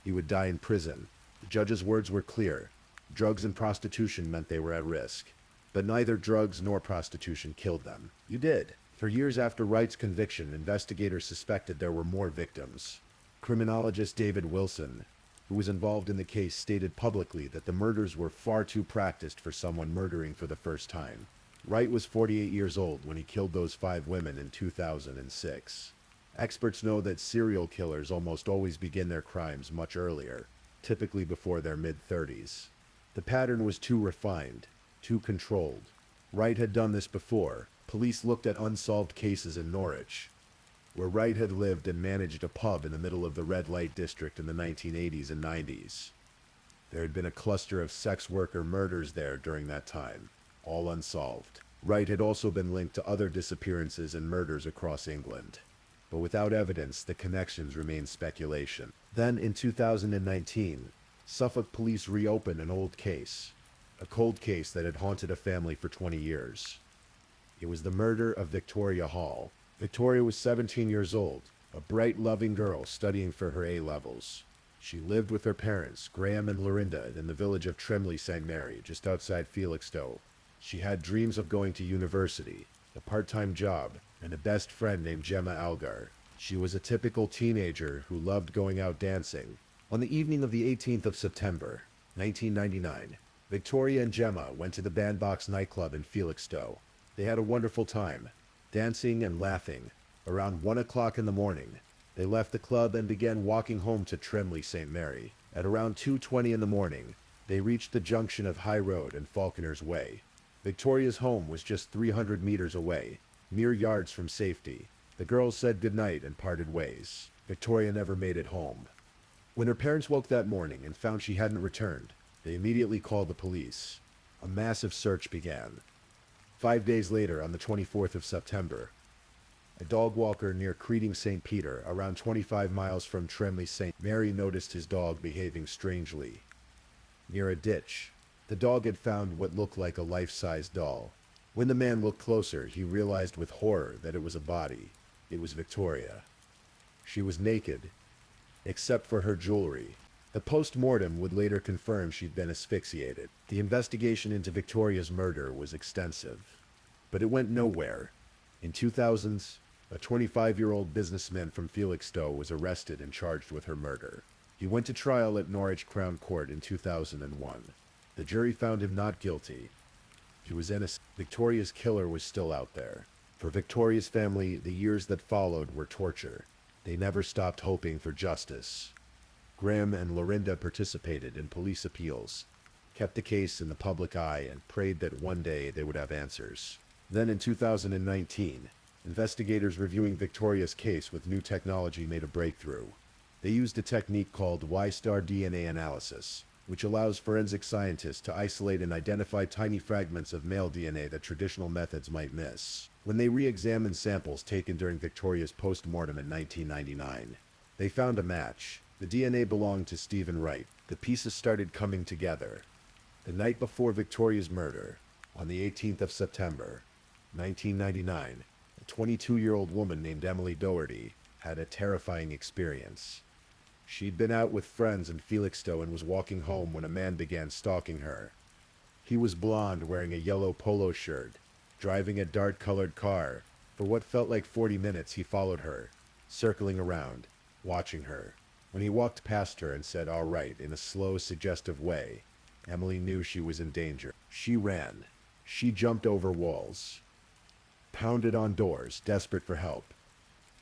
He would die in prison. The judge's words were clear. Drugs and prostitution meant they were at risk. But neither drugs nor prostitution killed them. You did. For years after Wright's conviction, investigators suspected there were more victims. Criminologist David Wilson, who was involved in the case, stated publicly that the murders were far too practiced for someone murdering for the first time. Wright was 48 years old when he killed those 5 women in 2006. Experts know that serial killers almost always begin their crimes much earlier, typically before their mid-30s. The pattern was too refined, too controlled. Wright had done this before. Police looked at unsolved cases in Norwich, where Wright had lived and managed a pub in the middle of the red light district in the 1980s and 90s. There had been a cluster of sex worker murders there during that time, all unsolved. Wright had also been linked to other disappearances and murders across England, but without evidence, the connections remained speculation. Then, in 2019, Suffolk police reopened an old case, a cold case that had haunted a family for 20 years. It was the murder of Victoria Hall. Victoria was 17 years old, a bright, loving girl studying for her A-levels. She lived with her parents, Graham and Lorinda, in the village of Tremley St. Mary, just outside Felixstowe. She had dreams of going to university, a part-time job, and a best friend named Gemma Algar. She was a typical teenager who loved going out dancing. On the evening of the 18th of September, 1999, Victoria and Gemma went to the Bandbox nightclub in Felixstowe. They had a wonderful time, dancing and laughing. Around 1 o'clock in the morning, they left the club and began walking home to Trimley St. Mary. At around 2:20 in the morning, they reached the junction of High Road and Falconer's Way. Victoria's home was just 300 meters away, mere yards from safety. The girls said goodnight and parted ways. Victoria never made it home. When her parents woke that morning and found she hadn't returned, they immediately called the police. A massive search began. 5 days later, on the 24th of September, a dog walker near Creeding St. Peter, around 25 miles from Trimley St. Mary, noticed his dog behaving strangely. Near a ditch, the dog had found what looked like a life-size doll. When the man looked closer, he realized with horror that it was a body. It was Victoria. She was naked, except for her jewelry. The post-mortem would later confirm she'd been asphyxiated. The investigation into Victoria's murder was extensive, but it went nowhere. In 2000s, a 25-year-old businessman from Felixstowe was arrested and charged with her murder. He went to trial at Norwich Crown Court in 2001. The jury found him not guilty. He was innocent. Victoria's killer was still out there. For Victoria's family, the years that followed were torture. They never stopped hoping for justice. Graham and Lorinda participated in police appeals, kept the case in the public eye, and prayed that one day they would have answers. Then in 2019, investigators reviewing Victoria's case with new technology made a breakthrough. They used a technique called Y-star DNA analysis, which allows forensic scientists to isolate and identify tiny fragments of male DNA that traditional methods might miss. When they re-examined samples taken during Victoria's post-mortem in 1999, they found a match. The DNA belonged to Stephen Wright. The pieces started coming together. The night before Victoria's murder, on the 18th of September, 1999, a 22-year-old woman named Emily Doherty had a terrifying experience. She'd been out with friends in Felixstowe and was walking home when a man began stalking her. He was blonde, wearing a yellow polo shirt, driving a dark-colored car. For what felt like 40 minutes, he followed her, circling around, watching her. When he walked past her and said, "All right," in a slow, suggestive way, Emily knew she was in danger. She ran. She jumped over walls, pounded on doors, desperate for help.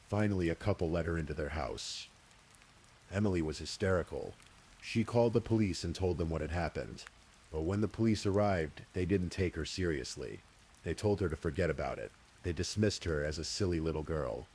Finally, a couple let her into their house. Emily was hysterical. She called the police and told them what had happened. But when the police arrived, they didn't take her seriously. They told her to forget about it. They dismissed her as a silly little girl.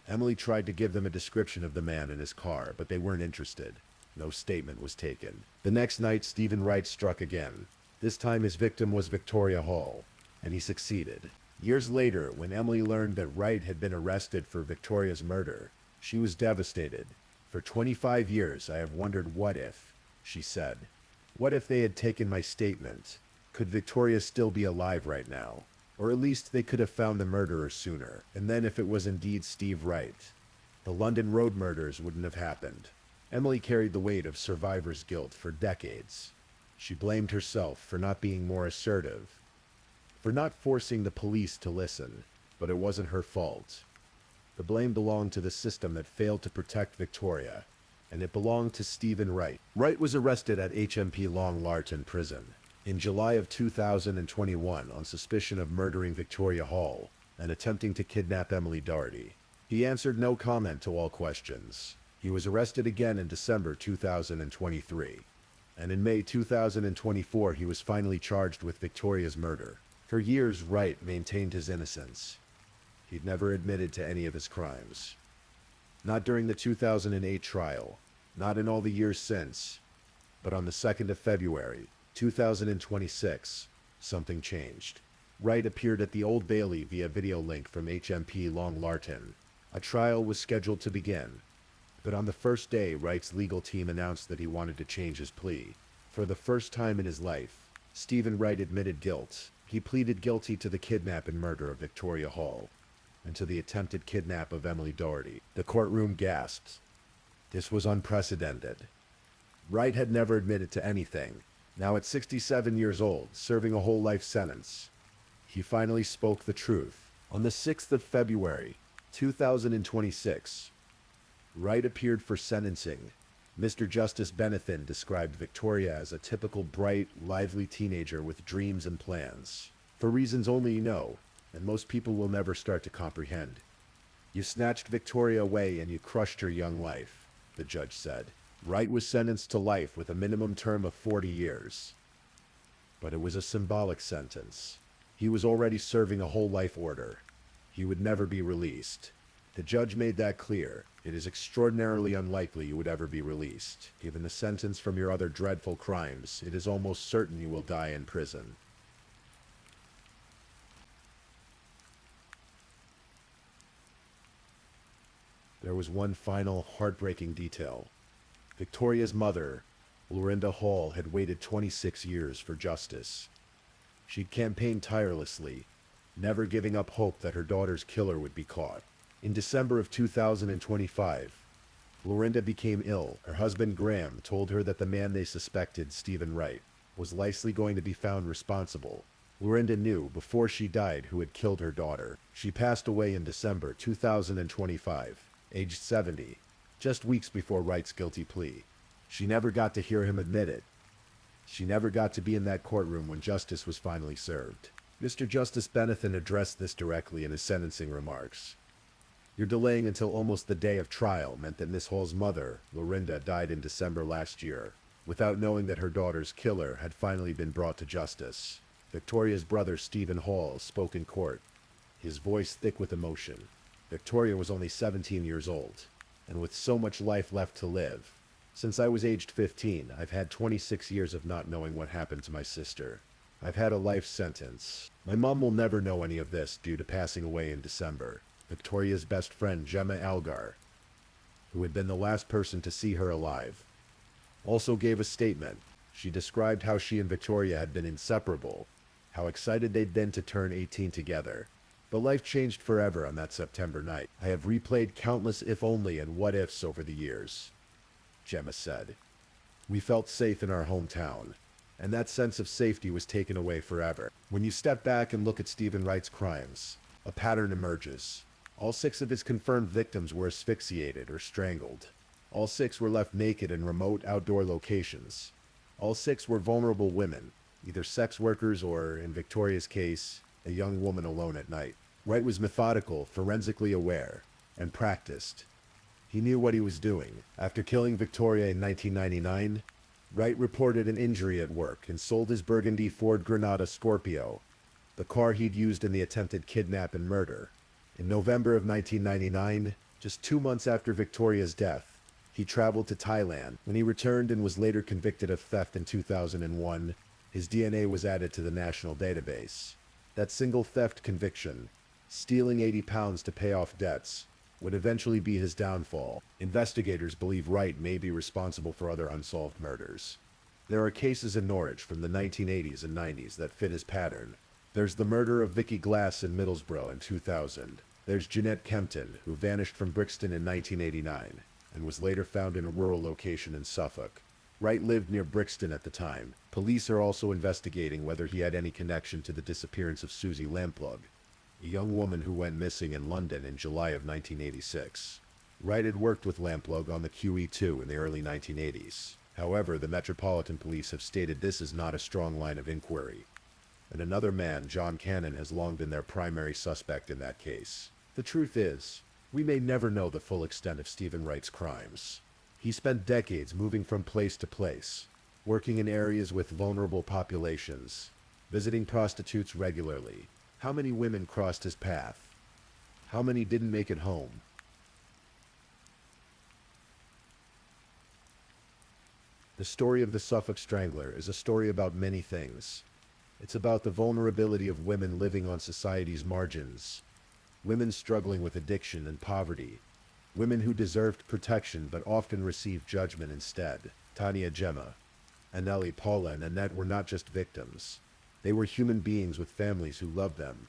Emily tried to give them a description of the man in his car, but they weren't interested. No statement was taken. The next night, Stephen Wright struck again. This time his victim was Victoria Hall, and he succeeded. Years later, when Emily learned that Wright had been arrested for Victoria's murder, she was devastated. "For 25 years, I have wondered what if," she said. "What if they had taken my statement? Could Victoria still be alive right now? Or at least they could have found the murderer sooner. And then if it was indeed Steve Wright, the London Road murders wouldn't have happened." Emily carried the weight of survivor's guilt for decades. She blamed herself for not being more assertive, for not forcing the police to listen, but it wasn't her fault. The blame belonged to the system that failed to protect Victoria, and it belonged to Stephen Wright. Wright was arrested at HMP Long Lartin Prison in July of 2021 on suspicion of murdering Victoria Hall and attempting to kidnap Emily Doherty. He answered no comment to all questions. He was arrested again in December 2023, and in May 2024 he was finally charged with Victoria's murder. For years, Wright maintained his innocence. He'd never admitted to any of his crimes. Not during the 2008 trial, not in all the years since, but on the 2nd of February, 2026, something changed. Wright appeared at the Old Bailey via video link from HMP Long Lartin. A trial was scheduled to begin, but on the first day, Wright's legal team announced that he wanted to change his plea. For the first time in his life, Stephen Wright admitted guilt. He pleaded guilty to the kidnap and murder of Victoria Hall, and to the attempted kidnap of Emily Doherty. The courtroom gasped. This was unprecedented. Wright had never admitted to anything. Now at 67 years old, serving a whole life sentence, he finally spoke the truth. On the 6th of February, 2026, Wright appeared for sentencing. Mr. Justice Benethin described Victoria as a typical bright, lively teenager with dreams and plans. For reasons only you know, and most people will never start to comprehend. You snatched Victoria away and you crushed her young life, the judge said. Wright was sentenced to life with a minimum term of 40 years. But it was a symbolic sentence. He was already serving a whole life order. He would never be released. The judge made that clear. It is extraordinarily unlikely you would ever be released. Given the sentence from your other dreadful crimes, it is almost certain you will die in prison. There was one final, heartbreaking detail. Victoria's mother, Lorinda Hall, had waited 26 years for justice. She'd campaigned tirelessly, never giving up hope that her daughter's killer would be caught. In December of 2025, Lorinda became ill. Her husband Graham told her that the man they suspected, Stephen Wright, was likely going to be found responsible. Lorinda knew before she died who had killed her daughter. She passed away in December 2025, aged 70, just weeks before Wright's guilty plea. She never got to hear him admit it. She never got to be in that courtroom when justice was finally served. Mr. Justice Benethin addressed this directly in his sentencing remarks. Your delaying until almost the day of trial meant that Miss Hall's mother, Lorinda, died in December last year, without knowing that her daughter's killer had finally been brought to justice. Victoria's brother, Stephen Hall, spoke in court, his voice thick with emotion. Victoria was only 17 years old, and with so much life left to live. Since I was aged 15, I've had 26 years of not knowing what happened to my sister. I've had a life sentence. My mom will never know any of this due to passing away in December. Victoria's best friend, Gemma Algar, who had been the last person to see her alive, also gave a statement. She described how she and Victoria had been inseparable, how excited they'd been to turn 18 together. But life changed forever on that September night. I have replayed countless if-only and what-ifs over the years, Gemma said. We felt safe in our hometown, and that sense of safety was taken away forever. When you step back and look at Stephen Wright's crimes, a pattern emerges. All 6 of his confirmed victims were asphyxiated or strangled. All 6 were left naked in remote outdoor locations. All 6 were vulnerable women, either sex workers or, in Victoria's case, a young woman alone at night. Wright was methodical, forensically aware, and practiced. He knew what he was doing. After killing Victoria in 1999, Wright reported an injury at work and sold his burgundy Ford Granada Scorpio, the car he'd used in the attempted kidnap and murder. In November of 1999, just 2 months after Victoria's death, he traveled to Thailand. When he returned and was later convicted of theft in 2001, his DNA was added to the national database. That single theft conviction, stealing 80 pounds to pay off debts, would eventually be his downfall. Investigators believe Wright may be responsible for other unsolved murders. There are cases in Norwich from the 1980s and 90s that fit his pattern. There's the murder of Vicky Glass in Middlesbrough in 2000. There's Jeanette Kempton, who vanished from Brixton in 1989 and was later found in a rural location in Suffolk. Wright lived near Brixton at the time. Police are also investigating whether he had any connection to the disappearance of Susie Lamplugh, a young woman who went missing in London in July of 1986. Wright had worked with Lamplugh on the QE2 in the early 1980s. However, the Metropolitan Police have stated this is not a strong line of inquiry, and another man, John Cannon, has long been their primary suspect in that case. The truth is, we may never know the full extent of Stephen Wright's crimes. He spent decades moving from place to place, working in areas with vulnerable populations, visiting prostitutes regularly. How many women crossed his path? How many didn't make it home? The story of the Suffolk Strangler is a story about many things. It's about the vulnerability of women living on society's margins, women struggling with addiction and poverty, women who deserved protection but often received judgment instead. Tanya, Gemma, Anneli, Paula, and Annette were not just victims. They were human beings with families who loved them,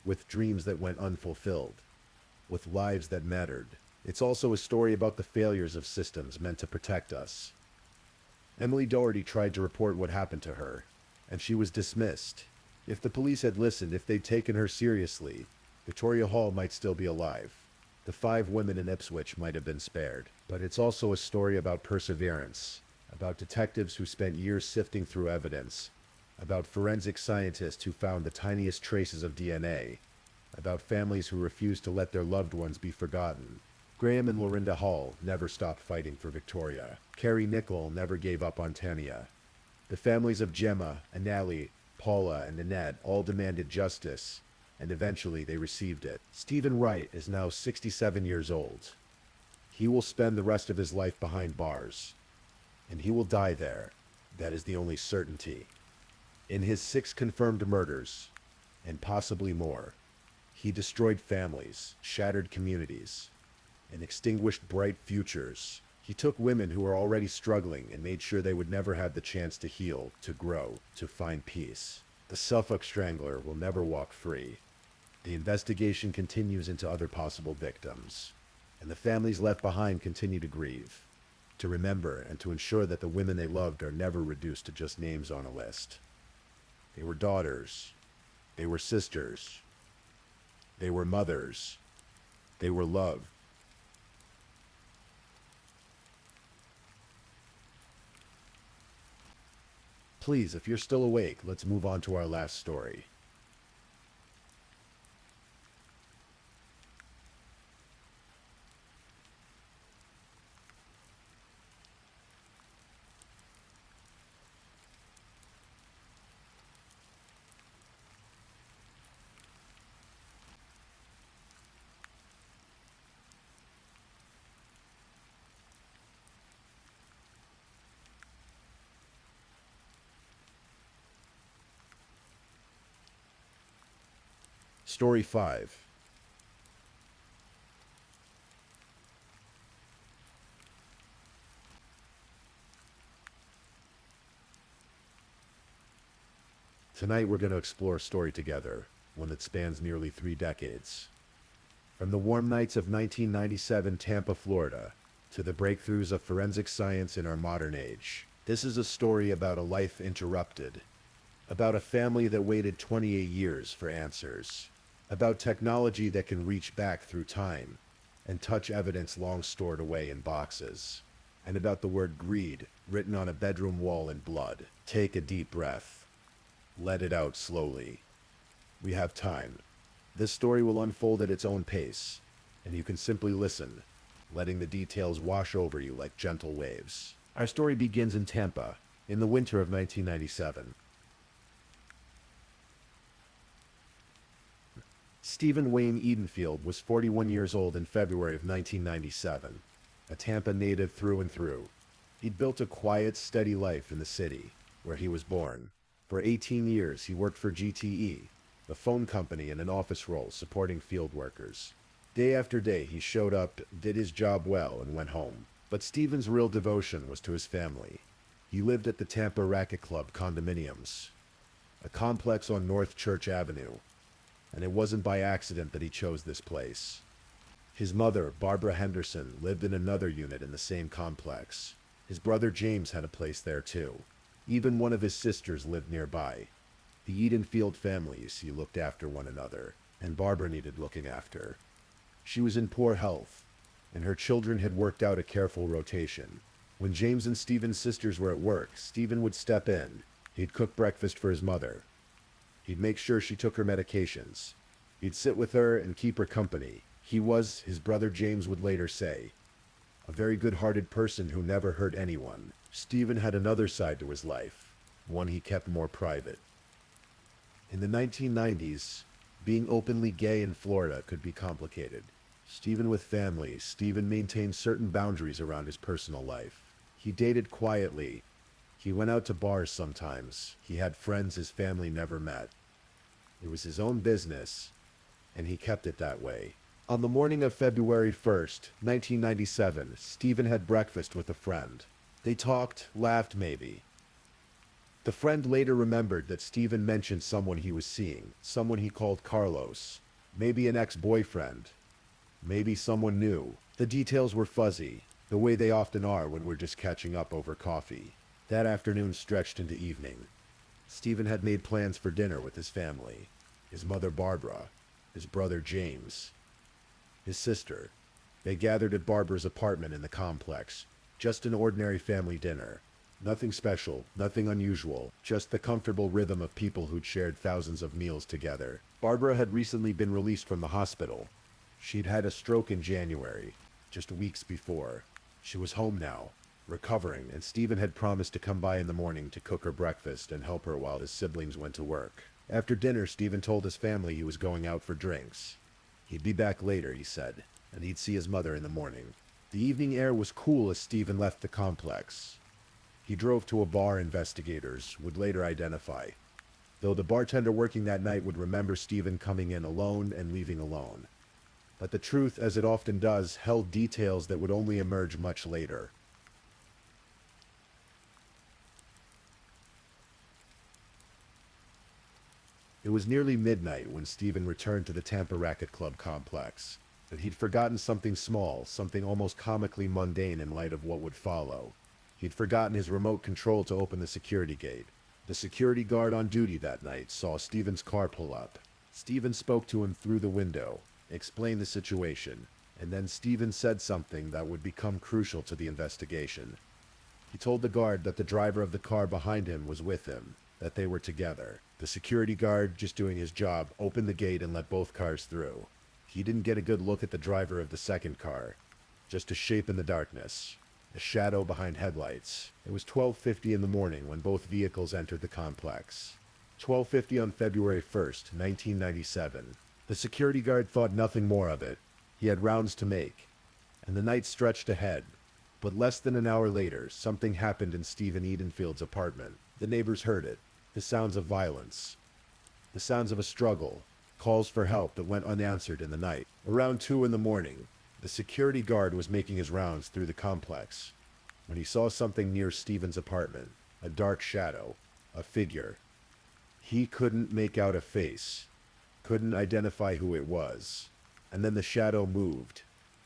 with dreams that went unfulfilled, with lives that mattered. It's also a story about the failures of systems meant to protect us. Emily Doherty tried to report what happened to her, and she was dismissed. If the police had listened, if they'd taken her seriously, Victoria Hall might still be alive. The 5 women in Ipswich might have been spared. But it's also a story about perseverance, about detectives who spent years sifting through evidence, about forensic scientists who found the tiniest traces of DNA, about families who refused to let their loved ones be forgotten. Graham and Lorinda Hall never stopped fighting for Victoria. Carrie Nichol never gave up on Tanya. The families of Gemma, Anali, Paula, and Annette all demanded justice, and eventually they received it. Stephen Wright is now 67 years old. He will spend the rest of his life behind bars, and he will die there. That is the only certainty. In his 6 confirmed murders, and possibly more, he destroyed families, shattered communities, and extinguished bright futures. He took women who were already struggling and made sure they would never have the chance to heal, to grow, to find peace. The Suffolk Strangler will never walk free. The investigation continues into other possible victims, and the families left behind continue to grieve, to remember and to ensure that the women they loved are never reduced to just names on a list. They were daughters. They were sisters. They were mothers. They were loved. Please, if you're still awake, let's move on to our last story. Story 5. Tonight we're going to explore a story together, one that spans nearly 3 decades. From the warm nights of 1997 Tampa, Florida, to the breakthroughs of forensic science in our modern age. This is a story about a life interrupted, about a family that waited 28 years for answers, about technology that can reach back through time and touch evidence long stored away in boxes, and about the word greed written on a bedroom wall in blood. Take a deep breath. Let it out slowly. We have time. This story will unfold at its own pace, and you can simply listen, letting the details wash over you like gentle waves. Our story begins in Tampa, in the winter of 1997. Stephen Wayne Edenfield was 41 years old in February of 1997, a Tampa native through and through. He'd built a quiet, steady life in the city, where he was born. For 18 years, he worked for GTE, the phone company, in an office role supporting field workers. Day after day, he showed up, did his job well, and went home. But Stephen's real devotion was to his family. He lived at the Tampa Racket Club condominiums, a complex on North Church Avenue, and it wasn't by accident that he chose this place. His mother, Barbara Henderson, lived in another unit in the same complex. His brother James had a place there too. Even one of his sisters lived nearby. The Edenfield family, you see, looked after one another, and Barbara needed looking after. She was in poor health, and her children had worked out a careful rotation. When James and Stephen's sisters were at work, Stephen would step in. He'd cook breakfast for his mother. He'd make sure she took her medications. He'd sit with her and keep her company. He was, his brother James would later say, a very good-hearted person who never hurt anyone. Stephen had another side to his life, one he kept more private. In the 1990s, being openly gay in Florida could be complicated. Stephen with family, Stephen maintained certain boundaries around his personal life. He dated quietly. He went out to bars sometimes. He had friends his family never met. It was his own business, and he kept it that way. On the morning of February 1st, 1997, Stephen had breakfast with a friend. They talked, laughed maybe. The friend later remembered that Stephen mentioned someone he was seeing, someone he called Carlos, maybe an ex-boyfriend, maybe someone new. The details were fuzzy, the way they often are when we're just catching up over coffee. That afternoon stretched into evening. Stephen had made plans for dinner with his family, his mother Barbara, his brother James, his sister. They gathered at Barbara's apartment in the complex. Just an ordinary family dinner. Nothing special, nothing unusual, just the comfortable rhythm of people who'd shared thousands of meals together. Barbara had recently been released from the hospital. She'd had a stroke in January, just weeks before. She was home now, recovering, and Stephen had promised to come by in the morning to cook her breakfast and help her while his siblings went to work. After dinner, Stephen told his family he was going out for drinks. He'd be back later, he said, and he'd see his mother in the morning. The evening air was cool as Stephen left the complex. He drove to a bar investigators would later identify, though the bartender working that night would remember Stephen coming in alone and leaving alone. But the truth, as it often does, held details that would only emerge much later. It was nearly midnight when Stephen returned to the Tampa Racket Club complex, but he'd forgotten something small, something almost comically mundane in light of what would follow. He'd forgotten his remote control to open the security gate. The security guard on duty that night saw Stephen's car pull up. Stephen spoke to him through the window, explained the situation, and then Stephen said something that would become crucial to the investigation. He told the guard that the driver of the car behind him was with him, that they were together. The security guard, just doing his job, opened the gate and let both cars through. He didn't get a good look at the driver of the second car, just a shape in the darkness, a shadow behind headlights. It was 12:50 in the morning when both vehicles entered the complex. 12:50 on February 1st, 1997. The security guard thought nothing more of it. He had rounds to make, and the night stretched ahead. But less than an hour later, something happened in Stephen Edenfield's apartment. The neighbors heard it. The sounds of violence. The sounds of a struggle. Calls for help that went unanswered in the night. Around 2 in the morning, the security guard was making his rounds through the complex when he saw something near Stephen's apartment. A dark shadow. A figure. He couldn't make out a face. Couldn't identify who it was. And then the shadow moved.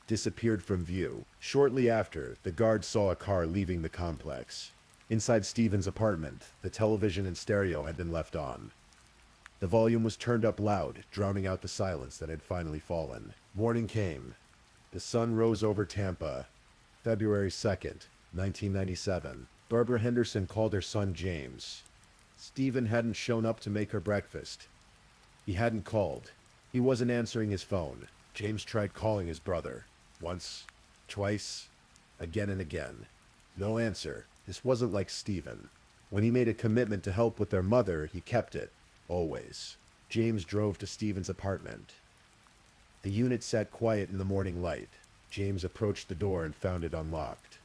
Disappeared from view. Shortly after, the guard saw a car leaving the complex. Inside Stephen's apartment, the television and stereo had been left on. The volume was turned up loud, drowning out the silence that had finally fallen. Morning came. The sun rose over Tampa. February 2nd, 1997. Barbara Henderson called her son James. Stephen hadn't shown up to make her breakfast. He hadn't called. He wasn't answering his phone. James tried calling his brother. Once, twice, again and again. No answer. This wasn't like Stephen. When he made a commitment to help with their mother, he kept it. Always. James drove to Stephen's apartment. The unit sat quiet in the morning light. James approached the door and found it unlocked.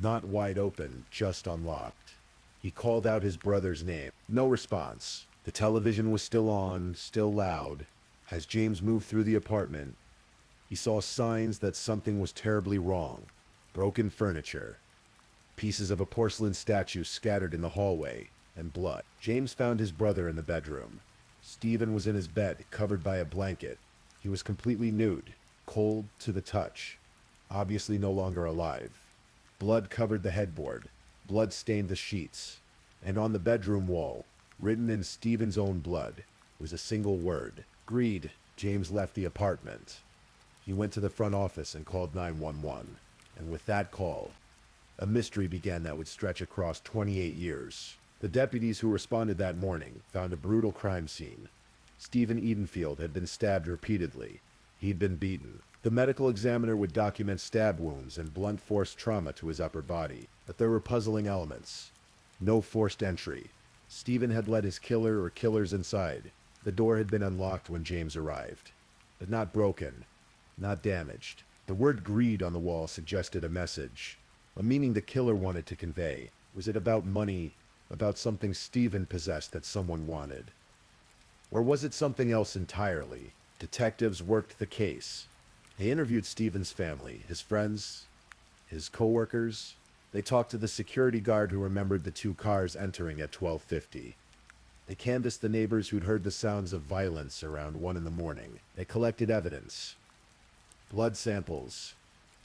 Not wide open, just unlocked. He called out his brother's name. No response. The television was still on, still loud. As James moved through the apartment, he saw signs that something was terribly wrong. Broken furniture. Pieces of a porcelain statue scattered in the hallway, and blood. James found his brother in the bedroom. Stephen was in his bed, covered by a blanket. He was completely nude, cold to the touch, obviously no longer alive. Blood covered the headboard. Blood stained the sheets. And on the bedroom wall, written in Stephen's own blood, was a single word. Greed. James left the apartment. He went to the front office and called 911. And with that call, a mystery began that would stretch across 28 years. The deputies who responded that morning found a brutal crime scene. Stephen Edenfield had been stabbed repeatedly. He'd been beaten. The medical examiner would document stab wounds and blunt force trauma to his upper body, but there were puzzling elements. No forced entry. Stephen had let his killer or killers inside. The door had been unlocked when James arrived, but not broken, not damaged. The word greed on the wall suggested a message, a meaning the killer wanted to convey. Was it about money, about something Stephen possessed that someone wanted? Or was it something else entirely? Detectives worked the case. They interviewed Stephen's family, his friends, his co-workers. They talked to the security guard who remembered the 2 cars entering at 12:50. They canvassed the neighbors who'd heard the sounds of violence around 1 in the morning. They collected evidence. Blood samples,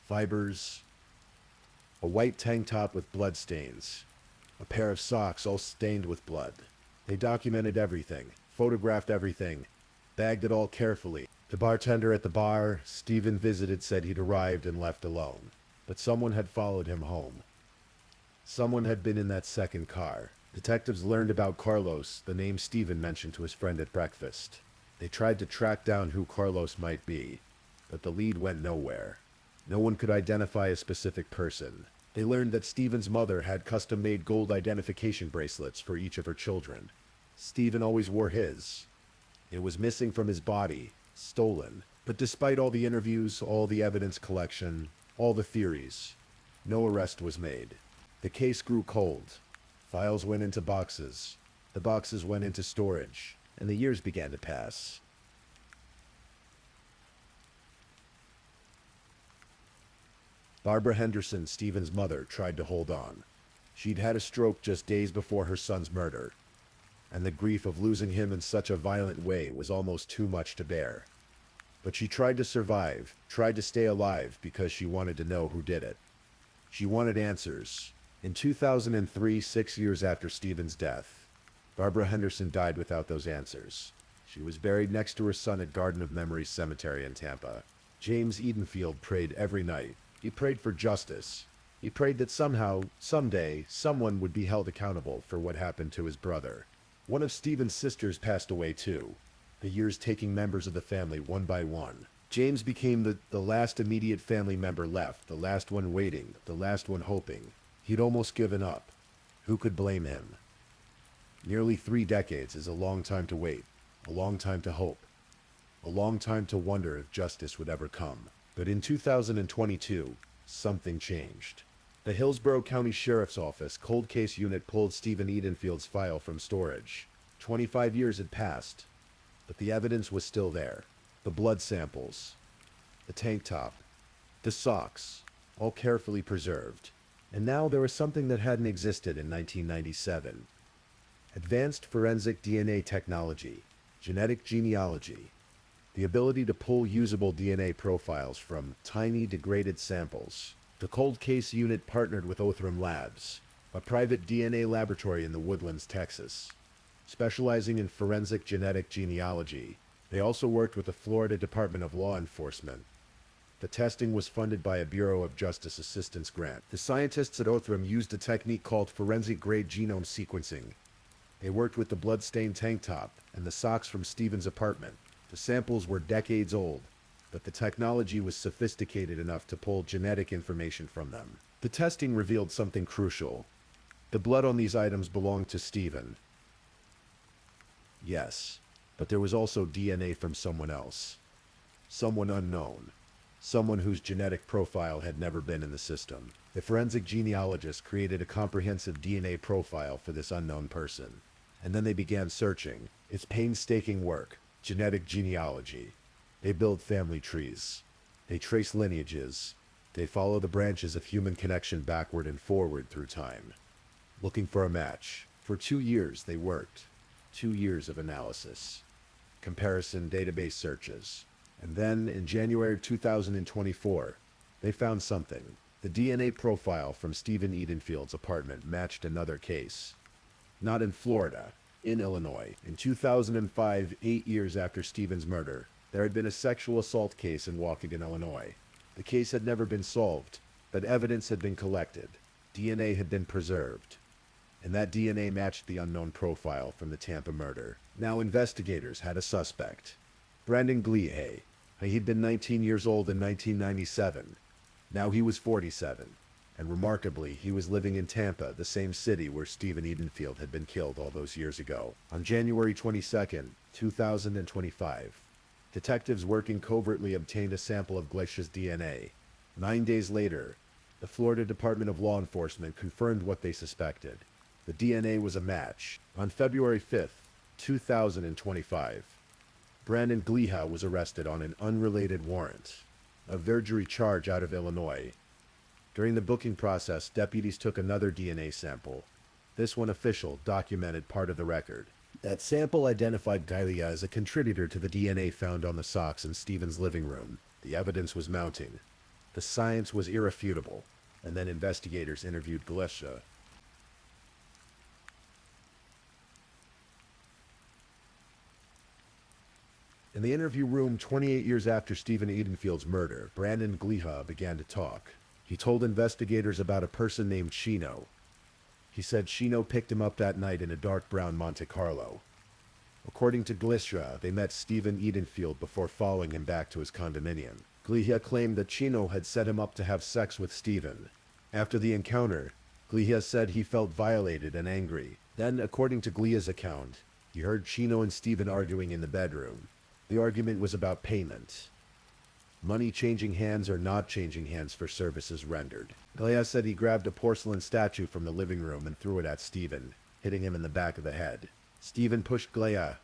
fibers, a white tank top with blood stains, a pair of socks all stained with blood. They documented everything, photographed everything, bagged it all carefully. The bartender at the bar Stephen visited said he'd arrived and left alone, but someone had followed him home. Someone had been in that second car. Detectives learned about Carlos, the name Stephen mentioned to his friend at breakfast. They tried to track down who Carlos might be, but the lead went nowhere. No one could identify a specific person. They learned that Stephen's mother had custom-made gold identification bracelets for each of her children. Stephen always wore his. It was missing from his body, stolen. But despite all the interviews, all the evidence collection, all the theories, no arrest was made. The case grew cold. Files went into boxes. The boxes went into storage, and the years began to pass. Barbara Henderson, Stephen's mother, tried to hold on. She'd had a stroke just days before her son's murder, and the grief of losing him in such a violent way was almost too much to bear. But she tried to survive, tried to stay alive because she wanted to know who did it. She wanted answers. In 2003, 6 years after Stephen's death, Barbara Henderson died without those answers. She was buried next to her son at Garden of Memories Cemetery in Tampa. James Edenfield prayed every night. He prayed for justice. He prayed that somehow, someday, someone would be held accountable for what happened to his brother. One of Stephen's sisters passed away too, the years taking members of the family one by one. James became the last immediate family member left, the last one waiting, the last one hoping. He'd almost given up. Who could blame him? Nearly 3 decades is a long time to wait, a long time to hope, a long time to wonder if justice would ever come. But in 2022, something changed. The Hillsborough County Sheriff's Office Cold Case Unit pulled Stephen Edenfield's file from storage. 25 years had passed, but the evidence was still there. The blood samples, the tank top, the socks, all carefully preserved. And now there was something that hadn't existed in 1997. Advanced forensic DNA technology, genetic genealogy, the ability to pull usable DNA profiles from tiny degraded samples. The Cold Case Unit partnered with Othram Labs, a private DNA laboratory in the Woodlands, Texas, specializing in forensic genetic genealogy. They also worked with the Florida Department of Law Enforcement. The testing was funded by a Bureau of Justice Assistance grant. The scientists at Othram used a technique called forensic-grade genome sequencing. They worked with the blood-stained tank top and the socks from Stephen's apartment. The samples were decades old, but the technology was sophisticated enough to pull genetic information from them. The testing revealed something crucial. The blood on these items belonged to Stephen. Yes, but there was also DNA from someone else. Someone unknown. Someone whose genetic profile had never been in the system. The forensic genealogist created a comprehensive DNA profile for this unknown person. And then they began searching. It's painstaking work. Genetic genealogy. They build family trees. They trace lineages. They follow the branches of human connection backward and forward through time. Looking for a match. For 2 years they worked. 2 years of analysis. Comparison database searches. And then, in January 2024, they found something. The DNA profile from Stephen Edenfield's apartment matched another case. Not in Florida, in Illinois. In 2005, 8 years after Stephen's murder, there had been a sexual assault case in Waukegan, Illinois. The case had never been solved, but evidence had been collected. DNA had been preserved. And that DNA matched the unknown profile from the Tampa murder. Now investigators had a suspect. Brandon Glihe. He'd been 19 years old in 1997. Now he was 47. And remarkably, he was living in Tampa, the same city where Stephen Edenfield had been killed all those years ago. On January 22nd, 2025, detectives working covertly obtained a sample of Glihe's DNA. 9 days later, the Florida Department of Law Enforcement confirmed what they suspected. The DNA was a match. On February 5th, 2025, Brandon Glihe was arrested on an unrelated warrant, a vergery charge out of Illinois. During the booking process, deputies took another DNA sample. This one official, documented part of the record. That sample identified Glihe as a contributor to the DNA found on the socks in Stephen's living room. The evidence was mounting. The science was irrefutable. And then investigators interviewed Glihe. In the interview room 28 years after Stephen Edenfield's murder, Brandon Gliha began to talk. He told investigators about a person named Chino. He said Chino picked him up that night in a dark brown Monte Carlo. According to Gliha, they met Stephen Edenfield before following him back to his condominium. Gliha claimed that Chino had set him up to have sex with Stephen. After the encounter, Gliha said he felt violated and angry. Then, according to Gliha's account, he heard Chino and Stephen arguing in the bedroom. The argument was about payment. Money changing hands or not changing hands for services rendered. Gliha said he grabbed a porcelain statue from the living room and threw it at Stephen, hitting him in the back of the head. Stephen pushed Gliha.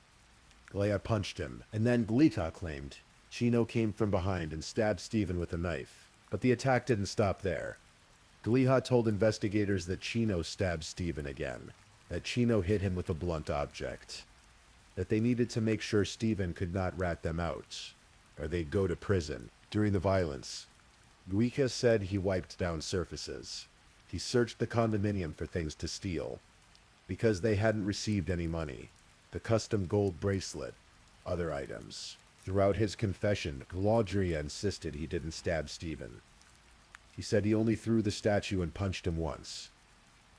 Gliha punched him, and then Gliha claimed Chino came from behind and stabbed Stephen with a knife. But the attack didn't stop there. Gliha told investigators that Chino stabbed Stephen again, that Chino hit him with a blunt object, that they needed to make sure Stephen could not rat them out, or they'd go to prison. During the violence, Gliha said he wiped down surfaces. He searched the condominium for things to steal, because they hadn't received any money. The custom gold bracelet, other items. Throughout his confession, Gliha insisted he didn't stab Stephen. He said he only threw the statue and punched him once.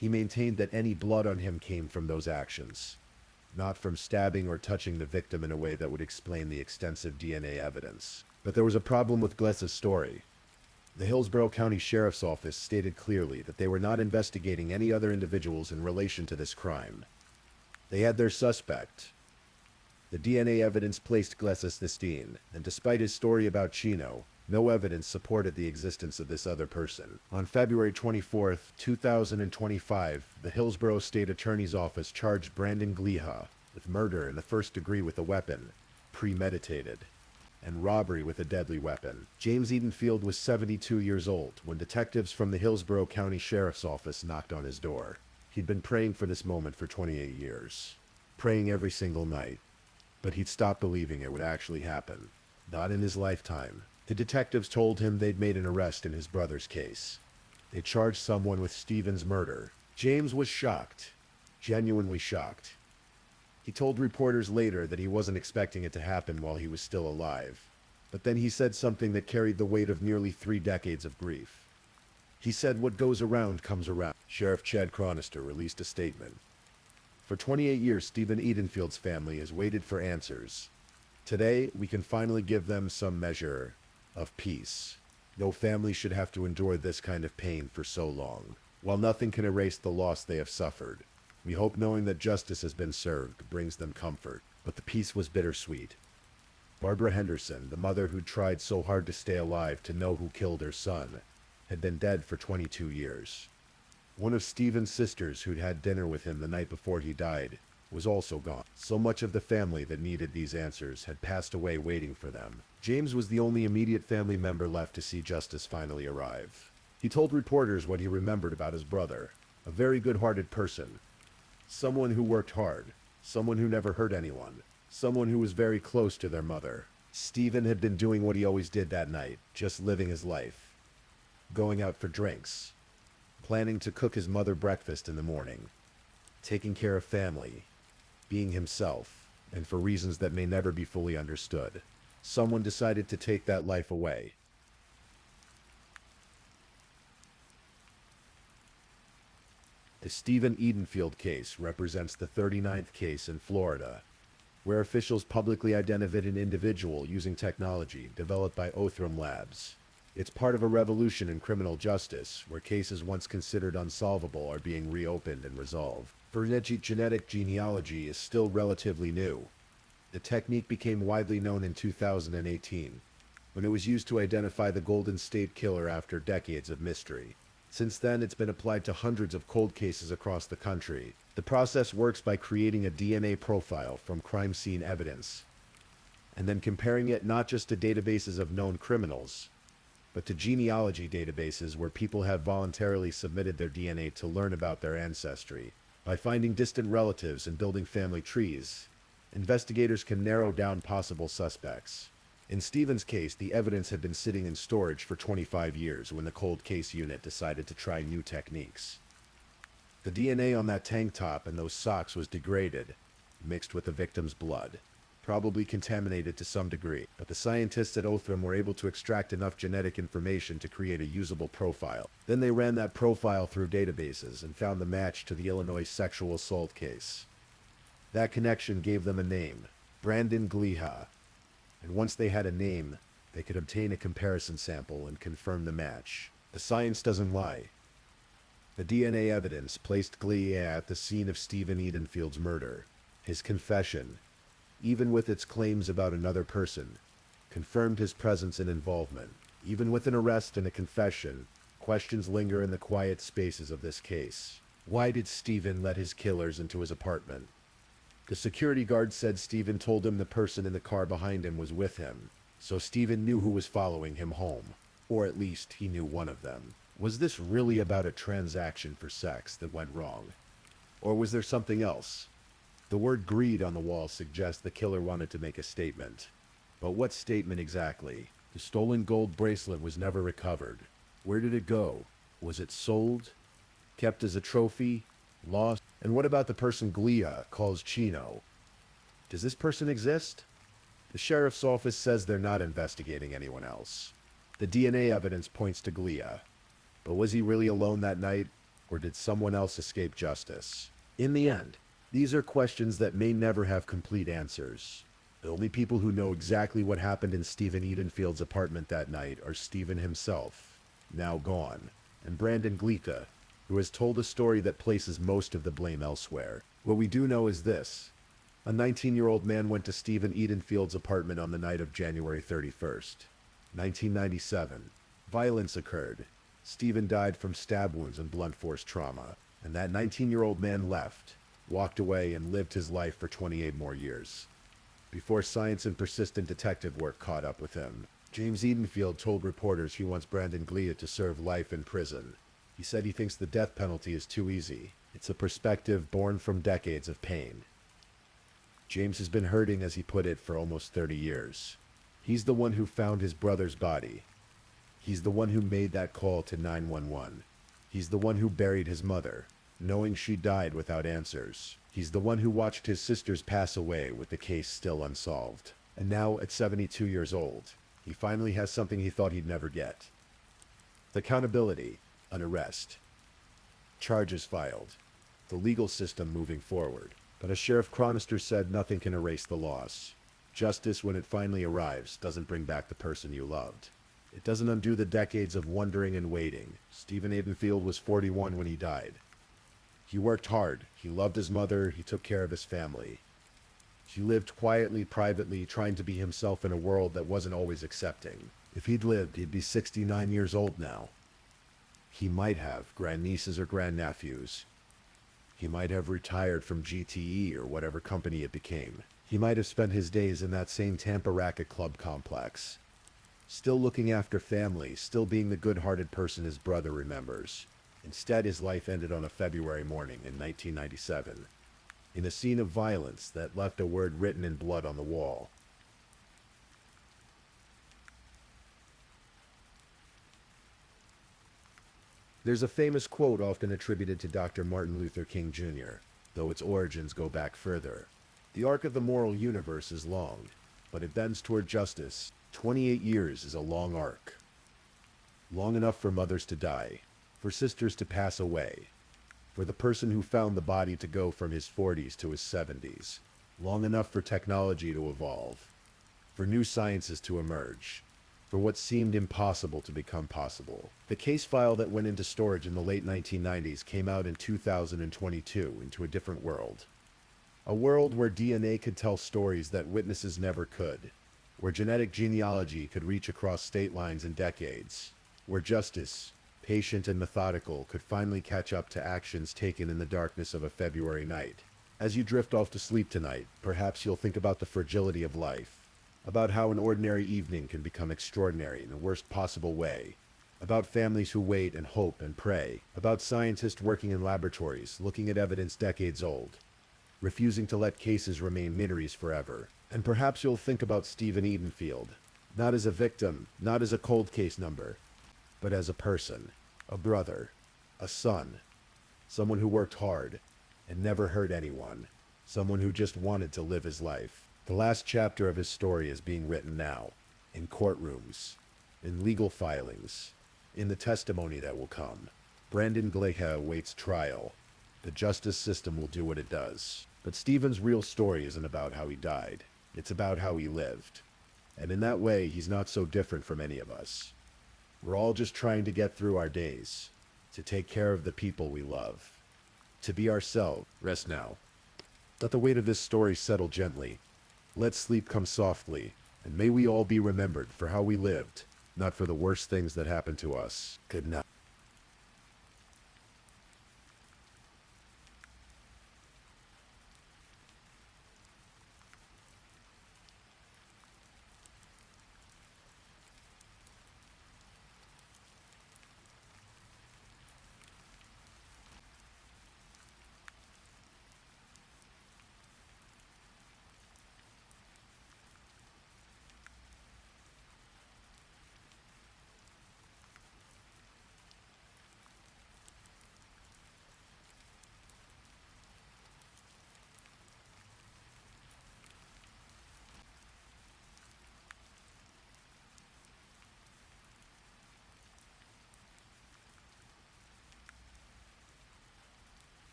He maintained that any blood on him came from those actions, not from stabbing or touching the victim in a way that would explain the extensive DNA evidence. But there was a problem with Gliha's story. The Hillsborough County Sheriff's Office stated clearly that they were not investigating any other individuals in relation to this crime. They had their suspect. The DNA evidence placed Gliha cystine, and despite his story about Chino, no evidence supported the existence of this other person. On February 24, 2025, the Hillsborough State Attorney's Office charged Brandon Gliha with murder in the first degree with a weapon, premeditated, and robbery with a deadly weapon. James Edenfield was 72 years old when detectives from the Hillsborough County Sheriff's Office knocked on his door. He'd been praying for this moment for 28 years, praying every single night, but he'd stopped believing it would actually happen. Not in his lifetime. The detectives told him they'd made an arrest in his brother's case. They charged someone with Stephen's murder. James was shocked, genuinely shocked. He told reporters later that he wasn't expecting it to happen while he was still alive. But then he said something that carried the weight of nearly 3 decades of grief. He said, "What goes around comes around." Sheriff Chad Chronister released a statement. For 28 years, Stephen Edenfield's family has waited for answers. Today, we can finally give them some measure of peace. No family should have to endure this kind of pain for so long. While nothing can erase the loss they have suffered, we hope knowing that justice has been served brings them comfort. But the peace was bittersweet. Barbara Henderson, the mother who'd tried so hard to stay alive to know who killed her son, had been dead for 22 years. One of Stephen's sisters, who'd had dinner with him the night before he died, was also gone. So much of the family that needed these answers had passed away waiting for them. James was the only immediate family member left to see justice finally arrive. He told reporters what he remembered about his brother. A very good-hearted person. Someone who worked hard. Someone who never hurt anyone. Someone who was very close to their mother. Stephen had been doing what he always did that night, just living his life. Going out for drinks. Planning to cook his mother breakfast in the morning. Taking care of family. Being himself, and for reasons that may never be fully understood, someone decided to take that life away. The Stephen Edenfield case represents the 39th case in Florida, where officials publicly identified an individual using technology developed by Othram Labs. It's part of a revolution in criminal justice, where cases once considered unsolvable are being reopened and resolved. Forensic genetic genealogy is still relatively new. The technique became widely known in 2018, when it was used to identify the Golden State Killer after decades of mystery. Since then, it's been applied to hundreds of cold cases across the country. The process works by creating a DNA profile from crime scene evidence, and then comparing it not just to databases of known criminals, but to genealogy databases where people have voluntarily submitted their DNA to learn about their ancestry. By finding distant relatives and building family trees, investigators can narrow down possible suspects. In Stephen's case, the evidence had been sitting in storage for 25 years when the cold case unit decided to try new techniques. The DNA on that tank top and those socks was degraded, mixed with the victim's blood. probably contaminated to some degree, but the scientists at Othram were able to extract enough genetic information to create a usable profile. Then they ran that profile through databases and found the match to the Illinois sexual assault case. That connection gave them a name, Brandon Gliha, and once they had a name, they could obtain a comparison sample and confirm the match. The science doesn't lie. The DNA evidence placed Gliha at the scene of Stephen Edenfield's murder. His confession, even with its claims about another person, confirmed his presence and involvement. Even with an arrest and a confession, questions linger in the quiet spaces of this case. Why did Stephen let his killers into his apartment? The security guard said Stephen told him the person in the car behind him was with him, so Stephen knew who was following him home, or at least he knew one of them. Was this really about a transaction for sex that went wrong? Or was there something else? The word greed on the wall suggests the killer wanted to make a statement. But what statement exactly? The stolen gold bracelet was never recovered. Where did it go? Was it sold? Kept as a trophy? Lost? And what about the person Gliha calls Chino? Does this person exist? The sheriff's office says they're not investigating anyone else. The DNA evidence points to Gliha. But was he really alone that night, or did someone else escape justice? In the end, these are questions that may never have complete answers. The only people who know exactly what happened in Stephen Edenfield's apartment that night are Stephen himself, now gone, and Brandon Gliha, who has told a story that places most of the blame elsewhere. What we do know is this. A 19-year-old man went to Stephen Edenfield's apartment on the night of January 31st, 1997. Violence occurred. Stephen died from stab wounds and blunt force trauma, and that 19-year-old man left, walked away, and lived his life for 28 more years. Before science and persistent detective work caught up with him, James Edenfield told reporters he wants Brandon Gliha to serve life in prison. He said he thinks the death penalty is too easy. It's a perspective born from decades of pain. James has been hurting, as he put it, for almost 30 years. He's the one who found his brother's body. He's the one who made that call to 911. He's the one who buried his mother, knowing she died without answers. He's the one who watched his sisters pass away with the case still unsolved. And now, at 72 years old, he finally has something he thought he'd never get. Accountability, an arrest. Charges filed. The legal system moving forward. But as Sheriff Chronister said, nothing can erase the loss. Justice, when it finally arrives, doesn't bring back the person you loved. It doesn't undo the decades of wondering and waiting. Stephen Edenfield was 41 when he died. He worked hard. He loved his mother. He took care of his family. He lived quietly, privately, trying to be himself in a world that wasn't always accepting. If he'd lived, he'd be 69 years old now. He might have grandnieces or grandnephews. He might have retired from GTE or whatever company it became. He might have spent his days in that same Tampa Racket Club complex. Still looking after family, still being the good-hearted person his brother remembers. Instead, his life ended on a February morning in 1997, in a scene of violence that left a word written in blood on the wall. There's a famous quote often attributed to Dr. Martin Luther King Jr., though its origins go back further. The arc of the moral universe is long, but it bends toward justice. 28 years is a long arc. Long enough for mothers to die, for sisters to pass away, for the person who found the body to go from his 40s to his 70s. Long enough for technology to evolve, for new sciences to emerge, for what seemed impossible to become possible. The case file that went into storage in the late 1990s came out in 2022 into a different world. A world where DNA could tell stories that witnesses never could, where genetic genealogy could reach across state lines in decades, where justice, patient and methodical, could finally catch up to actions taken in the darkness of a February night. As you drift off to sleep tonight, perhaps you'll think about the fragility of life, about how an ordinary evening can become extraordinary in the worst possible way, about families who wait and hope and pray, about scientists working in laboratories, looking at evidence decades old, refusing to let cases remain mysteries forever. And perhaps you'll think about Stephen Edenfield, not as a victim, not as a cold case number, but as a person, a brother, a son, someone who worked hard and never hurt anyone, someone who just wanted to live his life. The last chapter of his story is being written now, in courtrooms, in legal filings, in the testimony that will come. Brandon Gleha awaits trial. The justice system will do what it does. But Stephen's real story isn't about how he died. It's about how he lived. And in that way, he's not so different from any of us. We're all just trying to get through our days, to take care of the people we love, to be ourselves. Rest now. Let the weight of this story settle gently. Let sleep come softly, and may we all be remembered for how we lived, not for the worst things that happened to us. Good night.